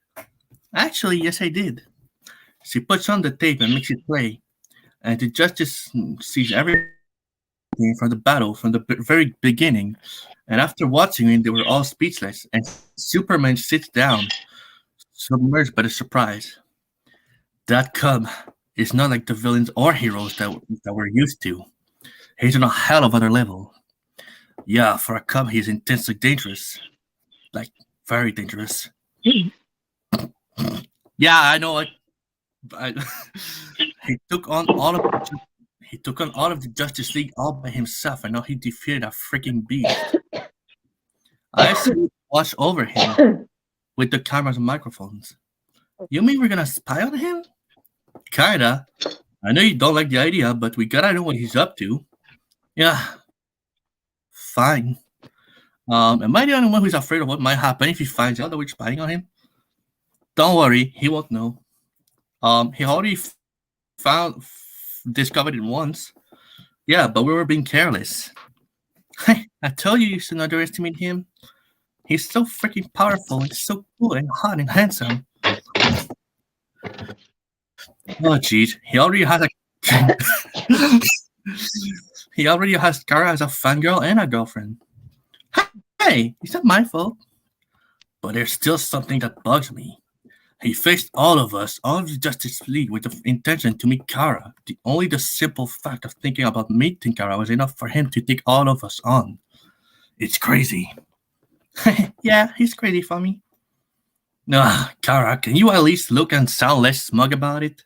Actually, yes, I did. She puts on the tape and makes it play, and the Justice sees everything from the battle from the very beginning. And after watching it, they were all speechless. And Superman sits down, submerged by the surprise. That cub is not like the villains or heroes that we're used to. He's on a hell of other level. Yeah, for a cub, he's intensely dangerous. Like, very dangerous. Yeah, I know it. He took on all of the Justice League all by himself, and now he defeated a freaking beast. I actually watched over him with the cameras and microphones. You mean we're gonna spy on him? Kinda. I know you don't like the idea, but we gotta know what he's up to. Yeah. Fine. Am I the only one who's afraid of what might happen if he finds out that we're spying on him? Don't worry, he won't know. He already discovered it once. Yeah, but we were being careless. I told you should not underestimate him. He's so freaking powerful and so cool and hot and handsome. Oh, jeez. He already has Kara as a fangirl and a girlfriend. Hey, it's not my fault. But there's still something that bugs me. He faced all of us, all of the Justice League, with the intention to meet Kara. Only the simple fact of thinking about meeting Kara was enough for him to take all of us on. It's crazy. Yeah, he's crazy for me. Nah, Kara, can you at least look and sound less smug about it?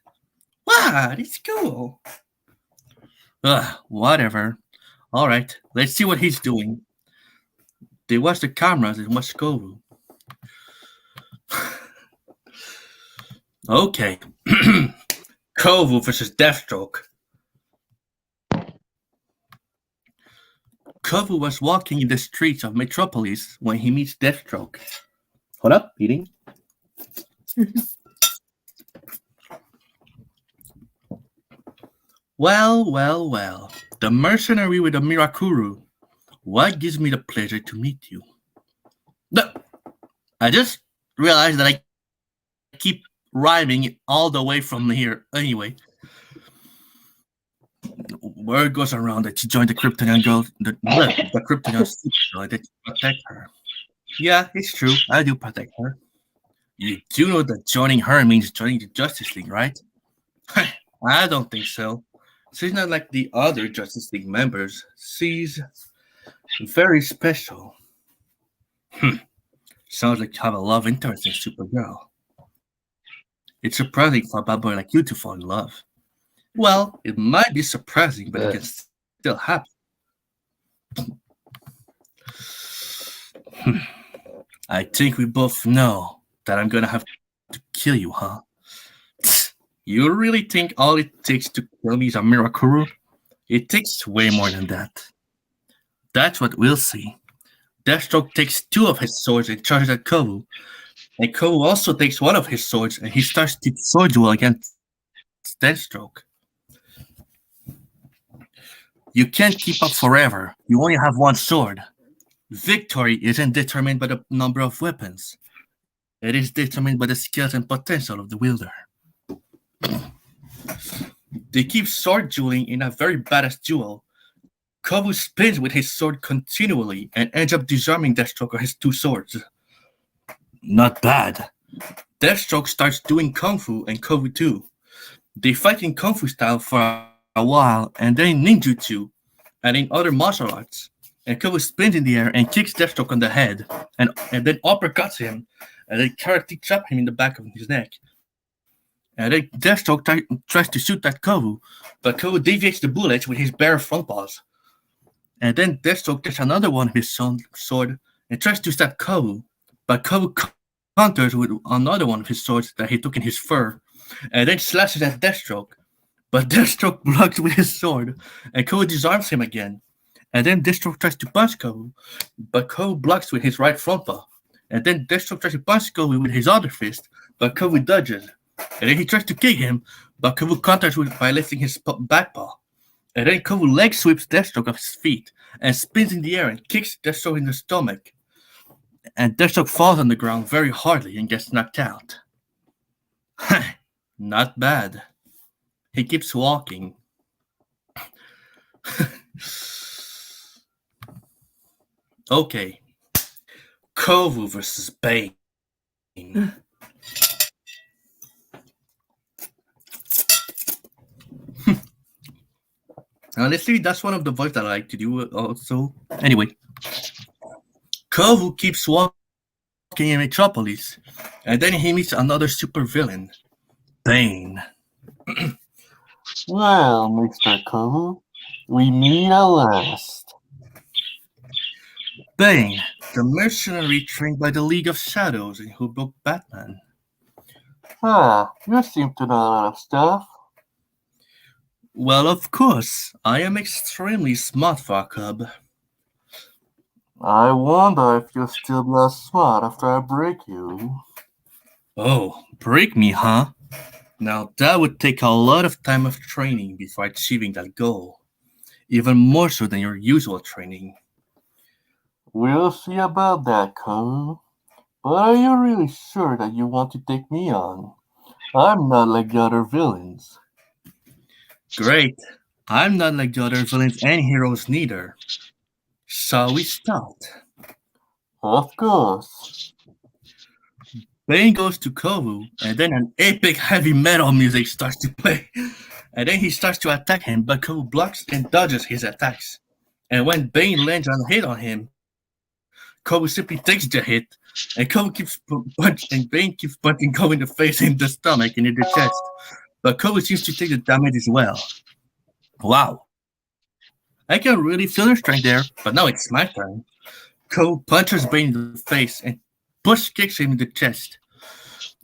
What? It's cool. Whatever. Alright, let's see what he's doing. They watch the cameras and watch Kovu. Okay. Kovu versus Deathstroke. Kovu was walking in the streets of Metropolis when he meets Deathstroke. Hold up, eating. Well. The mercenary with the Mirakuru. What gives me the pleasure to meet you? No, I just realized that I keep rhyming all the way from here. Anyway, word goes around that you joined the Kryptonian girl, the Kryptonian girl that you protect her. Yeah, it's true. I do protect her. You do know that joining her means joining the Justice League, right? I don't think so. She's not like the other Justice League members. She's very special. Sounds like you have a love interest in Supergirl. It's surprising for a bad boy like you to fall in love. Well, it might be surprising, but it can still happen. I think we both know that I'm gonna have to kill you, huh? You really think all it takes to kill me is a Mirakuru? It takes way more than that. That's what we'll see. Deathstroke takes 2 of his swords and charges at Kovu. And Kovu also takes 1 of his swords and he starts to sword duel against Deathstroke. You can't keep up forever. You only have 1 sword. Victory isn't determined by the number of weapons. It is determined by the skills and potential of the wielder. They keep sword dueling in a very badass duel. Kovu spins with his sword continually and ends up disarming Deathstroke with his 2 swords. Not bad. Deathstroke starts doing Kung Fu and Kovu too. They fight in Kung Fu style for a while and then ninjutsu and in other martial arts. And Kovu spins in the air and kicks Deathstroke on the head and then uppercuts him and then karate chop him in the back of his neck. And then Deathstroke tries to shoot at Kovu, but Kovu deviates the bullets with his bare front paws. And then Deathstroke gets another one of his sword and tries to stab Kovu, but Kovu counters with another one of his swords that he took in his fur, and then slashes at Deathstroke. But Deathstroke blocks with his sword, and Kovu disarms him again. And then Deathstroke tries to punch Kovu, but Kovu blocks with his right front paw. And then Deathstroke tries to punch Kovu with his other fist, but Kovu dodges. And then he tries to kick him, but Kovu counters by lifting his back paw. And then Kovu leg sweeps Deathstroke off his feet and spins in the air and kicks Deathstroke in the stomach. And Deathstroke falls on the ground very hardly and gets knocked out. Not bad. He keeps walking. Okay. Kovu versus Bane. Honestly, that's one of the voices I like to do also. Anyway. Kovu keeps walking in Metropolis, and then he meets another supervillain, Bane. Well, Mr. Kovu, we meet at last. Bane, the mercenary trained by the League of Shadows and who broke Batman. Ah, you seem to know a lot of stuff. Well, of course, I am extremely smart for a cub. I wonder if you'll still be as smart after I break you. Oh, break me, huh? Now that would take a lot of time of training before achieving that goal. Even more so than your usual training. We'll see about that, Kovu. But are you really sure that you want to take me on? I'm not like the other villains. Great. I'm not like the other villains and heroes neither. Shall we start? Of course. Bane goes to Kovu, and then an epic heavy metal music starts to play. And then he starts to attack him, but Kovu blocks and dodges his attacks. And when Bane lands a hit on him, Kovu simply takes the hit, and Kovu keeps punching, and Bane keeps punching Kovu in the face, in the stomach, and in the chest. But Kovu seems to take the damage as well. Wow. I can really feel the strength there, but now it's my turn. Kovu punches Bane in the face and push kicks him in the chest.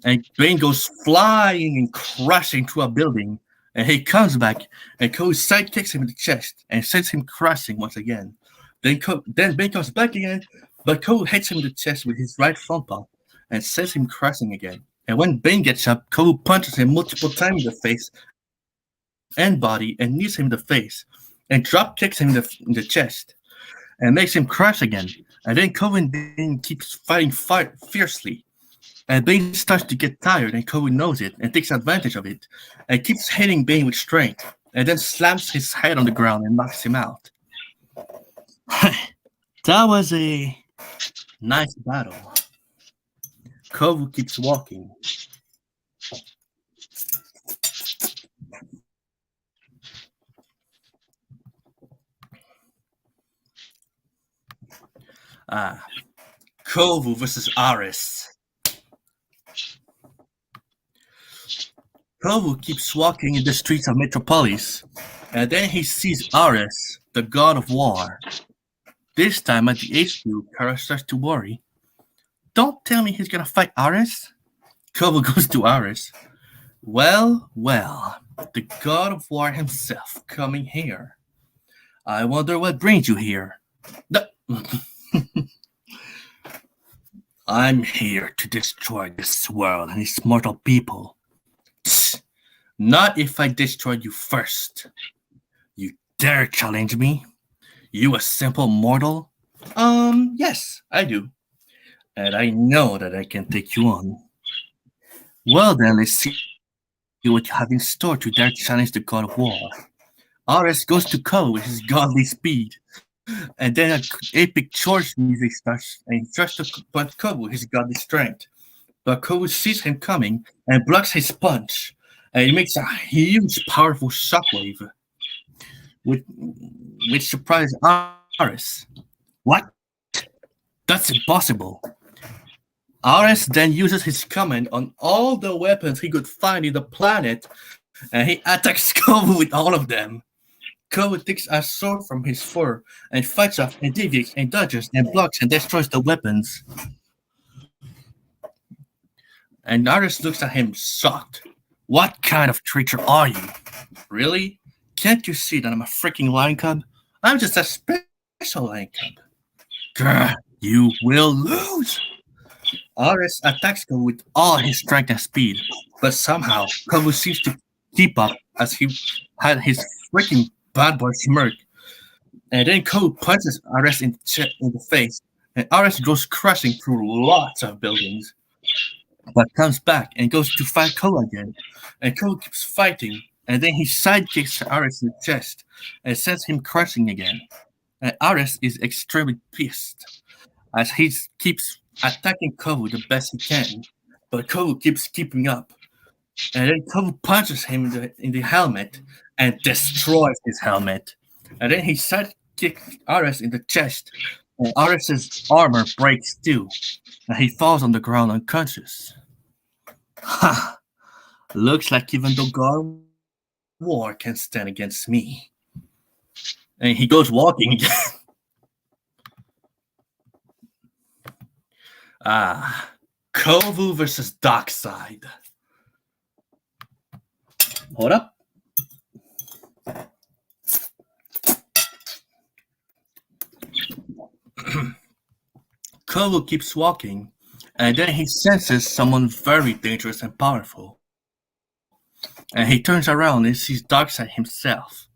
And Bane goes flying and crashing through a building. And he comes back, and Kovu side kicks him in the chest and sends him crashing once again. Then Bane comes back again, but Kovu hits him in the chest with his right front paw and sends him crashing again. And when Bane gets up, Kovu punches him multiple times in the face and body and knees him in the face and drop kicks him in the chest and makes him crash again. And then Kovu and Bane keeps fighting fiercely. And Bane starts to get tired, and Kovu knows it and takes advantage of it and keeps hitting Bane with strength and then slams his head on the ground and knocks him out. That was a nice battle. Kovu keeps walking. Kovu versus Ares. Kovu keeps walking in the streets of Metropolis, and then he sees Ares, the god of war. This time at the HQ, Kara starts to worry. Don't tell me he's gonna fight Ares? Kovu goes to Ares. Well, the god of war himself coming here. I wonder what brings you here. I'm here to destroy this world and its mortal people. Not if I destroy you first. You dare challenge me? You a simple mortal? Yes, I do. And I know that I can take you on. Well then, let's see what you have in store to dare challenge the god of war. Ares goes to Kovu with his godly speed. And then an epic charge music starts, and he tries to punch Kovu with his godly strength. But Kovu sees him coming and blocks his punch, and it makes a huge, powerful shockwave, which surprises Ares. What? That's impossible. Ares then uses his command on all the weapons he could find in the planet, and he attacks Kovu with all of them. Kovu takes a sword from his fur and fights off and deviates and dodges and blocks and destroys the weapons. And Ares looks at him shocked. What kind of creature are you? Really? Can't you see that I'm a freaking lion cub? I'm just a special lion cub. Grr, you will lose. Ares attacks Kovu with all his strength and speed, but somehow Kovu seems to keep up as he had his freaking bad boy smirk. And then Kovu punches Ares in the face, and Ares goes crashing through lots of buildings, but comes back and goes to fight Kovu again. And Kovu keeps fighting, and then he sidekicks Ares in the chest and sends him crashing again. And Ares is extremely pissed as he keeps attacking Kovu the best he can, but Kovu keeps keeping up. And then Kovu punches him in the helmet and destroys his helmet. And then he sidekicks Ares in the chest, and Ares' armor breaks too, and he falls on the ground unconscious. Ha! Looks like even the God of War can stand against me. And he goes walking again. Kovu versus Darkseid. Hold up. Kovu keeps walking, and then he senses someone very dangerous and powerful. And he turns around and sees Darkseid himself.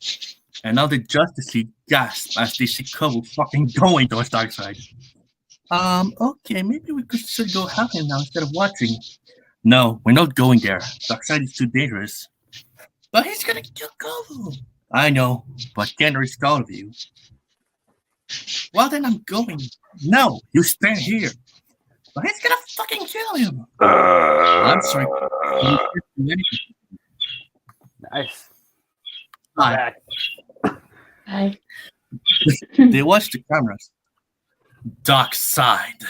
And now the Justice League gasp as they see Kovu fucking going towards Darkseid. Okay, maybe we should go help him now instead of watching. No, we're not going there. Darkseid is too dangerous. But he's gonna kill Kovu. I know, but can't risk all of you. Well, then I'm going. No, you stand here. But he's gonna fucking kill him. I'm sorry. Nice. Hi. Hi. They watch the cameras. Darkseid.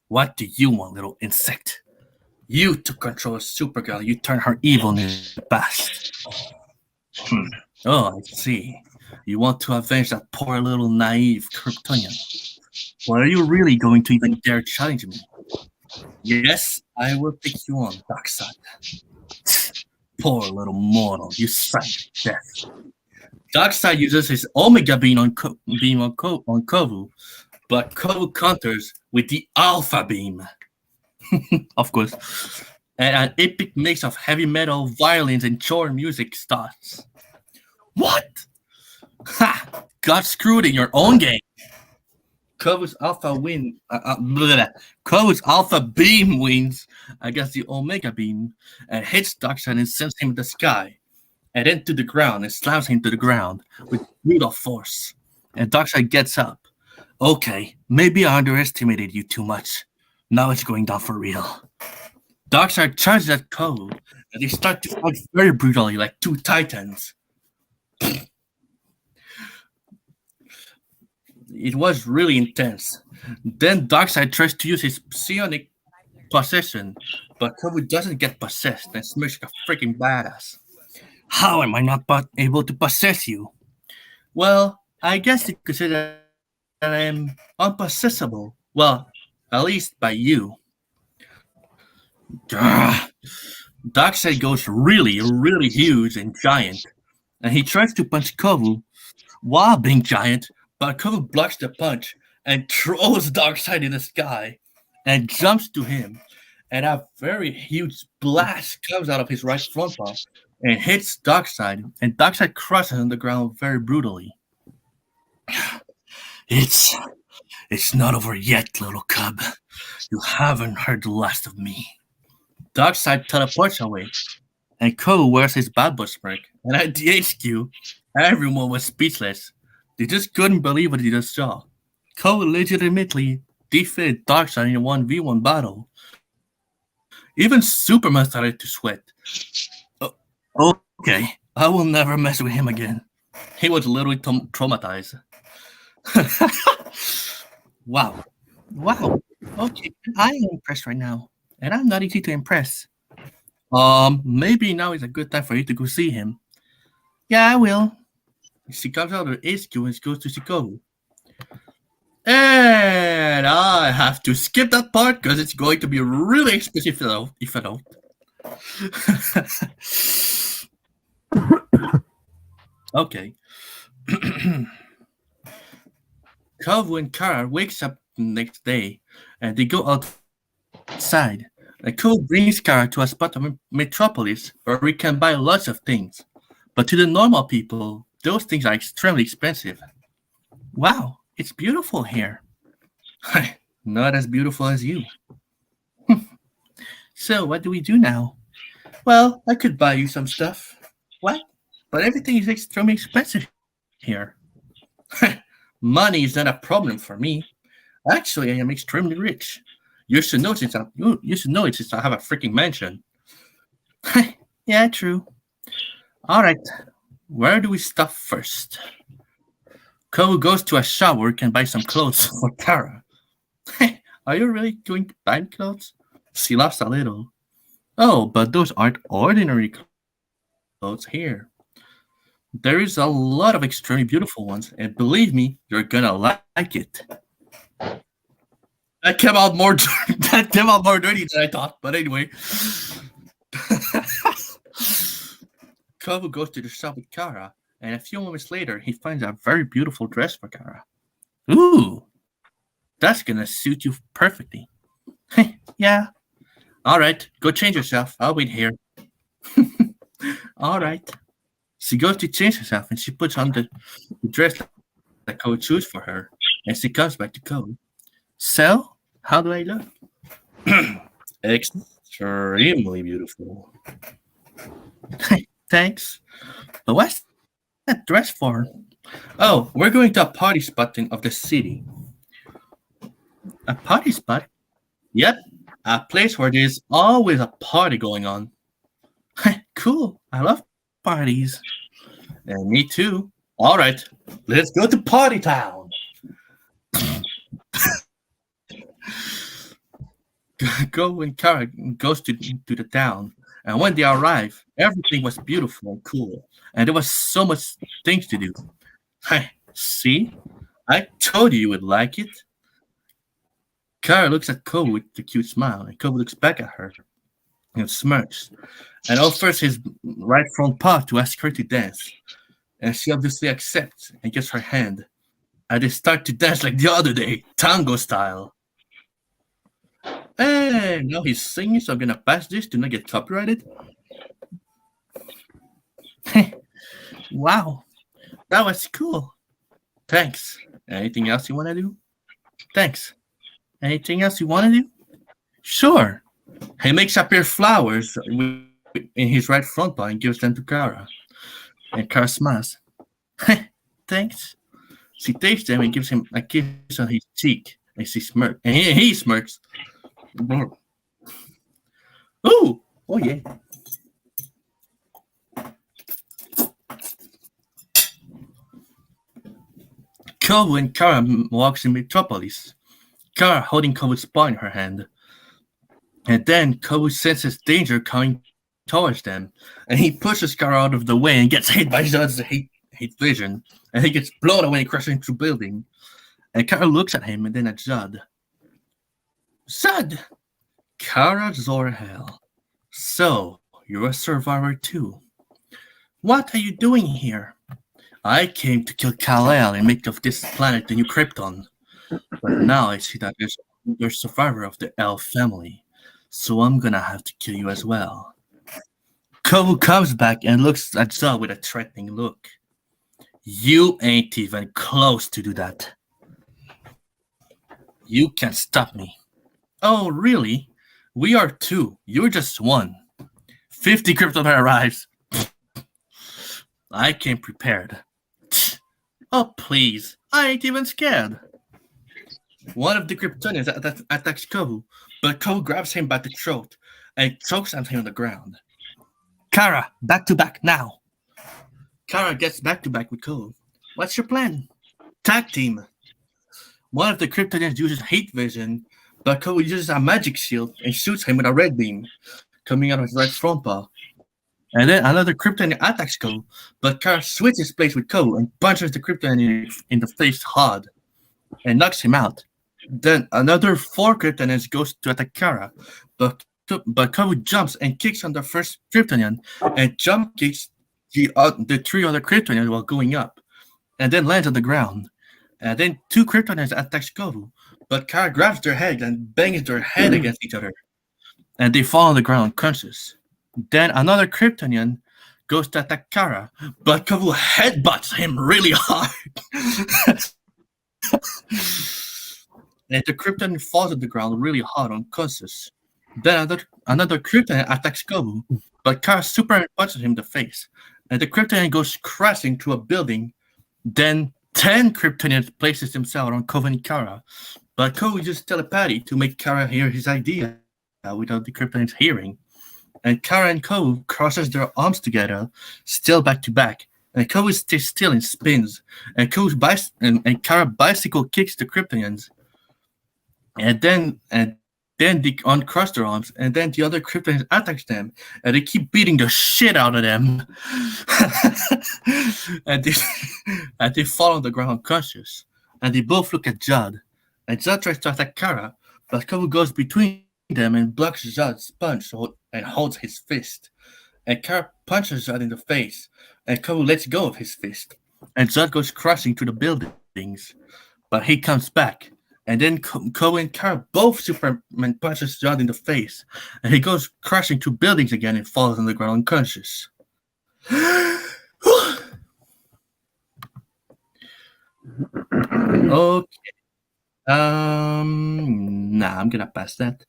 What do you want, little insect? You took control of Supergirl. You turned her evil in the past. Oh, I see. You want to avenge that poor little naive Kryptonian. Well, are you really going to even dare challenge me? Yes, I will pick you on, Darkseid. Poor little mortal, you son of death. Darkseid uses his Omega Beam on Kovu, but Kovu counters with the Alpha Beam. Of course. And an epic mix of heavy metal, violins, and chore music starts. What? Ha! Got screwed in your own game. Kovu's Alpha Beam wins against the Omega Beam and hits Darkseid and sends him to the sky and then to the ground and slams him to the ground with brutal force. And Darkseid gets up. Okay, maybe I underestimated you too much. Now it's going down for real. Darkseid charges at Kovu and they start to fight very brutally like two titans. It was really intense. Then Darkseid tries to use his psionic possession, but Kovu doesn't get possessed and smirks like a freaking badass. How am I not able to possess you? Well, I guess you could say that I am unpossessable. Well, at least by you. Darkseid goes really, really huge and giant, and he tries to punch Kovu while being giant, but Kovu blocks the punch and throws Darkseid in the sky and jumps to him, and a very huge blast comes out of his right front paw and hits Darkseid, and Darkseid crushes on the ground very brutally. It's not over yet, little cub. You haven't heard the last of me. Darkseid teleports away, and Kovu wears his bad boy smirk, and at the HQ, everyone was speechless. They just couldn't believe what they just saw. Kovu legitimately defeated Darkseid in a 1v1 battle. Even Superman started to sweat. Okay, I will never mess with him again. He was literally traumatized. Wow. Okay, I am impressed right now, and I'm not easy to impress. Maybe now is a good time for you to go see him. Yeah, I will. She comes out of HQ and goes to Chicago. And I have to skip that part because it's going to be really expensive if I don't. Okay. Kovu and Kara wakes up the next day and they go outside. And Kovu brings Kara to a spot of Metropolis where we can buy lots of things. But to the normal people, those things are extremely expensive. Wow, it's beautiful here. Not as beautiful as you. So, what do we do now? Well, I could buy you some stuff. What? But everything is extremely expensive here. Money is not a problem for me. Actually, I am extremely rich. You should know since I have a freaking mansion. Yeah, true. All right, where do we stop first? Ko goes to a shop where he can buy some clothes for Kara. Are you really going to buy clothes? She laughs a little. Oh, but those aren't ordinary clothes here. There is a lot of extremely beautiful ones, and believe me, you're gonna like it. That came out more dirty than I thought, but anyway. Kovu goes to the shop with Kara, and a few moments later, he finds a very beautiful dress for Kara. Ooh, that's gonna suit you perfectly. Yeah. All right, go change yourself. I'll wait here. All right. She goes to change herself, and she puts on the dress that Kovu chose for her, and she comes back to Kovu. So, how do I look? Extremely beautiful. Thanks. But what's that dress for? Oh, we're going to a party spot of the city. A party spot? Yep, a place where there's always a party going on. Cool, I love parties. And me too. All right, let's go to Party Town. Go and Kara goes to the town, and when they arrive, everything was beautiful and cool, and there was so much things to do. Hey, see, I told you would like it. Kara looks at Kovu with a cute smile, and Kovu looks back at her and smirks, and offers his right front paw to ask her to dance. And she obviously accepts and gives her hand, and they start to dance like the other day, tango style. Hey, now he's singing, so I'm gonna pass this to not get copyrighted. Wow, that was cool. Thanks. Anything else you want to do? Thanks. Anything else you want to do? Sure. He makes appear flowers in his right front paw and gives them to Kara. And Kara smiles. Thanks. She takes them and gives him a kiss on his cheek. And she smirks. And he smirks. Ooh! Oh, yeah. Kovu and Kara walks in Metropolis. Kara holding Kovu's paw in her hand. And then Kovu senses danger coming towards them. And he pushes Kara out of the way and gets hit by Zud's hate vision. And he gets blown away, crashing through building. And Kara looks at him and then at Zud. Zud! Kara Zor-El. So, you're a survivor too. What are you doing here? I came to kill Kal-El and make of this planet the new Krypton. But now I see that you're a survivor of the El family. So I'm gonna have to kill you as well. Kovu comes back and looks at Zud with a threatening look. You ain't even close to do that. You can't stop me. Oh, really? We are two. You're just one. 50 Kryptonite arrives. I came prepared. Oh, please. I ain't even scared. One of the Kryptonians attacks Kovu, but Kovu grabs him by the throat and chokes him on the ground. Kara, back to back now. Kara gets back to back with Kovu. What's your plan? Tag team. One of the Kryptonians uses hate vision but Kovu uses a magic shield and shoots him with a red beam coming out of his right front paw. And then another Kryptonian attacks Kovu, but Kara switches place with Kovu and punches the Kryptonian in the face hard and knocks him out. Then another 4 Kryptonians goes to attack Kara, but Kovu jumps and kicks on the first Kryptonian and jump kicks the 3 other Kryptonians while going up, and then lands on the ground. And then 2 Kryptonians attacks Kovu, but Kara grabs their head and bangs their head against each other, and they fall on the ground unconscious. Then another Kryptonian goes to attack Kara, but Kovu headbutts him really hard. And the Kryptonian falls on the ground really hard unconscious. Then another Kryptonian attacks Kovu, but Kara super punches him in the face, and the Kryptonian goes crashing to a building. Then 10 Kryptonians places themselves on Kovu and Kara, but Kovu uses telepathy to make Kara hear his idea without the Kryptonians hearing. And Kara and Kovu crosses their arms together, still back to back, and Kovu stays still and spins, and Kara bicycle kicks the Kryptonians, and then they uncross their arms, and then the other Kryptonians attacks them, and they keep beating the shit out of them. and they fall on the ground unconscious. And they both look at Judd. And Judd tries to attack Kara, but Kovu goes between them and blocks Judd's punch and holds his fist. And Kara punches Judd in the face, and Kovu lets go of his fist. And Judd goes crashing through the buildings, but he comes back. And then Kovu and Kara both Superman punches Judd in the face, and he goes crashing to buildings again and falls on the ground unconscious. Okay. Nah, I'm gonna pass that.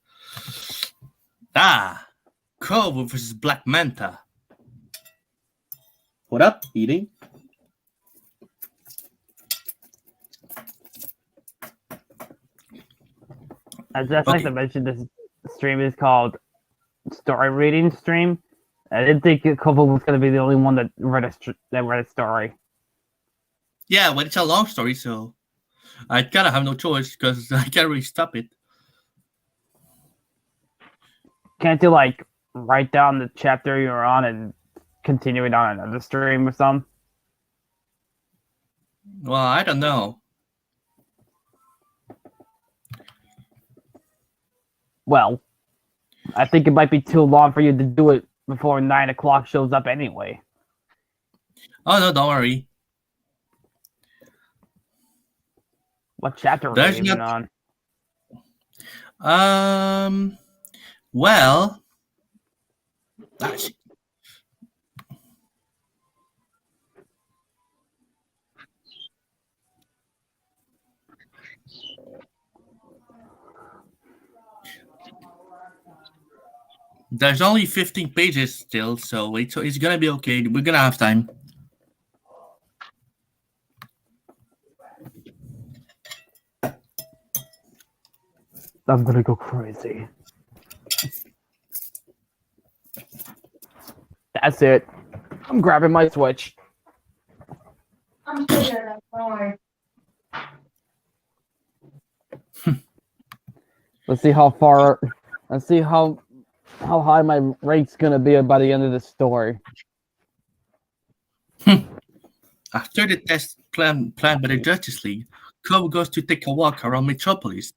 Kovu versus Black Manta. What up, eating? I'd just like to mention this stream is called Story Reading Stream. I didn't think Kovu was going to be the only one that read a story. Yeah, but it's a long story, so I kind of have no choice because I can't really stop it. Can't you, like, write down the chapter you're on and continue it on another stream or something? Well, I don't know. Well, I think it might be too long for you to do it before 9 o'clock shows up anyway. Oh, no, don't worry. What chapter are you even on? Well... There's only 15 pages still, so it's gonna be okay. We're gonna have time. I'm gonna go crazy. That's it. I'm grabbing my Switch. I'm scared. Don't worry. Let's see how far. Let's see how high my rate's gonna be by the end of the story. After the test planned by the Justice League, Kovu goes to take a walk around Metropolis,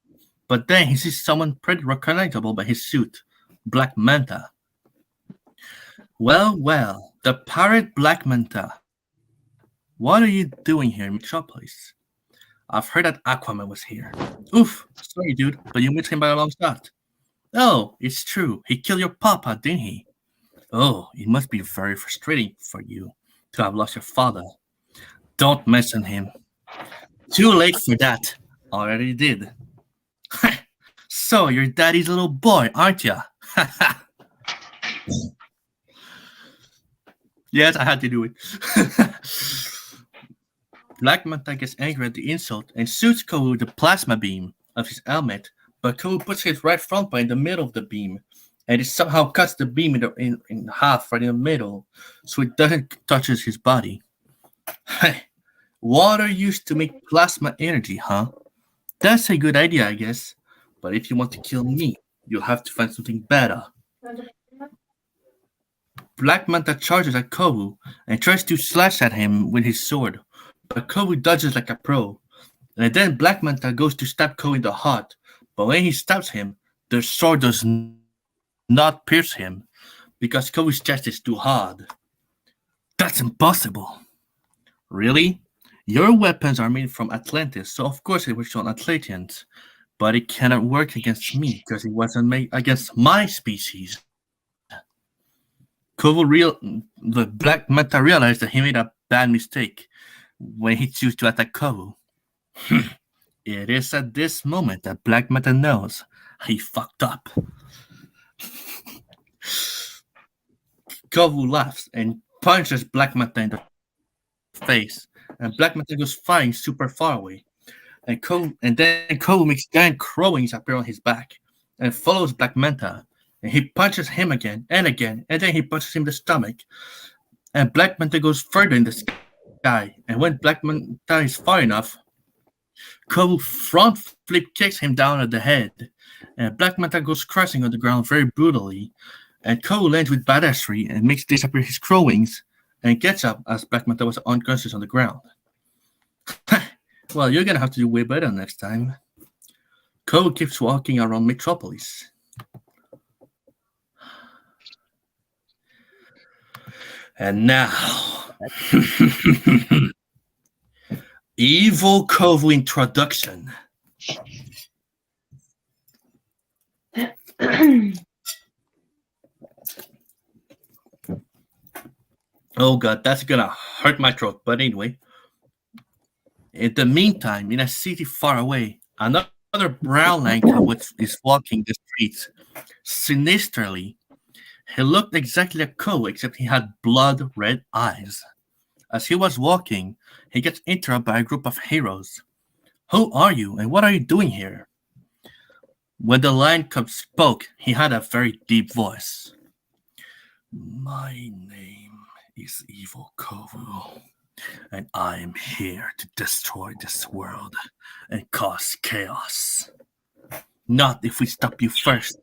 but then he sees someone pretty recognizable by his suit, Black Manta. Well, the pirate Black Manta. What are you doing here in Metropolis? I've heard that Aquaman was here. Oof, sorry dude, but you missed him by a long shot. Oh, it's true. He killed your papa, didn't he? Oh, it must be very frustrating for you to have lost your father. Don't mention him. Too late for that. Already did. So, you're daddy's little boy, aren't ya? Yes, I had to do it. Black Manta gets angry at the insult and shoots Kovu with the plasma beam of his helmet, but Kovu puts his right front paw in the middle of the beam, and it somehow cuts the beam in half right in the middle, so it doesn't touch his body. Water used to make plasma energy, huh? That's a good idea, I guess. But if you want to kill me, you'll have to find something better. Black Manta charges at Kovu and tries to slash at him with his sword, but Kovu dodges like a pro. And then Black Manta goes to stab Kovu in the heart, but when he stabs him, the sword does not pierce him because Kovu's chest is too hard. That's impossible. Really? Your weapons are made from Atlantis, so of course it works on Atlanteans, but it cannot work against me because it wasn't made against my species. The Black Manta realized that he made a bad mistake when he chose to attack Kovu. It is at this moment that Black Manta knows he fucked up. Kovu laughs and punches Black Manta in the face, and Black Manta goes flying super far away. And then Kovu makes giant crowings appear on his back and follows Black Manta. And he punches him again, and then he punches him in the stomach. And Black Manta goes further in the sky. And when Black Manta is far enough, Kovu front flip kicks him down at the head. And Black Manta goes crashing on the ground very brutally. And Kovu lands with badassery and makes disappear his crowings and gets up as Black Manta was unconscious on the ground. Well, you're gonna have to do way better next time. Kovu keeps walking around Metropolis. And now, Evil Kovu introduction. Oh god, that's gonna hurt my throat. But anyway, in the meantime, in a city far away, another brown Lanka is walking the streets sinisterly. He looked exactly like Kovu, except he had blood-red eyes. As he was walking, he gets interrupted by a group of heroes. Who are you, and what are you doing here? When the lion cub spoke, he had a very deep voice. My name is Evil Kovu, and I am here to destroy this world and cause chaos. Not if we stop you first.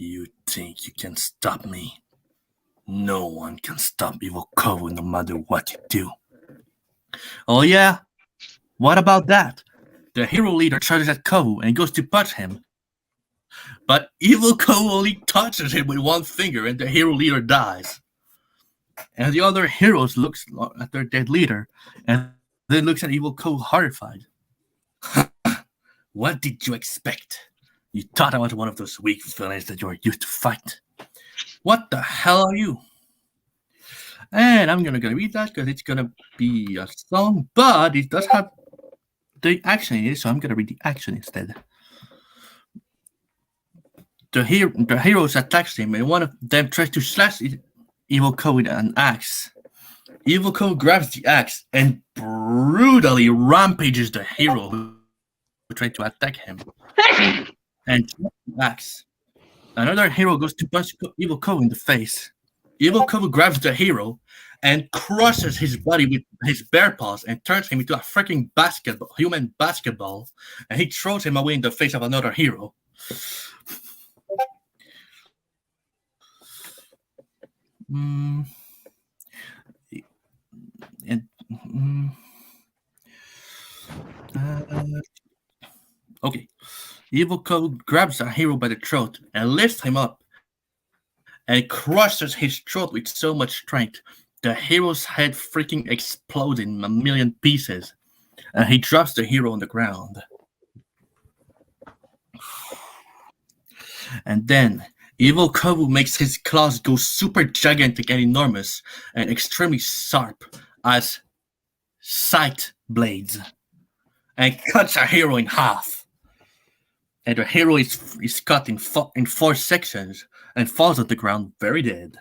You think you can stop me? No one can stop Evil Kovu no matter what you do. Oh yeah? What about that? The hero leader charges at Kovu and goes to punch him. But Evil Kovu only touches him with one finger and the hero leader dies. And the other heroes look at their dead leader and then looks at Evil Kovu horrified. What did you expect? You thought I was one of those weak villains that you are used to fight. What the hell are you? And I'm gonna read that because it's gonna be a song, but it does have the action in it, so I'm gonna read the action instead. The heroes attacks him, and one of them tries to slash Evil Kovu with an axe. Evil Kovu grabs the axe and brutally rampages the hero who tried to attack him. And the axe. Another hero goes to punch Evil Kovu in the face. Evil Kovu grabs the hero and crushes his body with his bare paws and turns him into a freaking human basketball, and he throws him away in the face of another hero. Okay. Evil Kovu grabs a hero by the throat and lifts him up and crushes his throat with so much strength. The hero's head freaking explodes in a million pieces, and he drops the hero on the ground. And then Evil Kovu makes his claws go super gigantic and enormous and extremely sharp as sight blades and cuts a hero in half. And the hero is cut in 4 sections and falls on the ground very dead.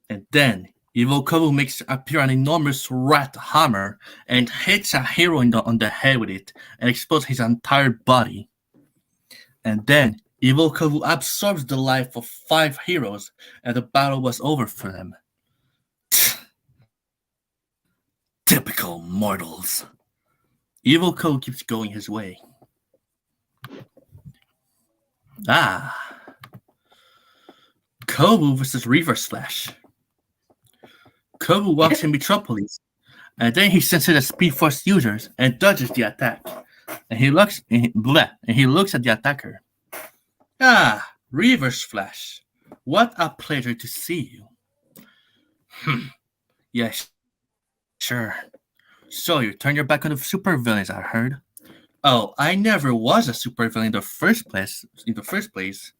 And then Evil Kovu makes appear an enormous rat hammer and hits a hero on the head with it and explodes his entire body. And then Evil Kovu absorbs the life of 5 heroes, and the battle was over for them. Typical mortals. Evil Kovu keeps going his way. Ah. Kovu versus Reverse Flash. Kovu walks in Metropolis, and then he senses the Speed Force users and dodges the attack. And he looks at the attacker. Ah, Reverse Flash. What a pleasure to see you. Yes, sure. So you turned your back on the supervillains, I heard. Oh, I never was a supervillain in the first place.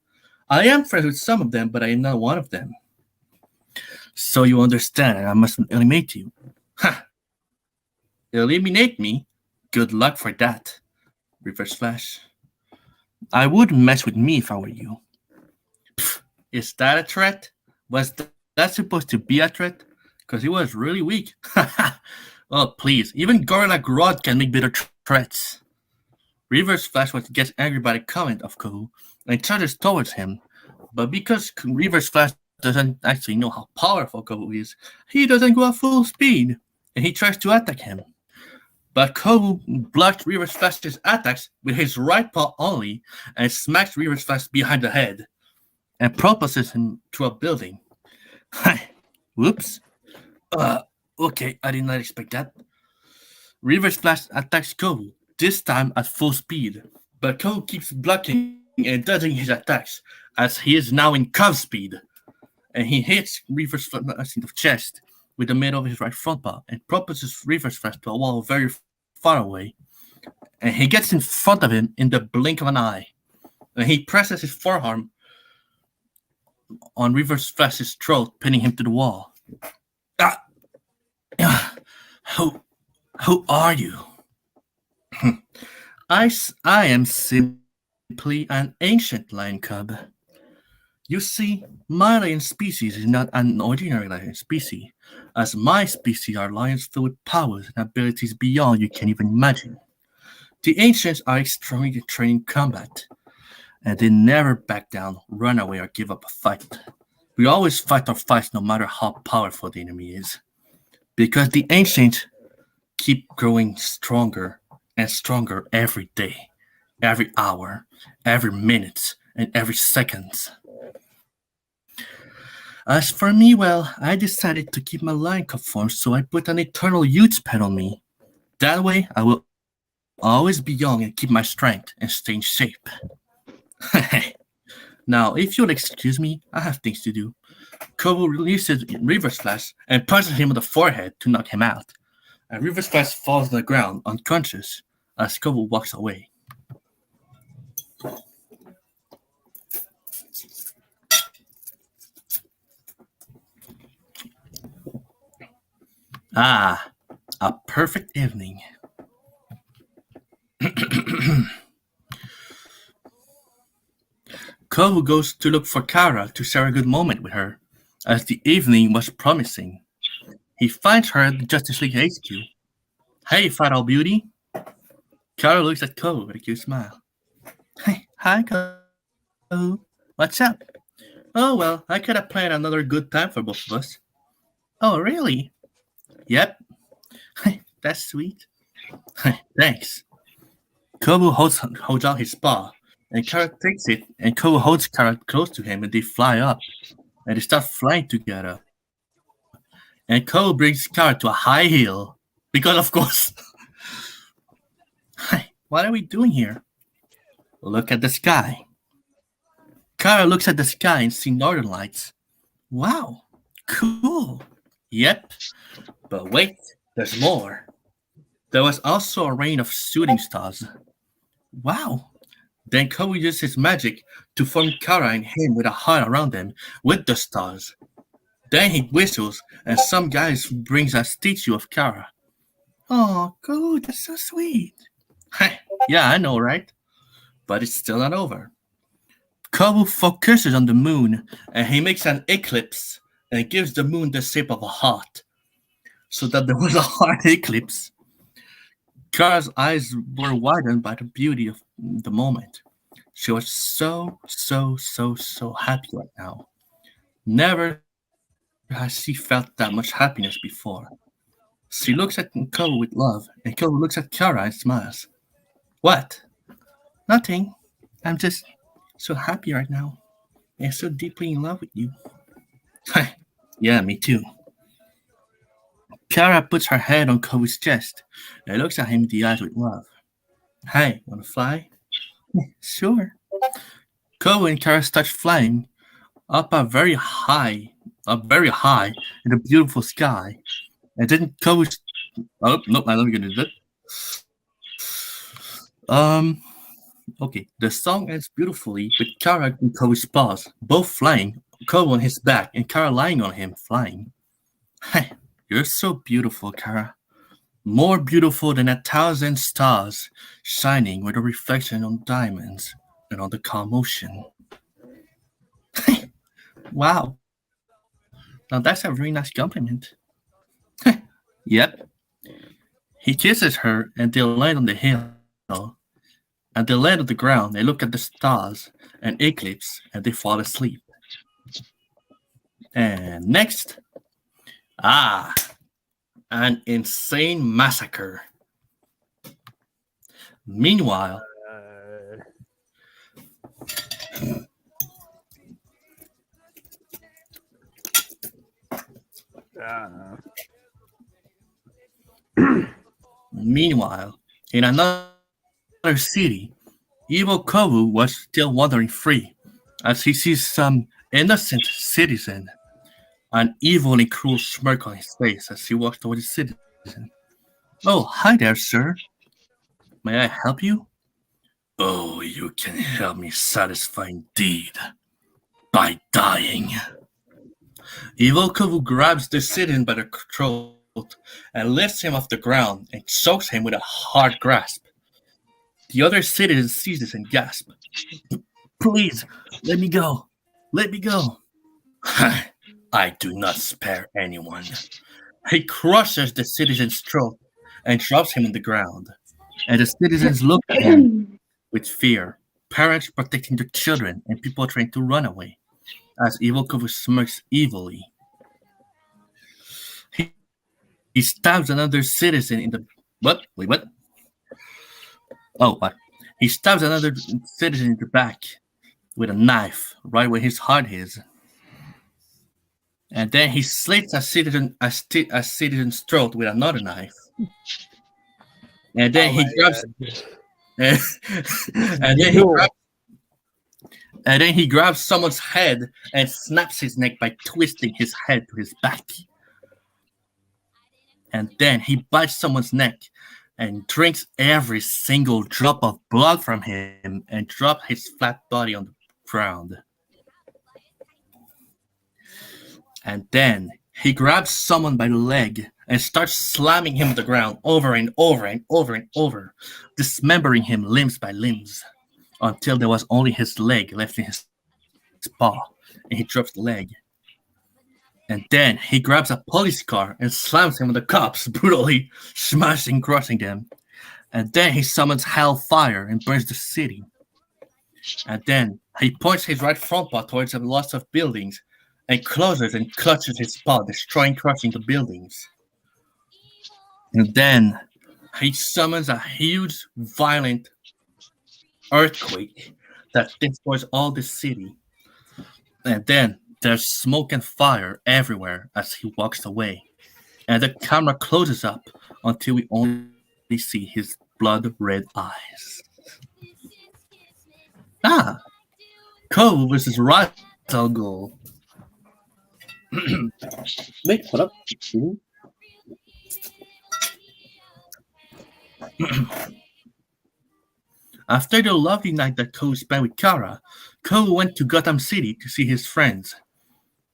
I am friends with some of them, but I am not one of them. So you understand, and I must eliminate you. Ha! Eliminate me? Good luck for that. Reverse Flash. I wouldn't mess with me if I were you. Pfft, is that a threat? Was that supposed to be a threat? Because he was really weak. Oh, please. Even Gorilla Grodd can make better threats. Reverse Flash gets angry by the comment of Kovu and charges towards him. But because Reverse Flash doesn't actually know how powerful Kovu is, he doesn't go at full speed, and he tries to attack him. But Kovu blocks Reverse Flash's attacks with his right paw only and smacks Reverse Flash behind the head and propulses him to a building. Whoops. Okay, I did not expect that. Reverse Flash attacks Kovu, this time at full speed, but Kovu keeps blocking and dodging his attacks as he is now in curve speed. And he hits Reverse Flash in the chest with the middle of his right front paw and propulses Reverse Flash to a wall very far away. And he gets in front of him in the blink of an eye. And he presses his forearm on Reverse Flash's throat, pinning him to the wall. Who are you? I am simply an ancient lion cub. You see, my lion species is not an ordinary lion species, as my species are lions filled with powers and abilities beyond you can even imagine. The ancients are extremely trained in combat, and they never back down, run away, or give up a fight. We always fight our fights no matter how powerful the enemy is, because the ancients keep growing stronger and stronger every day, every hour, every minute, and every second. As for me, well, I decided to keep my lion cub form, so I put an eternal youth pet on me. That way, I will always be young and keep my strength and stay in shape. Now, if you'll excuse me, I have things to do. Kovu releases Reverse Flash and punches him on the forehead to knock him out. And Reverse Flash falls on the ground unconscious as Kovu walks away. Ah, a perfect evening. Kovu goes to look for Kara to share a good moment with her, as the evening was promising. He finds her at the Justice League HQ. Hey, Fatal Beauty. Kara looks at Kovu with a cute smile. Hey, hi, Kovu. What's up? Oh, well, I could have planned another good time for both of us. Oh, really? Yep. That's sweet. Thanks. Kovu holds out his paw, and Kara takes it, and Kovu holds Kara close to him, and they fly up, and they start flying together. And Kovu brings Kara to a high hill, because of course. What are we doing here? Look at the sky. Kara looks at the sky and sees northern lights. Wow, cool. Yep, but wait, there's more. There was also a rain of shooting stars. Wow. Then Kovu uses his magic to form Kara and him with a heart around them with the stars. Then he whistles, and some guys brings a statue of Kara. Oh, Kovu, that's so sweet. Yeah, I know, right? But it's still not over. Kovu focuses on the moon, and he makes an eclipse and gives the moon the shape of a heart, so that there was a heart eclipse. Kara's eyes were widened by the beauty of the moment. She was so happy right now. Never has she felt that much happiness before. She looks at Kovu with love, and Kovu looks at Kara and smiles. What? Nothing. I'm just so happy right now. And so deeply in love with you. Yeah, me too. Kara puts her head on Kovu's chest and looks at him in the eyes with love. Hey, wanna fly? Sure. Kovu and Kara start flying up very high in the beautiful sky. And then Kovu. Oh, nope, I'm not gonna do that. Okay, the song ends beautifully with Kara and Kovu's paws, both flying, Kovu on his back and Kara lying on him, flying. Hey, you're so beautiful, Kara. More beautiful than 1,000 stars shining with a reflection on diamonds and on the calm ocean. Wow. Now that's a very nice compliment. Yep. He kisses her and they land on the hill. At the land of the ground, they look at the stars and eclipse and they fall asleep. And next, an insane massacre. Meanwhile, in another city, evil Kovu was still wandering free as he sees some innocent citizen, an evil and cruel smirk on his face as he walks toward the citizen. Oh, hi there, sir. May I help you? Oh, you can help me satisfy indeed by dying. Evil Kovu grabs the citizen by the throat and lifts him off the ground and chokes him with a hard grasp. The other citizen sees this and gasps. Please, let me go. Let me go. I do not spare anyone. He crushes the citizen's throat and drops him on the ground. And the citizens look at him with fear. Parents protecting their children and people trying to run away. As Evil Kovu smirks evilly. He stabs another citizen in the... What? Wait, what? Oh, what? He stabs another citizen in the back with a knife, right where his heart is. And then he slits a citizen's throat with another knife. And then he grabs... and then he grabs someone's head and snaps his neck by twisting his head to his back. And then he bites someone's neck and drinks every single drop of blood from him and drops his flat body on the ground. And then he grabs someone by the leg and starts slamming him on the ground over and over and over and over, dismembering him limbs by limbs, until there was only his leg left in his paw, and he drops the leg. And then he grabs a police car and slams him with the cops, brutally smashing, crushing them. And then he summons hellfire and burns the city. And then he points his right front paw towards a lot of buildings and closes and clutches his paw, destroying, crushing the buildings. And then he summons a huge, violent earthquake that destroys all the city. And then there's smoke and fire everywhere as he walks away. And the camera closes up until we only see his blood-red eyes. Kovu versus Ra's al Ghul. Wait, hold up. After the lovely night that Kovu spent with Kara, Kovu went to Gotham City to see his friends.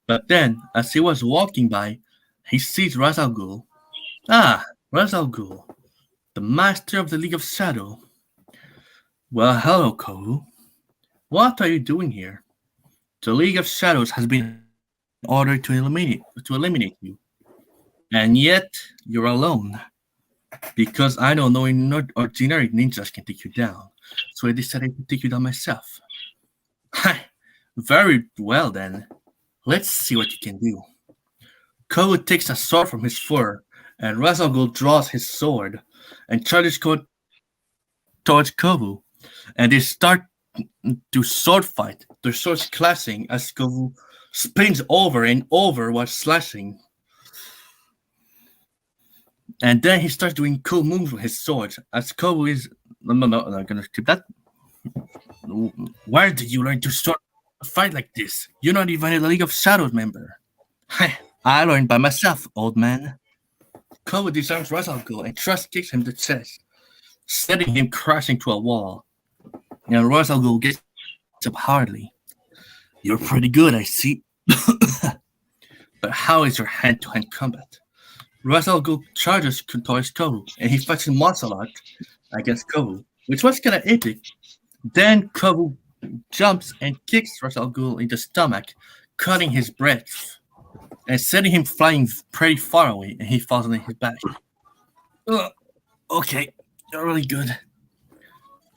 But then, as he was walking by, he sees Ra's al Ghul. Ra's al Ghul, the master of the League of Shadow. Well, hello, Kovu. What are you doing here? The League of Shadows has been ordered to eliminate you. And yet, you're alone. Because I don't know any ordinary ninjas can take you down. So I decided to take you down myself. Very well then. Let's see what you can do. Kovu takes a sword from his fur and Ra's al Ghul draws his sword and charges towards Kovu, and they start to sword fight, their swords clashing as Kovu spins over and over while slashing. And then he starts doing cool moves with his swords as Kovu is. No, I'm gonna skip that. Where did you learn to fight like this? You're not even a League of Shadows member. I learned by myself, old man. Kovu disarms Ra's al Ghul and thrust kicks him in the chest, sending him crashing to a wall. And Ra's al Ghul gets up hardly. You're pretty good, I see. But how is your hand-to-hand combat? Ra's al Ghul charges towards Kovu, and he fights in martial art against Kovu, which was kind of epic. Then Kovu jumps and kicks Ra's al Ghul in the stomach, cutting his breath and sending him flying pretty far away, and he falls on his back. Okay, you're really good.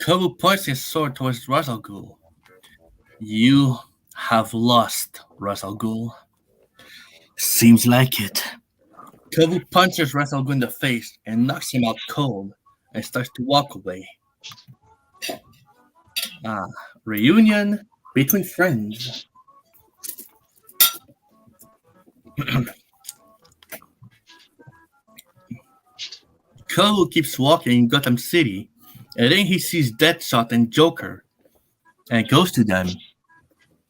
Kovu points his sword towards Ra's al Ghul. You have lost, Ra's al Ghul. Seems like it. Kovu punches Ra's al Ghul in the face and knocks him out cold and starts to walk away. Reunion between friends. Kovu keeps walking in Gotham City, and then he sees Deadshot and Joker and goes to them.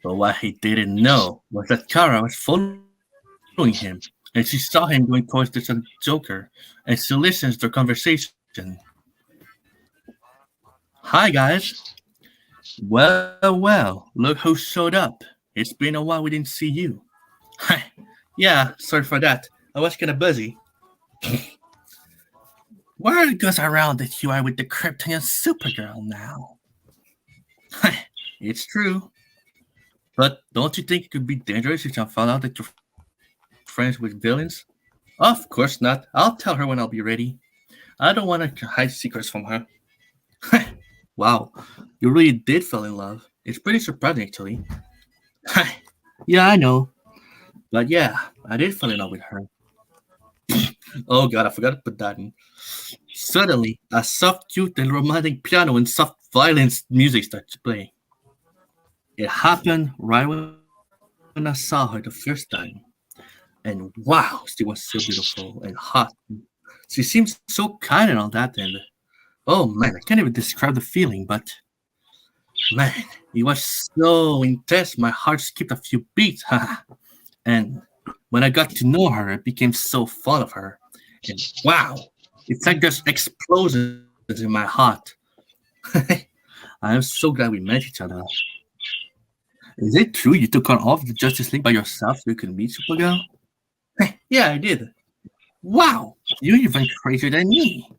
But what he didn't know was that Kara was following him, and she saw him going towards the Joker, and she listens to their conversation. Hi, guys. Well, look who showed up. It's been a while we didn't see you. Yeah, sorry for that. I was kind of busy. Word goes around that you are with the Kryptonian Supergirl now. It's true. But don't you think it could be dangerous if I found out that you're friends with villains? Of course not. I'll tell her when I'll be ready. I don't want to hide secrets from her. Wow, you really did fall in love. It's pretty surprising, actually. Yeah, I know. But yeah, I did fall in love with her. Oh god, I forgot to put that in. Suddenly, a soft, cute, and romantic piano and soft violence music starts to play. It happened right when I saw her the first time. And wow, she was so beautiful and hot. She seemed so kind and all that, and oh man, I can't even describe the feeling, but man, it was so intense, my heart skipped a few beats. And when I got to know her, I became so fond of her. And wow, it's like there's explosions in my heart. I am so glad we met each other. Is it true you took on off the Justice League by yourself so you could meet Supergirl? Yeah, I did. Wow, you're even crazier than me.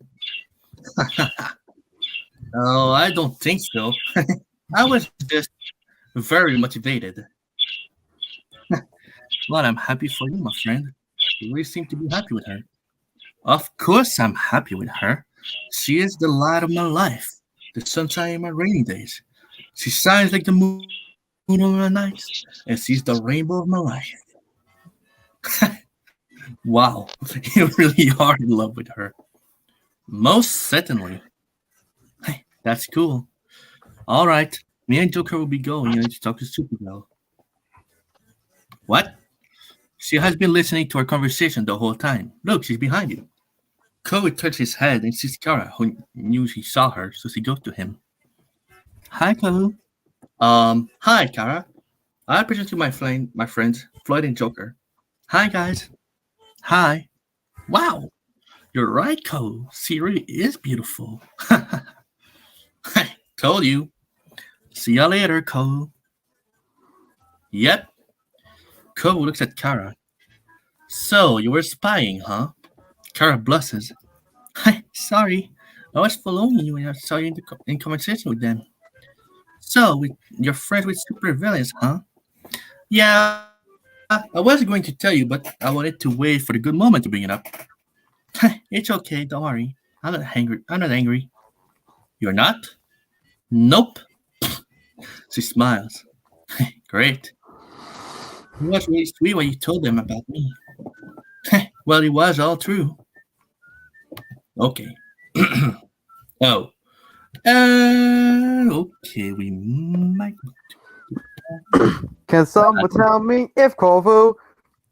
Oh, I don't think so. I was just very motivated. Well, I'm happy for you, my friend. You really seem to be happy with her. Of course I'm happy with her. She is the light of my life, the sunshine in my rainy days. She shines like the moon on my nights, and she's the rainbow of my life. Wow, you really are in love with her. Most certainly. Hey, that's cool. All right, me and Joker will be going to talk to Supergirl. What? She has been listening to our conversation the whole time. Look, she's behind you. Kovu turns his head and sees Kara, who knew he saw her, so she goes to him. Hi, Kovu. Hi, Kara. I present you my friends, Floyd and Joker. Hi, guys. Hi. Wow. You're right, Kovu. She really is beautiful. Told you. See ya later, Kovu. Yep. Kovu looks at Kara. So, you were spying, huh? Kara blushes. Sorry, I was following you and I saw you in conversation with them. So, you're friends with supervillains, huh? Yeah, I was going to tell you, but I wanted to wait for the good moment to bring it up. It's okay, don't worry. I'm not angry. You're not? Nope. She smiles. Great. It was really sweet what you told them about me. Well, it was all true. Okay. Oh. Okay, we might. Can someone tell me if Kovu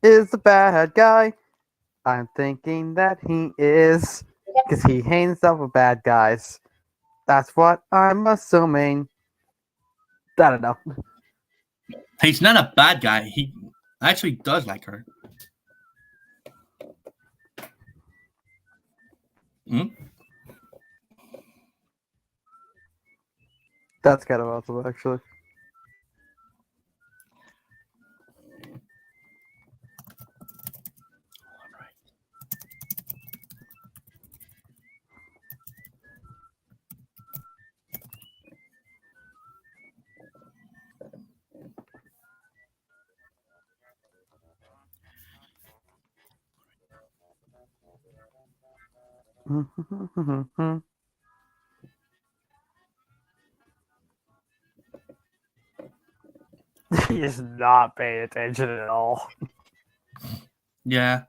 is the bad guy? I'm thinking that he is, because he hangs out with bad guys. That's what I'm assuming. I don't know. He's not a bad guy. He actually does like her. Hmm? That's kind of awesome, actually. He is not paying attention at all. Yeah.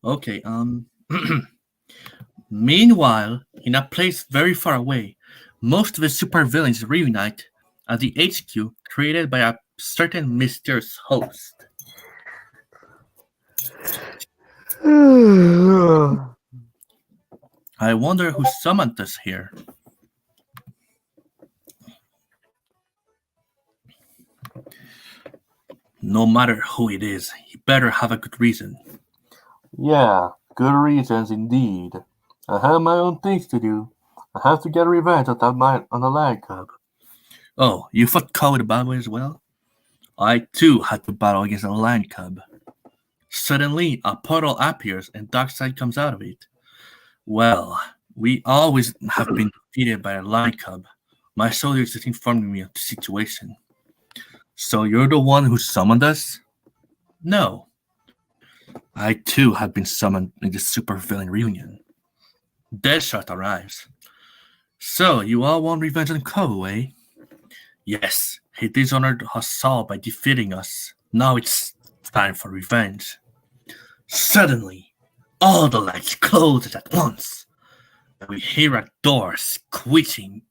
Okay. Meanwhile, in a place very far away, most of the supervillains reunite at the HQ created by a certain mysterious host. I wonder who summoned us here. No matter who it is, he better have a good reason. Yeah, good reasons indeed. I have my own things to do. I have to get revenge on the Lion Cub. Oh, you fought Coward the bad way as well? I too had to battle against a lion cub. Suddenly, a portal appears and Darkseid comes out of it. Well, we always have been defeated by a lion cub. My soldiers just informed me of the situation. So you're the one who summoned us? No. I too have been summoned in the supervillain reunion. Deadshot arrives. So you all want revenge on Kovu, eh? Yes, he dishonored us all by defeating us. Now it's time for revenge. Suddenly, all the lights close at once. We hear a door squeaking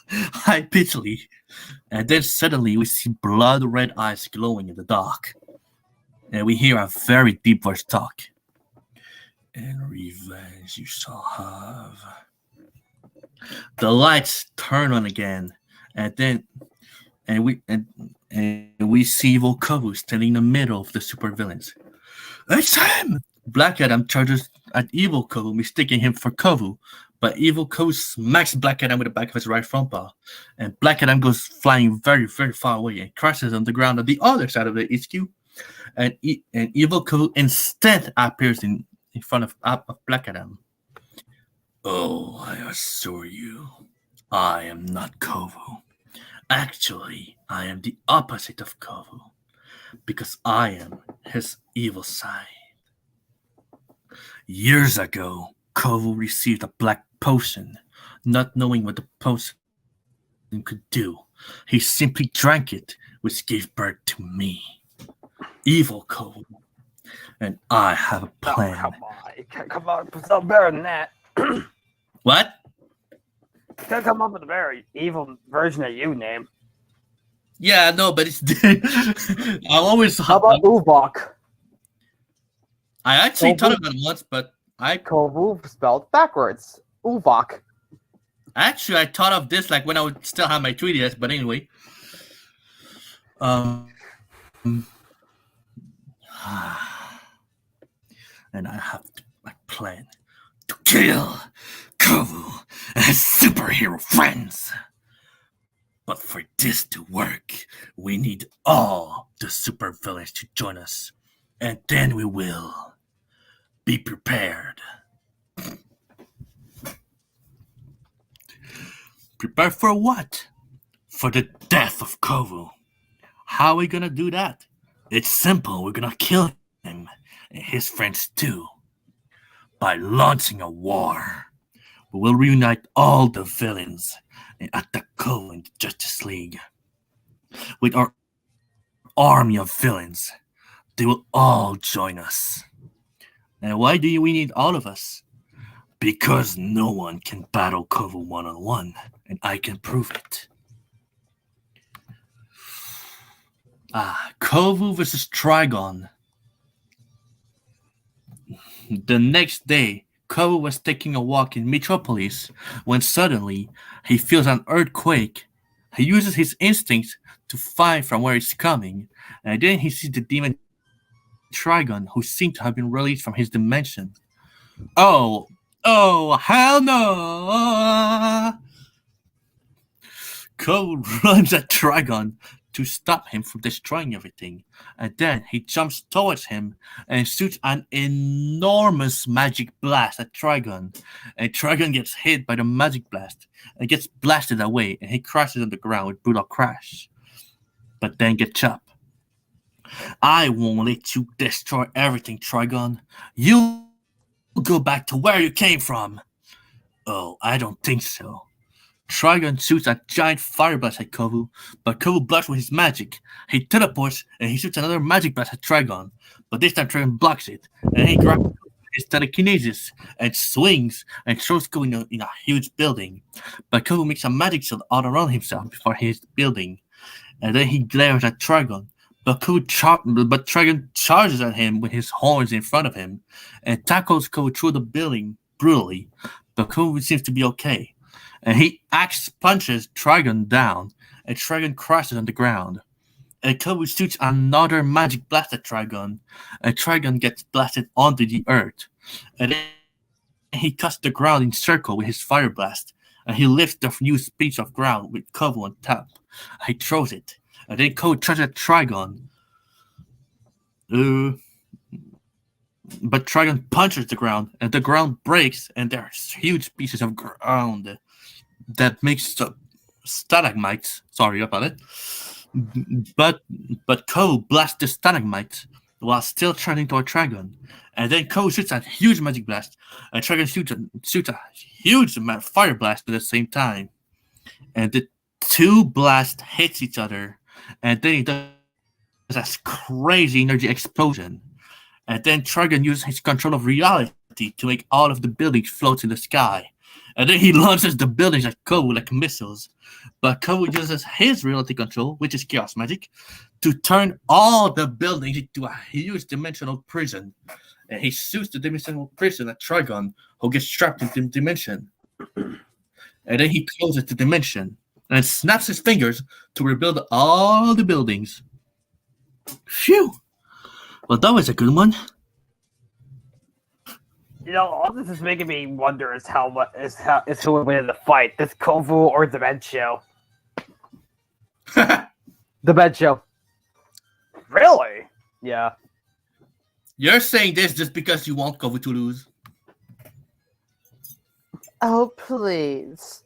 high pitchedly, and then suddenly we see blood red eyes glowing in the dark. And we hear a very deep voice talk. And revenge you shall have. The lights turn on again, and we see Evil Kovu standing in the middle of the supervillains. It's him! Black Adam charges at Evil Kovu, mistaking him for Kovu, but Evil Kovu smacks Black Adam with the back of his right front paw, and Black Adam goes flying very, very far away and crashes on the ground on the other side of the HQ, and Evil Kovu instead appears in front of Black Adam. Oh, I assure you, I am not Kovu. Actually, I am the opposite of Kovu, because I am his evil side. Years ago, Kovu received a black potion, not knowing what the potion could do. He simply drank it, which gave birth to me, Evil Kovu. And I have a plan. Come on, it's no better than that. What? Can't come up with a very evil version of you name. Yeah, no, but it's I always. How about Uvok? I actually thought about it once, but Kovu spelled backwards. Uvok. Actually, I thought of this like when I would still have my 3DS, but anyway. And I have my plan to kill Kovu and his superhero friends. But for this to work, we need all the supervillains to join us, and then we will be prepared. Prepare for what? For the death of Kovu. How are we gonna do that? It's simple. We're gonna kill him and his friends too. By launching a war. We will reunite all the villains and attack Kovu in the Justice League. With our army of villains, they will all join us. And why do we need all of us? Because no one can battle Kovu one-on-one, and I can prove it. Kovu versus Trigon. The next day, Kovu was taking a walk in Metropolis when suddenly he feels an earthquake. He uses his instincts to find from where it's coming, and then he sees the demon Trigon, who seemed to have been released from his dimension. Oh, hell no! Kovu runs at Trigon to stop him from destroying everything, and then he jumps towards him and shoots an enormous magic blast at Trigon, and Trigon gets hit by the magic blast and gets blasted away, and he crashes on the ground with brutal crash, but then gets up. I won't let you destroy everything, Trigon. You go back to where you came from. Oh, I don't think so. Trigon shoots a giant fire blast at Kovu, but Kovu blocks with his magic. He teleports and he shoots another magic blast at Trigon, but this time Trigon blocks it, and he grabs his telekinesis and swings and throws Kovu in a huge building. But Kovu makes a magic shield all around himself before he hits the building, and then he glares at Trigon. But Trigon charges at him with his horns in front of him and tackles Kovu through the building brutally, but Kovu seems to be okay. And he axe punches Trigon down, and Trigon crashes on the ground. And Kovu shoots another magic blast at Trigon, and Trigon gets blasted onto the earth. And then he cuts the ground in circle with his fire blast, and he lifts the new piece of ground with Kovu on top. He throws it, and then Kovu charges at Trigon. But Trigon punches the ground, and the ground breaks, and there are huge pieces of ground that makes stalagmites. Sorry about it. But Kovu blasts the stalagmites while still charging toward Trigon. And then Kovu shoots a huge magic blast, and Trigon shoots a huge fire blast at the same time. And the two blasts hits each other, and then it does a crazy energy explosion. And then Trigon uses his control of reality to make all of the buildings float in the sky. And then he launches the buildings at Kovu like missiles. But Kovu uses his reality control, which is chaos magic, to turn all the buildings into a huge dimensional prison. And he shoots the dimensional prison at Trigon, who gets trapped in the dimension. And then he closes the dimension and snaps his fingers to rebuild all the buildings. Phew! Well, that was a good one. All this is making me wonder is who would win in the fight, this Kovu or Dementio. Dementio. Really? Yeah. You're saying this just because you want Kovu to lose. Oh, please.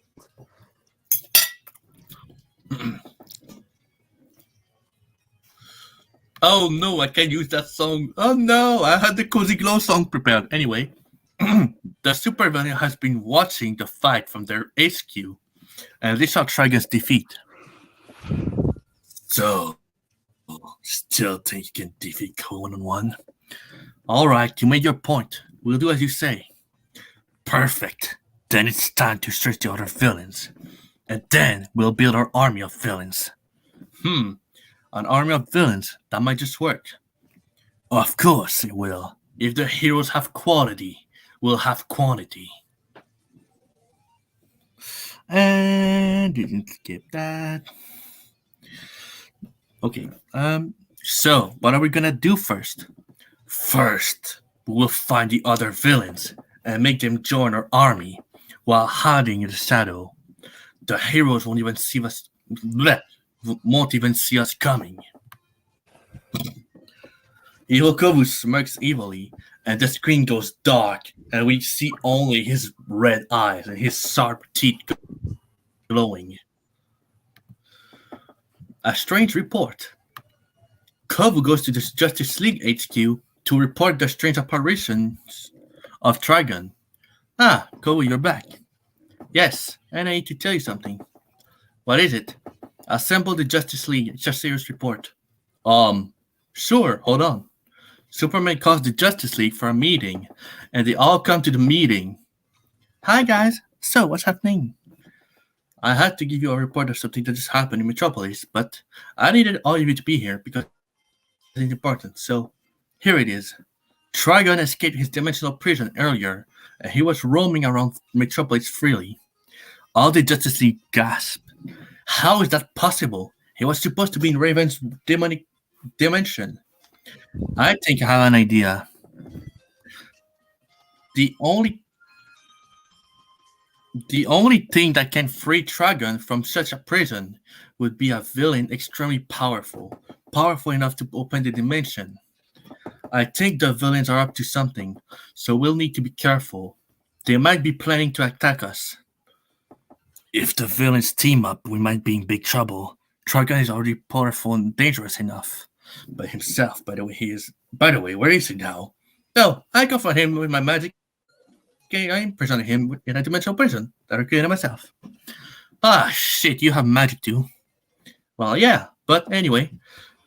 Oh no, I can't use that song. Oh no, I had the Cozy Glow song prepared. Anyway, the supervillain has been watching the fight from their HQ, and they saw Trigon's defeat. So, still think you can defeat Kovu one-on-one? Alright, you made your point. We'll do as you say. Perfect. Then it's time to search the other villains. And then we'll build our army of villains. An army of villains, that might just work. Of course it will. If the heroes have quality, we'll have quantity. And didn't skip that. Okay, so what are we gonna do first? First, we'll find the other villains and make them join our army while hiding in the shadow. The heroes won't even see us coming. Evil Kovu smirks evilly, and the screen goes dark, and we see only his red eyes and his sharp teeth glowing. A strange report. Kovu goes to the Justice League HQ to report the strange apparitions of Trigon. Kovu, you're back. Yes, and I need to tell you something. What is it? Assemble the Justice League. It's a serious report. Sure, hold on. Superman calls the Justice League for a meeting, and they all come to the meeting. Hi guys, so what's happening? I had to give you a report of something that just happened in Metropolis, but I needed all of you to be here because it's important, so here it is. Trigon escaped his dimensional prison earlier, and he was roaming around Metropolis freely. All the Justice League gasped. How is that possible? He was supposed to be in Raven's demonic dimension. I think I have an idea. The only thing that can free Trigon from such a prison would be a villain extremely powerful enough to open the dimension. I think the villains are up to something, so we'll need to be careful. They might be planning to attack us. If the villains team up, we might be in big trouble. Trigon is already powerful and dangerous enough. By himself, by the way, where is he now? No, I confront him with my magic. Okay, I imprison him in a dimensional prison that I created myself. Ah, shit, you have magic too. Well, yeah, but anyway,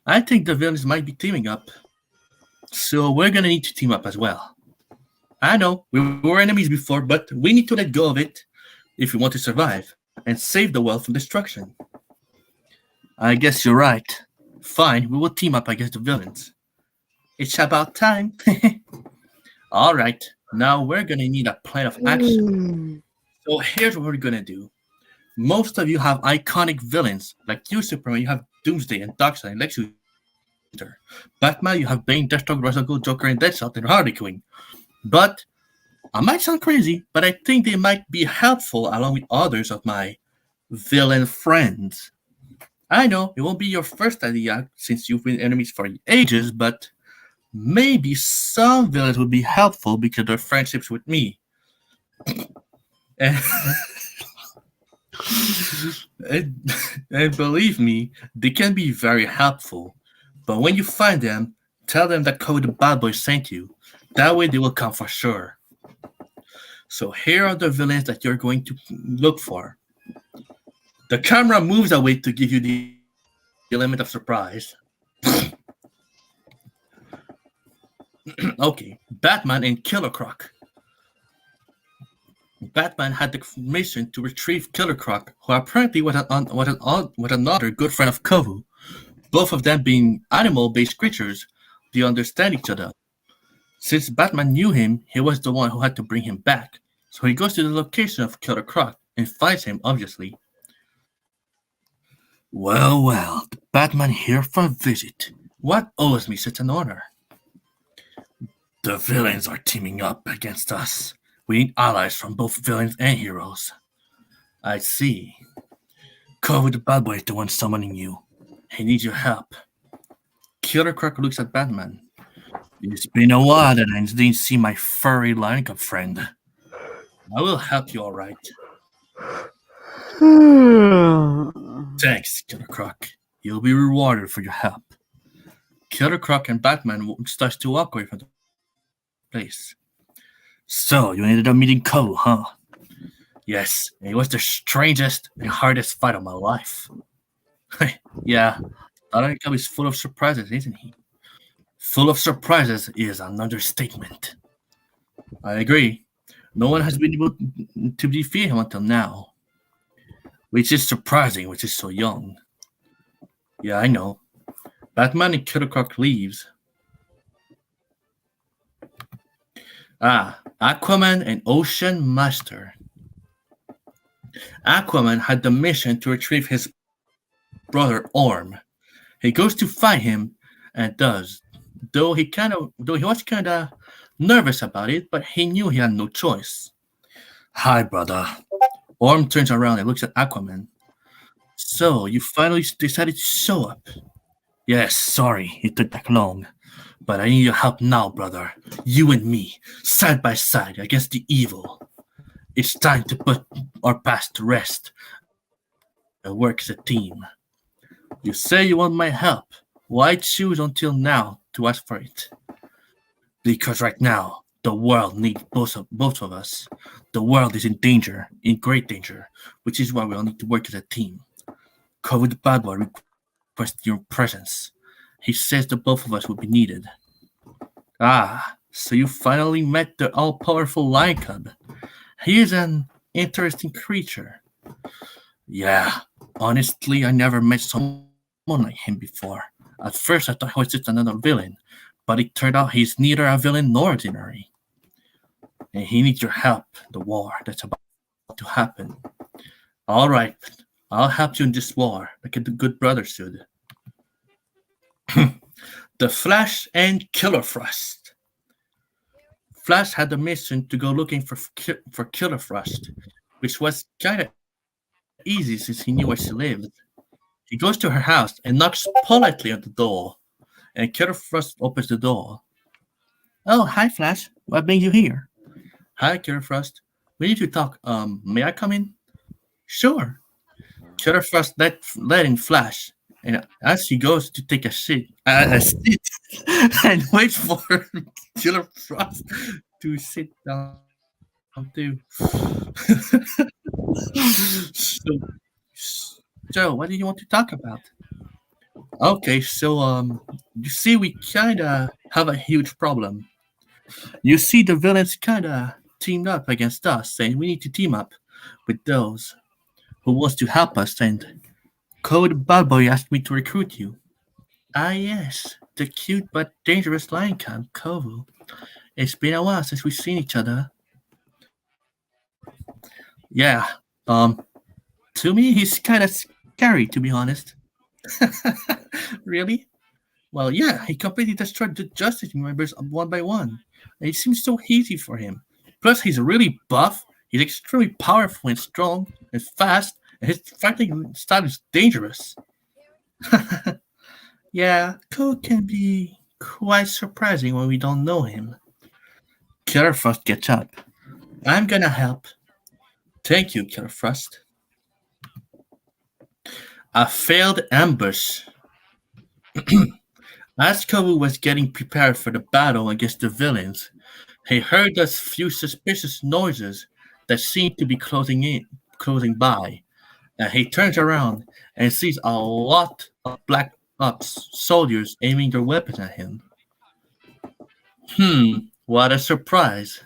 I think the villains might be teaming up. So we're gonna need to team up as well. I know, we were enemies before, but we need to let go of it if we want to survive and save the world from destruction. I guess you're right. Fine, we will team up against the villains. It's about time. Alright, now we're gonna need a plan of action. So here's what we're gonna do. Most of you have iconic villains, like you, Superman, you have Doomsday and Darkseid and Lex Luthor. Batman, you have Bane, Deathstroke, Ra's al Ghul, Joker, and Deadshot, and Harley Quinn. But, I might sound crazy, but I think they might be helpful along with others of my villain friends. I know, it won't be your first idea since you've been enemies for ages, but maybe some villains would be helpful because of their friendships with me. and, and believe me, they can be very helpful. But when you find them, tell them that Cody the Bad Boy sent you. That way they will come for sure. So here are the villains that you're going to look for. The camera moves away to give you the element of surprise. Okay, Batman and Killer Croc. Batman had the mission to retrieve Killer Croc, who apparently was another good friend of Kovu. Both of them being animal-based creatures, they understand each other. Since Batman knew him, he was the one who had to bring him back. So he goes to the location of Killer Croc and finds him, obviously. Well, the Batman here for a visit. What owes me such an honor? The villains are teaming up against us. We need allies from both villains and heroes. I see. Kovu the Bad Boy is the one summoning you. He needs your help. Killer Croc looks at Batman. It's been a while that I didn't see my furry Lion Cub friend. I will help you, alright. Thanks, Killer Croc. You'll be rewarded for your help. Killer Croc and Batman starts to walk away from the place. So, you ended up meeting Kovu, huh? Yes, it was the strangest and hardest fight of my life. Yeah, Lion Cub is full of surprises, isn't he? Full of surprises is an understatement. I agree. No one has been able to defeat him until now. Which is surprising, which is so young. Yeah, I know. Batman and Killer Croc leaves. Aquaman and Ocean Master. Aquaman had the mission to retrieve his brother Orm. He goes to find him and does. Though he was kinda nervous about it, but he knew he had no choice. Hi, brother. Orm turns around and looks at Aquaman. So, you finally decided to show up? Yes, sorry it took that long. But I need your help now, brother. You and me, side by side against the evil. It's time to put our past to rest and work as a team. You say you want my help. Why choose until now to ask for it? Because right now, the world needs both of us. The world is in danger, in great danger, which is why we all need to work as a team. Kovu the Bad Boy requests your presence. He says that both of us will be needed. Ah, so you finally met the all-powerful lion cub. He is an interesting creature. Yeah, honestly, I never met someone like him before. At first, I thought he was just another villain, but it turned out he's neither a villain nor ordinary. And he needs your help in the war that's about to happen. All right, I'll help you in this war, like a good brother should. The Flash and Killer Frost. Flash had the mission to go looking for Killer Frost, which was kind of easy since he knew where she lived. He goes to her house and knocks politely on the door, and Killer Frost opens the door. Oh, hi, Flash. What brings you here? Hi, Killer Frost. We need to talk. May I come in? Sure. Killer Frost letting Flash, and as he goes to take a seat, and waits for Killer Frost to sit down too. so, so, what do you want to talk about? Okay, so you see, we kinda have a huge problem. You see, the villains kinda teamed up against us, and we need to team up with those who wants to help us. And Code Bad Boy asked me to recruit you. Ah, yes, the cute but dangerous lion cub, Kovu. It's been a while since we've seen each other. Yeah, to me, he's kind of scary, to be honest. Really? Well, yeah, he completely destroyed the Justice members one by one. And it seems so easy for him. Plus, he's really buff, he's extremely powerful and strong and fast, and his fighting style is dangerous. Yeah, Code can be quite surprising when we don't know him. Killer Frost gets up. I'm gonna help. Thank you, Killer Frost. A failed ambush. As Kovu was getting prepared for the battle against the villains, he heard a few suspicious noises that seemed to be closing by, and he turns around and sees a lot of Black Ops soldiers aiming their weapons at him. What a surprise.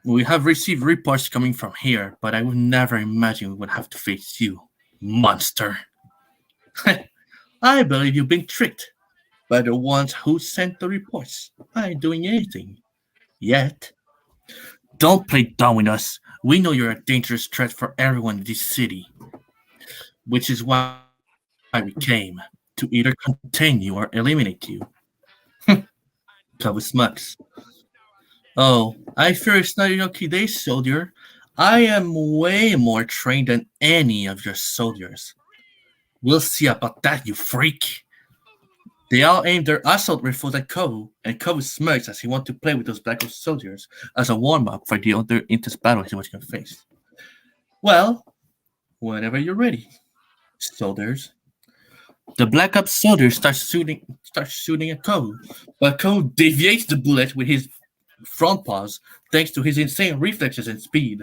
We have received reports coming from here, but I would never imagine we would have to face you, monster. I believe you've been tricked by the ones who sent the reports. I ain't doing anything. Yet. Don't play dumb with us. We know you're a dangerous threat for everyone in this city. Which is why we came. To either contain you or eliminate you. Cover smucks. Oh, I fear it's not your lucky day, soldier. I am way more trained than any of your soldiers. We'll see about that, you freak. They all aim their assault rifles at Kovu, and Kovu smirks as he wants to play with those Black Ops soldiers as a warm-up for the other intense battle he was going to face. Well, whenever you're ready, soldiers. The Black Ops soldier starts shooting at Kovu, but Kovu deviates the bullet with his front paws thanks to his insane reflexes and speed,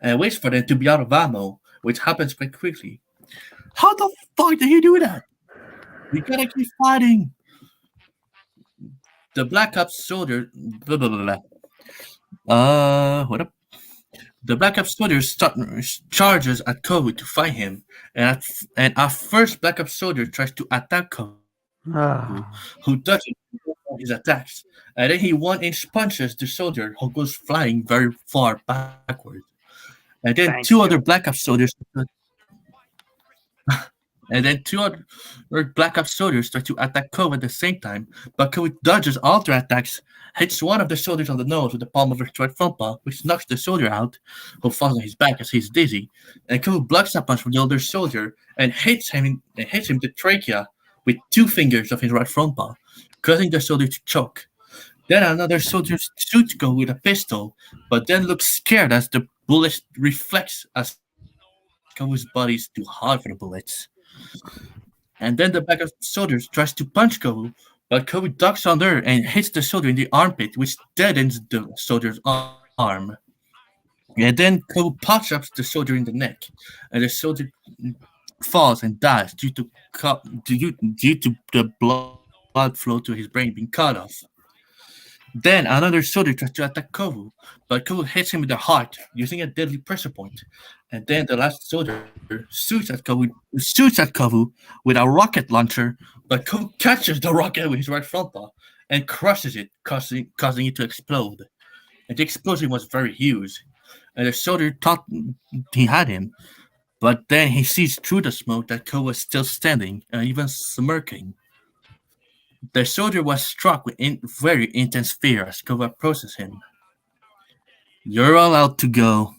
and waits for them to be out of ammo, which happens quite quickly. How the fuck did he do that? We gotta keep fighting. The Black Ops soldier. Blah, blah, blah, blah. What up? The Black Ops soldier charges at Kovu to fight him, and our first Black Ops soldier tries to attack Kovu, who dodges his attacks, and then he one-inch punches the soldier, who goes flying very far backward. And then two other Black Ops soldiers. And then two other Black Ops soldiers start to attack Kovu at the same time, but Kovu dodges all their attacks, hits one of the soldiers on the nose with the palm of his right front paw, which knocks the soldier out, who falls on his back as he's dizzy. And Kovu blocks a punch from the other soldier and hits him the trachea with two fingers of his right front paw, causing the soldier to choke. Then another soldier shoots Kovu with a pistol, but then looks scared as the bullet reflects as Kovu's body is too hard for the bullets. And then the Black Ops soldier tries to punch Kovu, but Kovu ducks under and hits the soldier in the armpit, which deadens the soldier's arm. And then Kovu punches the soldier in the neck, and the soldier falls and dies due to the blood flow to his brain being cut off. Then another soldier tries to attack Kovu, but Kovu hits him in the heart using a deadly pressure point. And then the last soldier shoots at Kovu with a rocket launcher, but Kovu catches the rocket with his right front paw and crushes it, causing it to explode. And the explosion was very huge, and the soldier thought he had him, but then he sees through the smoke that Kovu was still standing and even smirking. The soldier was struck with very intense fear as Kovu approaches him. You're allowed to go,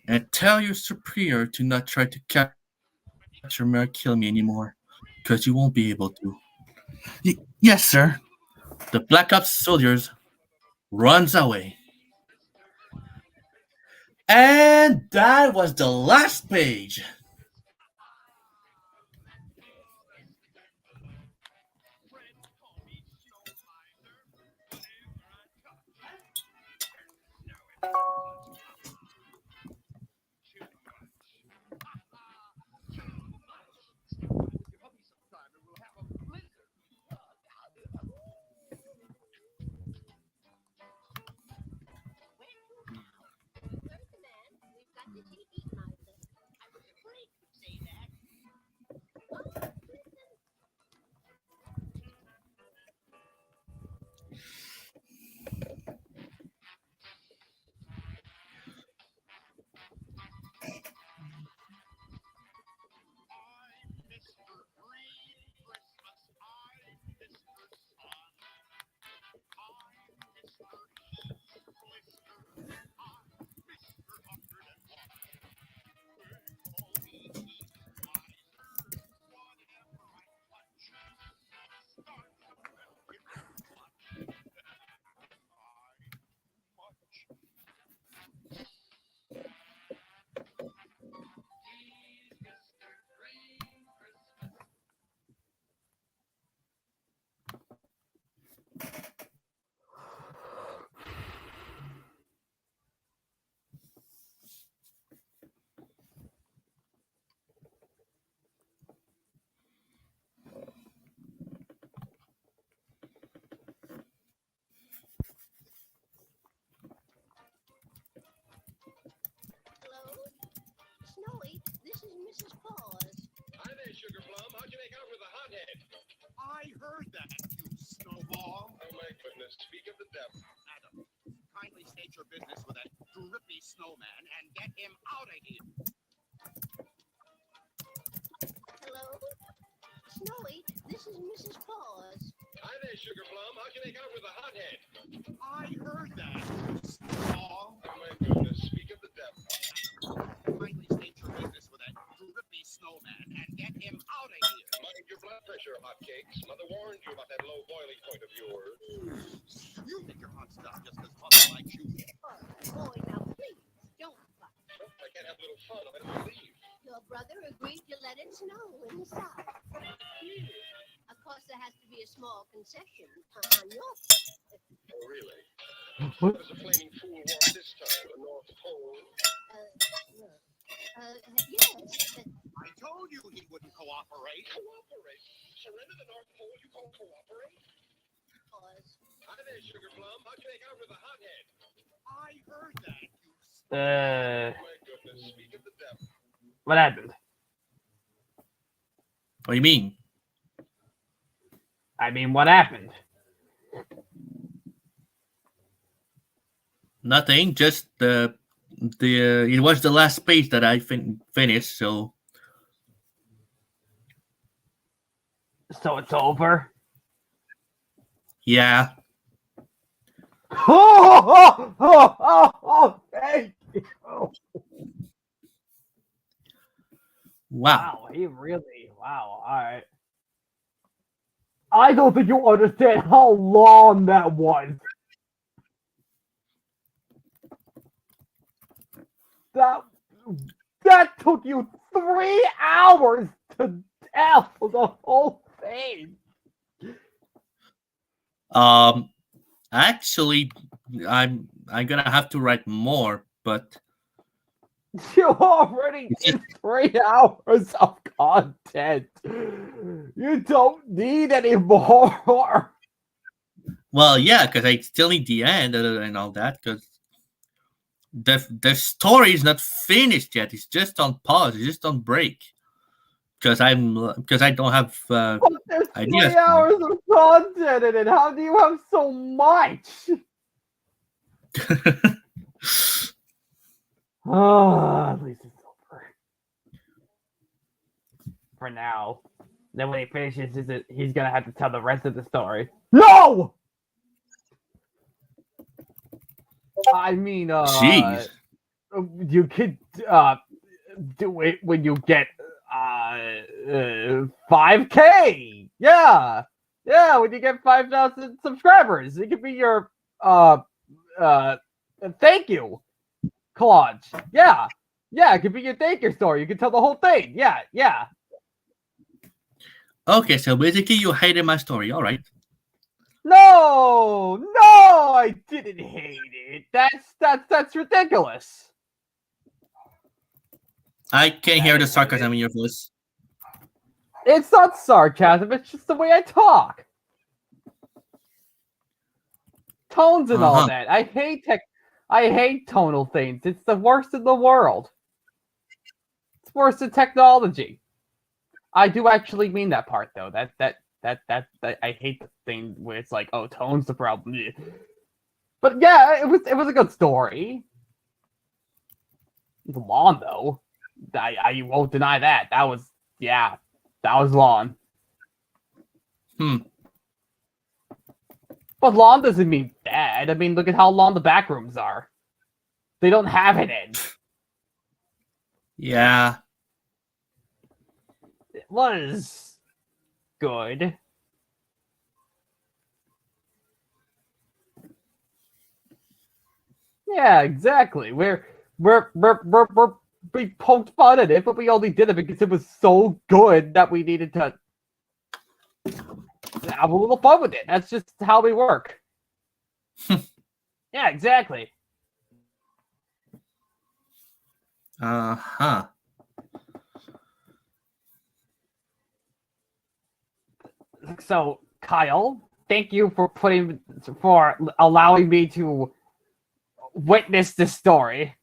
and tell your superior to not try to capture me or kill me anymore, because you won't be able to. Yes, sir. The Black Ops soldiers runs away. And that was the last page. Snowy, this is Mrs. Paws. Hi there, Sugar Plum. How'd you make out with a hothead? I heard that, you snowball. Oh, my goodness. Speak of the devil. Adam, kindly state your business with that drippy snowman and get him out of here. Hello? Snowy, this is Mrs. Paws. Hi there, Sugar Plum. How'd you make out with a hothead? I heard that, you snowball. Oh, my goodness. Speak of the devil. Kindly state your business with that drippy snowman and get him out of here. Mind your blood pressure, hotcakes. Mother warned you about that low boiling point of yours. You think you're hot stuff just because mother likes you. Oh, boy, now please, don't fight. I can't have a little fun. I don't believe. Your brother agreed to let it snow in the south. Of course, there has to be a small concession on your part. Oh, really? What does a flaming fool want this time? The North Pole? Yes. I told you he wouldn't cooperate. Cooperate? Surrender the North Pole? You call cooperate? Pause. Hi there, Sugar Plum. How'd you make out with a hothead? I heard that, you Oh, my goodness. Speak of the devil. What happened? What do you mean? I mean, what happened? Nothing. Just it was the last page that I finished. So So it's over? yeah. Thank you. Wow. Wow, he really. Wow, alright. I don't think you understand how long that was. That took you 3 hours to tell the whole thing. Actually, I'm gonna have to write more, but You already did 3 hours of content. You don't need any more. Well, yeah, because I still need the end and all that. Because the story is not finished yet. It's just on pause. It's just on break. Because I don't have But there's ideas. 3 hours of content in it. How do you have so much? Oh, at least it's over. For now. Then when he finishes he's gonna have to tell the rest of the story. No! I mean, Jeez. you could do it when you get 5K. Yeah, when you get 5,000 subscribers, it could be your thank you collage. Yeah, it could be your thank you story. You can tell the whole thing. Yeah. Okay, so basically you hated my story. All right. No, I didn't hate it. That's ridiculous. I can hear the sarcasm in your voice. It's not sarcasm. It's just the way I talk. Tones and all that. I hate tonal things. It's the worst in the world. It's worse than technology. I do actually mean that part though. That I hate the thing where it's like, oh, tone's the problem. But yeah, it was a good story. The lawn though, I won't deny that. That was lawn. But lawn doesn't mean bad. I mean, look at how long the back rooms are. They don't have an end. Yeah. It was good. Yeah, exactly. We poked fun at it, but we only did it because it was so good that we needed to have a little fun with it. That's just how we work. Yeah, exactly. Uh-huh. So, Kyle, thank you for allowing me to witness this story.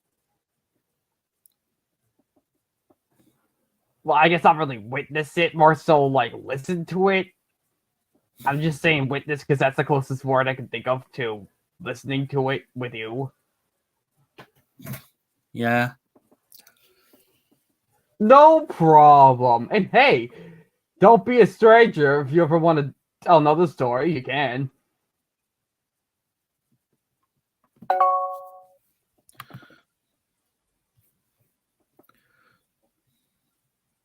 Well, I guess not really witness it, more so like listen to it. I'm just saying witness because that's the closest word I can think of to listening to it with you. Yeah. No problem. And hey, don't be a stranger. If you ever want to tell another story, you can.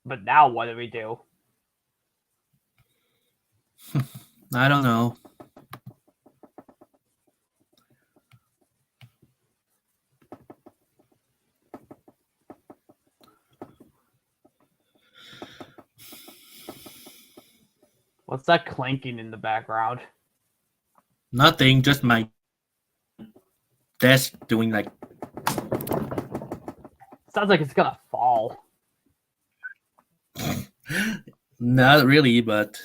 But now what do we do? I don't know. What's that clanking in the background? Nothing, just my desk doing like. Sounds like it's gonna fall. Not really, but.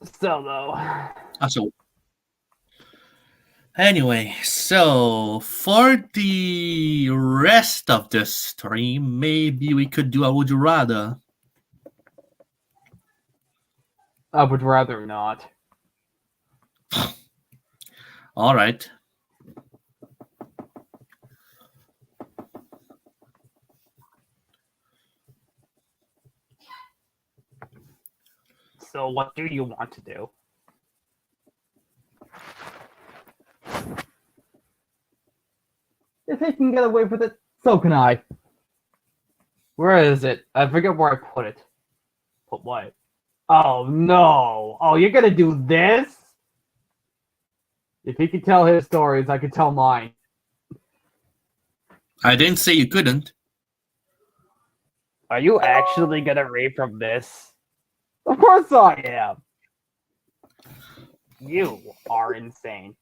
Still though. So. Anyway, so for the rest of the stream, maybe we could do a Would You Rather. I would rather not. All right. So what do you want to do? If he can get away with it, so can I. Where is it? I forget where I put it. Put what? Oh no! Oh, you're gonna do this? If he can tell his stories, I can tell mine. I didn't say you couldn't. Are you actually gonna read from this? Of course I am. You are insane.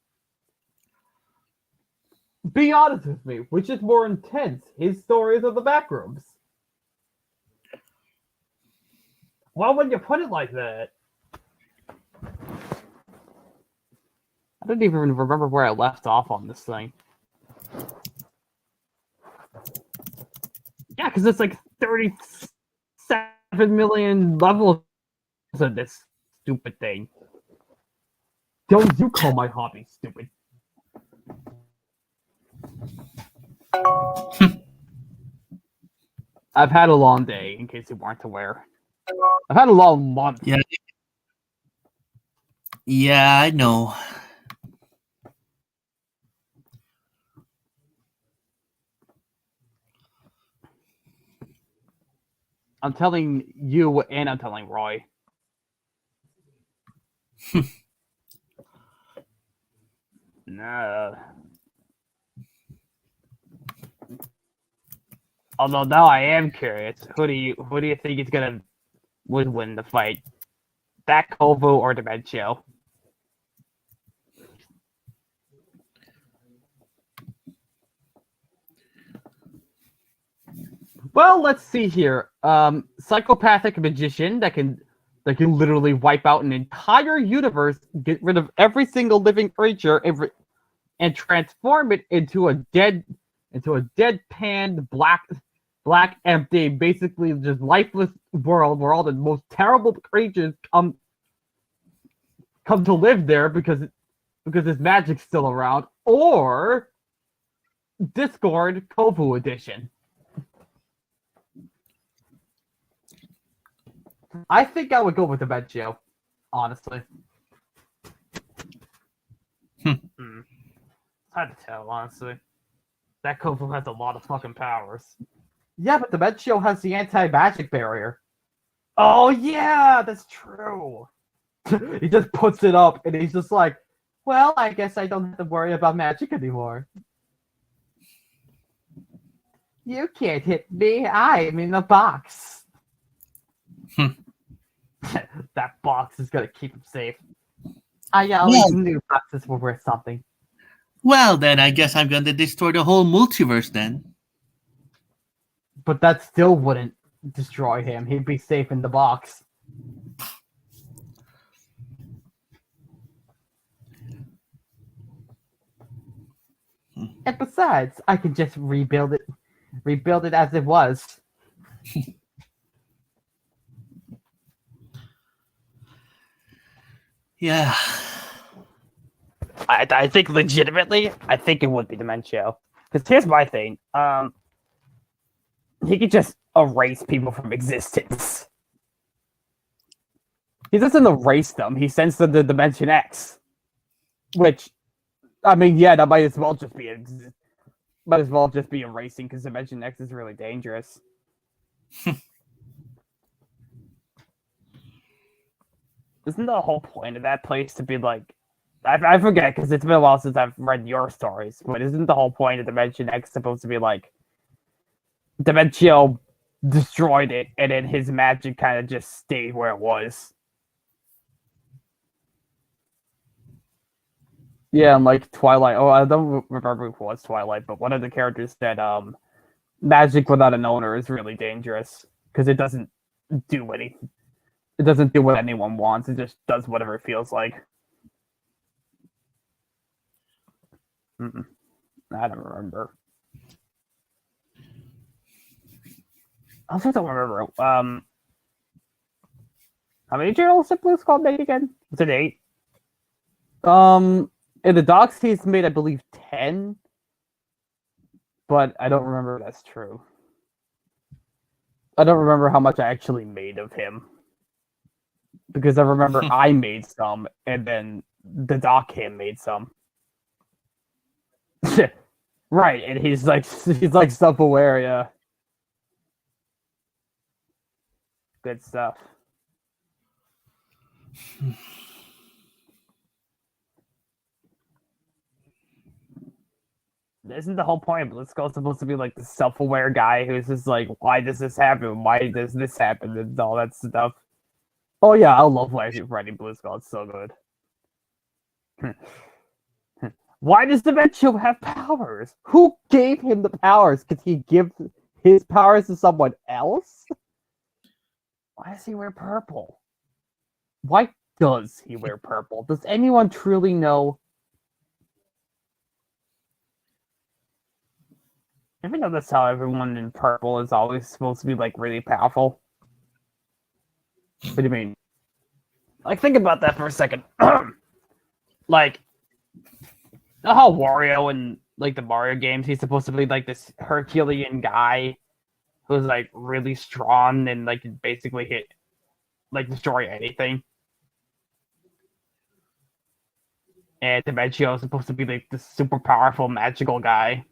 Be honest with me, which is more intense, his stories or the backrooms? Well, when you put it like that, I don't even remember where I left off on this thing. Yeah, because it's like 37 million levels of this stupid thing. Don't you call my hobby stupid. I've had a long day, in case you weren't aware. I've had a long month. Yeah. Yeah, I know. I'm telling you and I'm telling Roy. No. Although now I am curious, who do you think is gonna would win the fight? That Kovu or Dementio? Well, let's see here. Psychopathic magician that can literally wipe out an entire universe, get rid of every single living creature, and transform it into a deadpan black empty, basically just lifeless world where all the most terrible creatures come to live there because his magic's still around, or Discord Kovu edition. I think I would go with Dementio, honestly. It's hard to tell, honestly. That Kovu has a lot of fucking powers. Yeah, but Dementio has the anti-magic barrier. Oh yeah, that's true. He just puts it up and he's just like, well, I guess I don't have to worry about magic anymore. You can't hit me, I'm in a box. That box is gonna keep him safe. I always knew boxes were worth something. Well, then I guess I'm going to destroy the whole multiverse then. But that still wouldn't destroy him. He'd be safe in the box. And besides, I can just rebuild it as it was. Yeah. I think legitimately, I think it would be Dementio. Because here's my thing. He could just erase people from existence. He doesn't erase them. He sends them to Dimension X. Which, I mean, yeah, that might as well just be erasing because Dimension X is really dangerous. Isn't the whole point of that place to be like, I forget because it's been a while since I've read your stories, but isn't the whole point of Dimension X supposed to be like Dementio destroyed it and then his magic kind of just stayed where it was? Yeah, and like Twilight. Oh, I don't remember who was Twilight, but one of the characters said magic without an owner is really dangerous because it doesn't do anything. It doesn't do what anyone wants. It just does whatever it feels like. I don't remember. I also don't remember. How many journals did Blue Skull make again? Was it 8? In the docs he's made, I believe, 10. But I don't remember if that's true. I don't remember how much I actually made of him. Because I remember I made some, and then the doc him made some. Right, and he's like self-aware, yeah. Good stuff. Isn't the whole point of Blitzko supposed to be like the self-aware guy who's just like, why does this happen? Why does this happen? And all that stuff. Oh yeah, I love writing Blitzko. It's so good. Why does Dimension have powers? Who gave him the powers? Could he give his powers to someone else? Why does he wear purple? Why does he wear purple? Does anyone truly know? Even though that's how everyone in purple is always supposed to be like really powerful. What do you mean? Like, think about that for a second. Like, you know how Wario in like the Mario games, he's supposed to be like this Herculean guy who's like really strong and like can basically hit, like destroy anything. And Dimension is supposed to be like this super powerful magical guy.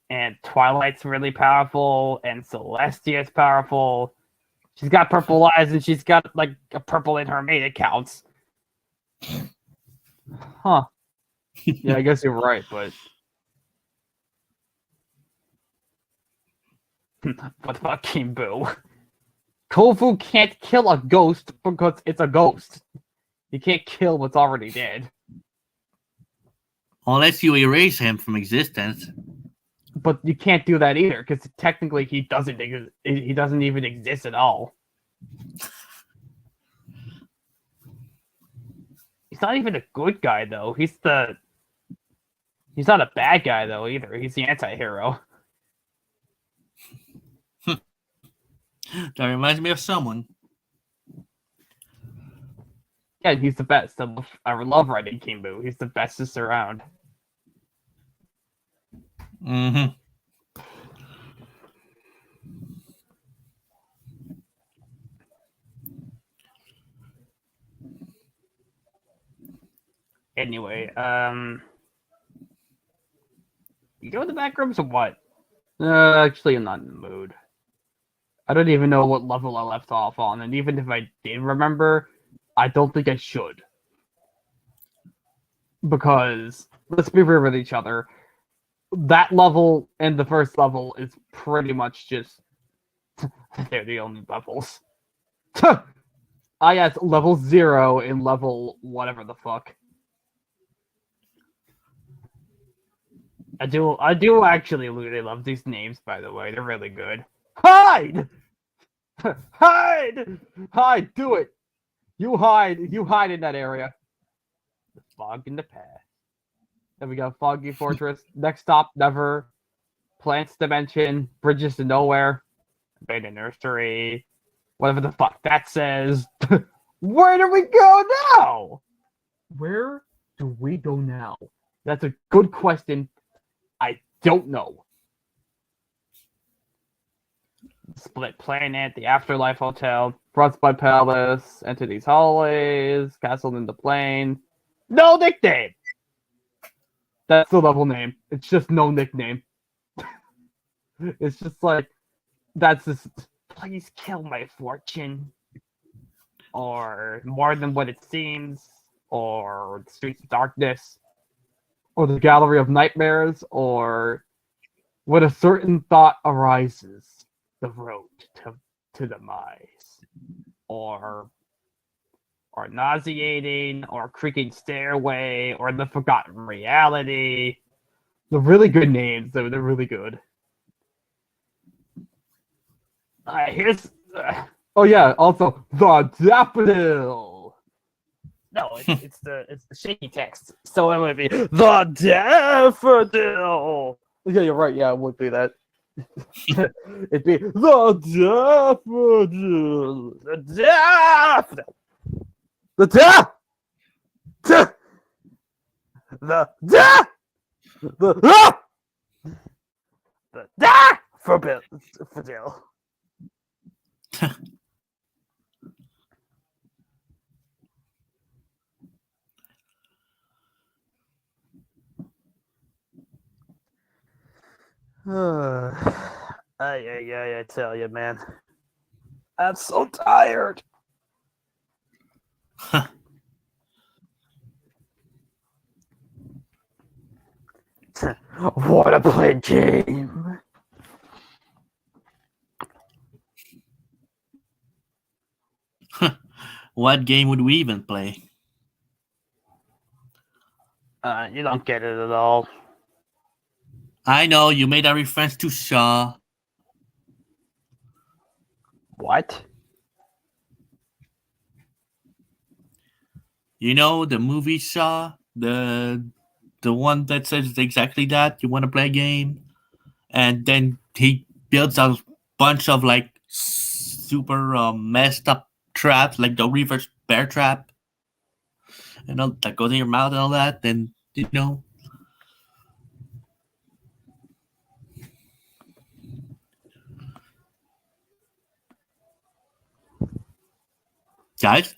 And Twilight's really powerful, and Celestia's powerful. She's got purple eyes, and she's got like a purple in her main accounts. Huh. Yeah, I guess you're right, but but fucking boo. Kovu can't kill a ghost because it's a ghost. You can't kill what's already dead. Unless you erase him from existence. But you can't do that either, because technically he doesn't even exist at all. He's not even a good guy though. He's not a bad guy though either. He's the anti-hero. That reminds me of someone. Yeah, he's the best. I love writing King Boo. He's the bestest around. Mm-hmm. Anyway, you go to the back rooms or what? Actually, I'm not in the mood. I don't even know what level I left off on, and even if I did remember, I don't think I should. Because, let's be real with each other, that level and the first level is pretty much just... they're the only levels. Yes, level 0 and level whatever the fuck. I do actually really love these names, by the way. They're really good. Hide! Hide! Hide! Do it! You hide in that area. The fog in the past. Then we got Foggy Fortress. Next stop, Never. Plants Dimension. Bridges to Nowhere. Abandoned Nursery. Whatever the fuck that says. Where do we go now? Where do we go now? That's a good question. I don't know. Split Planet, the Afterlife Hotel, Frostbite Palace, Entities Hallways, Castle in the Plain. No nickname! That's the level name. It's just no nickname. It's just like, that's just, please kill my fortune. Or More Than What It Seems. Or Streets of Darkness. Or the Gallery of Nightmares. Or When a Certain Thought Arises. The Road to Demise. Or Nauseating, or Creaking Stairway, or The Forgotten Reality. They're really good names, though. They're really good. Here's... oh yeah, also, The Daffodil! No, it's the shaky text. So it would be, The Daffodil! Yeah, you're right, yeah, it would be that. It'd be, The Daffodil! The Daffodil! The Daffodil. I tell you, man. I'm so tired. Wanna play a game? What game would we even play? You don't get it at all. I know you made a reference to Shaw. What? You know the movie Shaw, the one that says exactly that. You want to play a game, and then he builds a bunch of like super messed up traps, like the reverse bear trap, and all that goes in your mouth and all that. Then you know. Guys,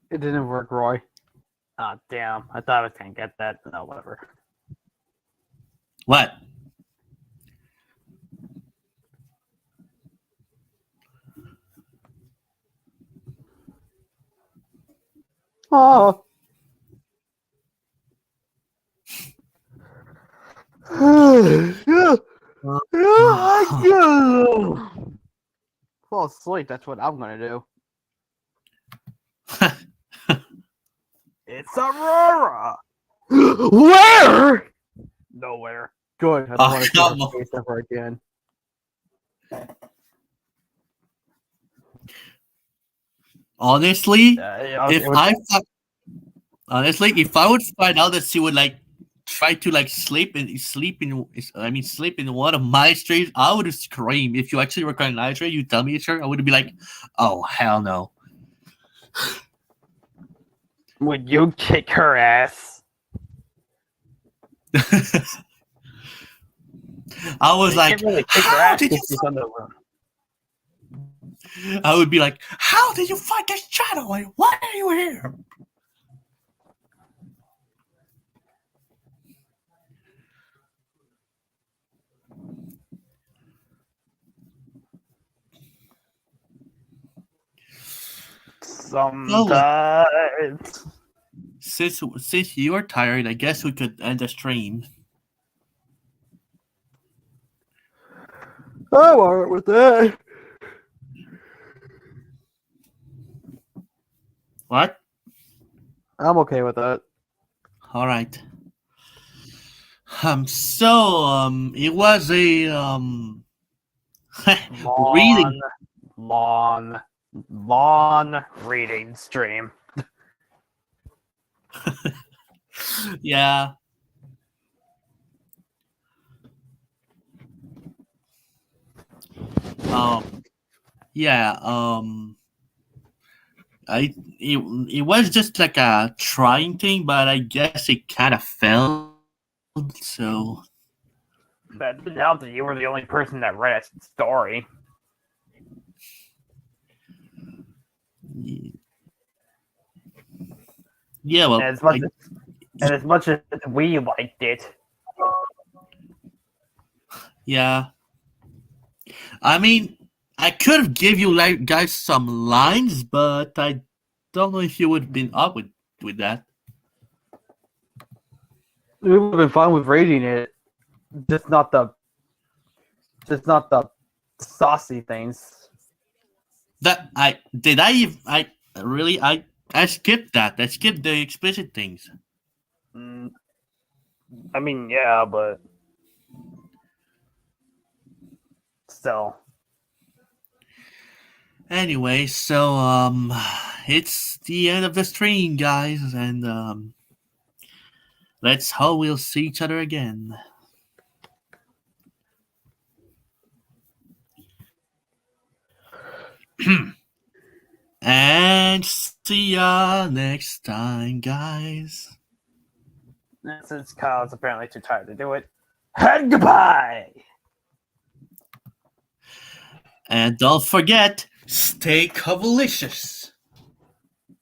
It didn't work, Roy. Oh, damn. I thought I was going to get that. No, whatever. what? Oh. Fall asleep. That's what I'm gonna do. It's Aurora. Where? Nowhere. Good. I don't Oh, want to come see on. her face ever again. Honestly, It honestly, if I would find out that she would like try to like sleep in one of my streams, I would scream. If you actually record an live stream, you tell me it's her, I would be like, oh hell no. Would you kick her ass? I was You like, can't really kick her how ass did you if she's on the room. I would be like, how did you find this channel? And why are you here? Sometimes. Since you are tired, I guess we could end the stream. I'm alright with that. What? I'm okay with that. All right. It was a reading. Long reading stream. Yeah. Yeah. It was just like a trying thing, but I guess it kind of failed. So That didn't help that you were the only person that read a story. yeah, well, And as much as we liked it, yeah. I mean, I could have give you like guys some lines, but I don't know if you would have been up with that. We would have been fine with rating it, just not the saucy things. That I skipped that. I skipped the explicit things. I mean, yeah, but still. Anyway, so it's the end of the stream, guys, and let's hope we'll see each other again. And see ya next time, guys. Since Kyle's apparently too tired to do it, and goodbye! And don't forget, stay covalicious.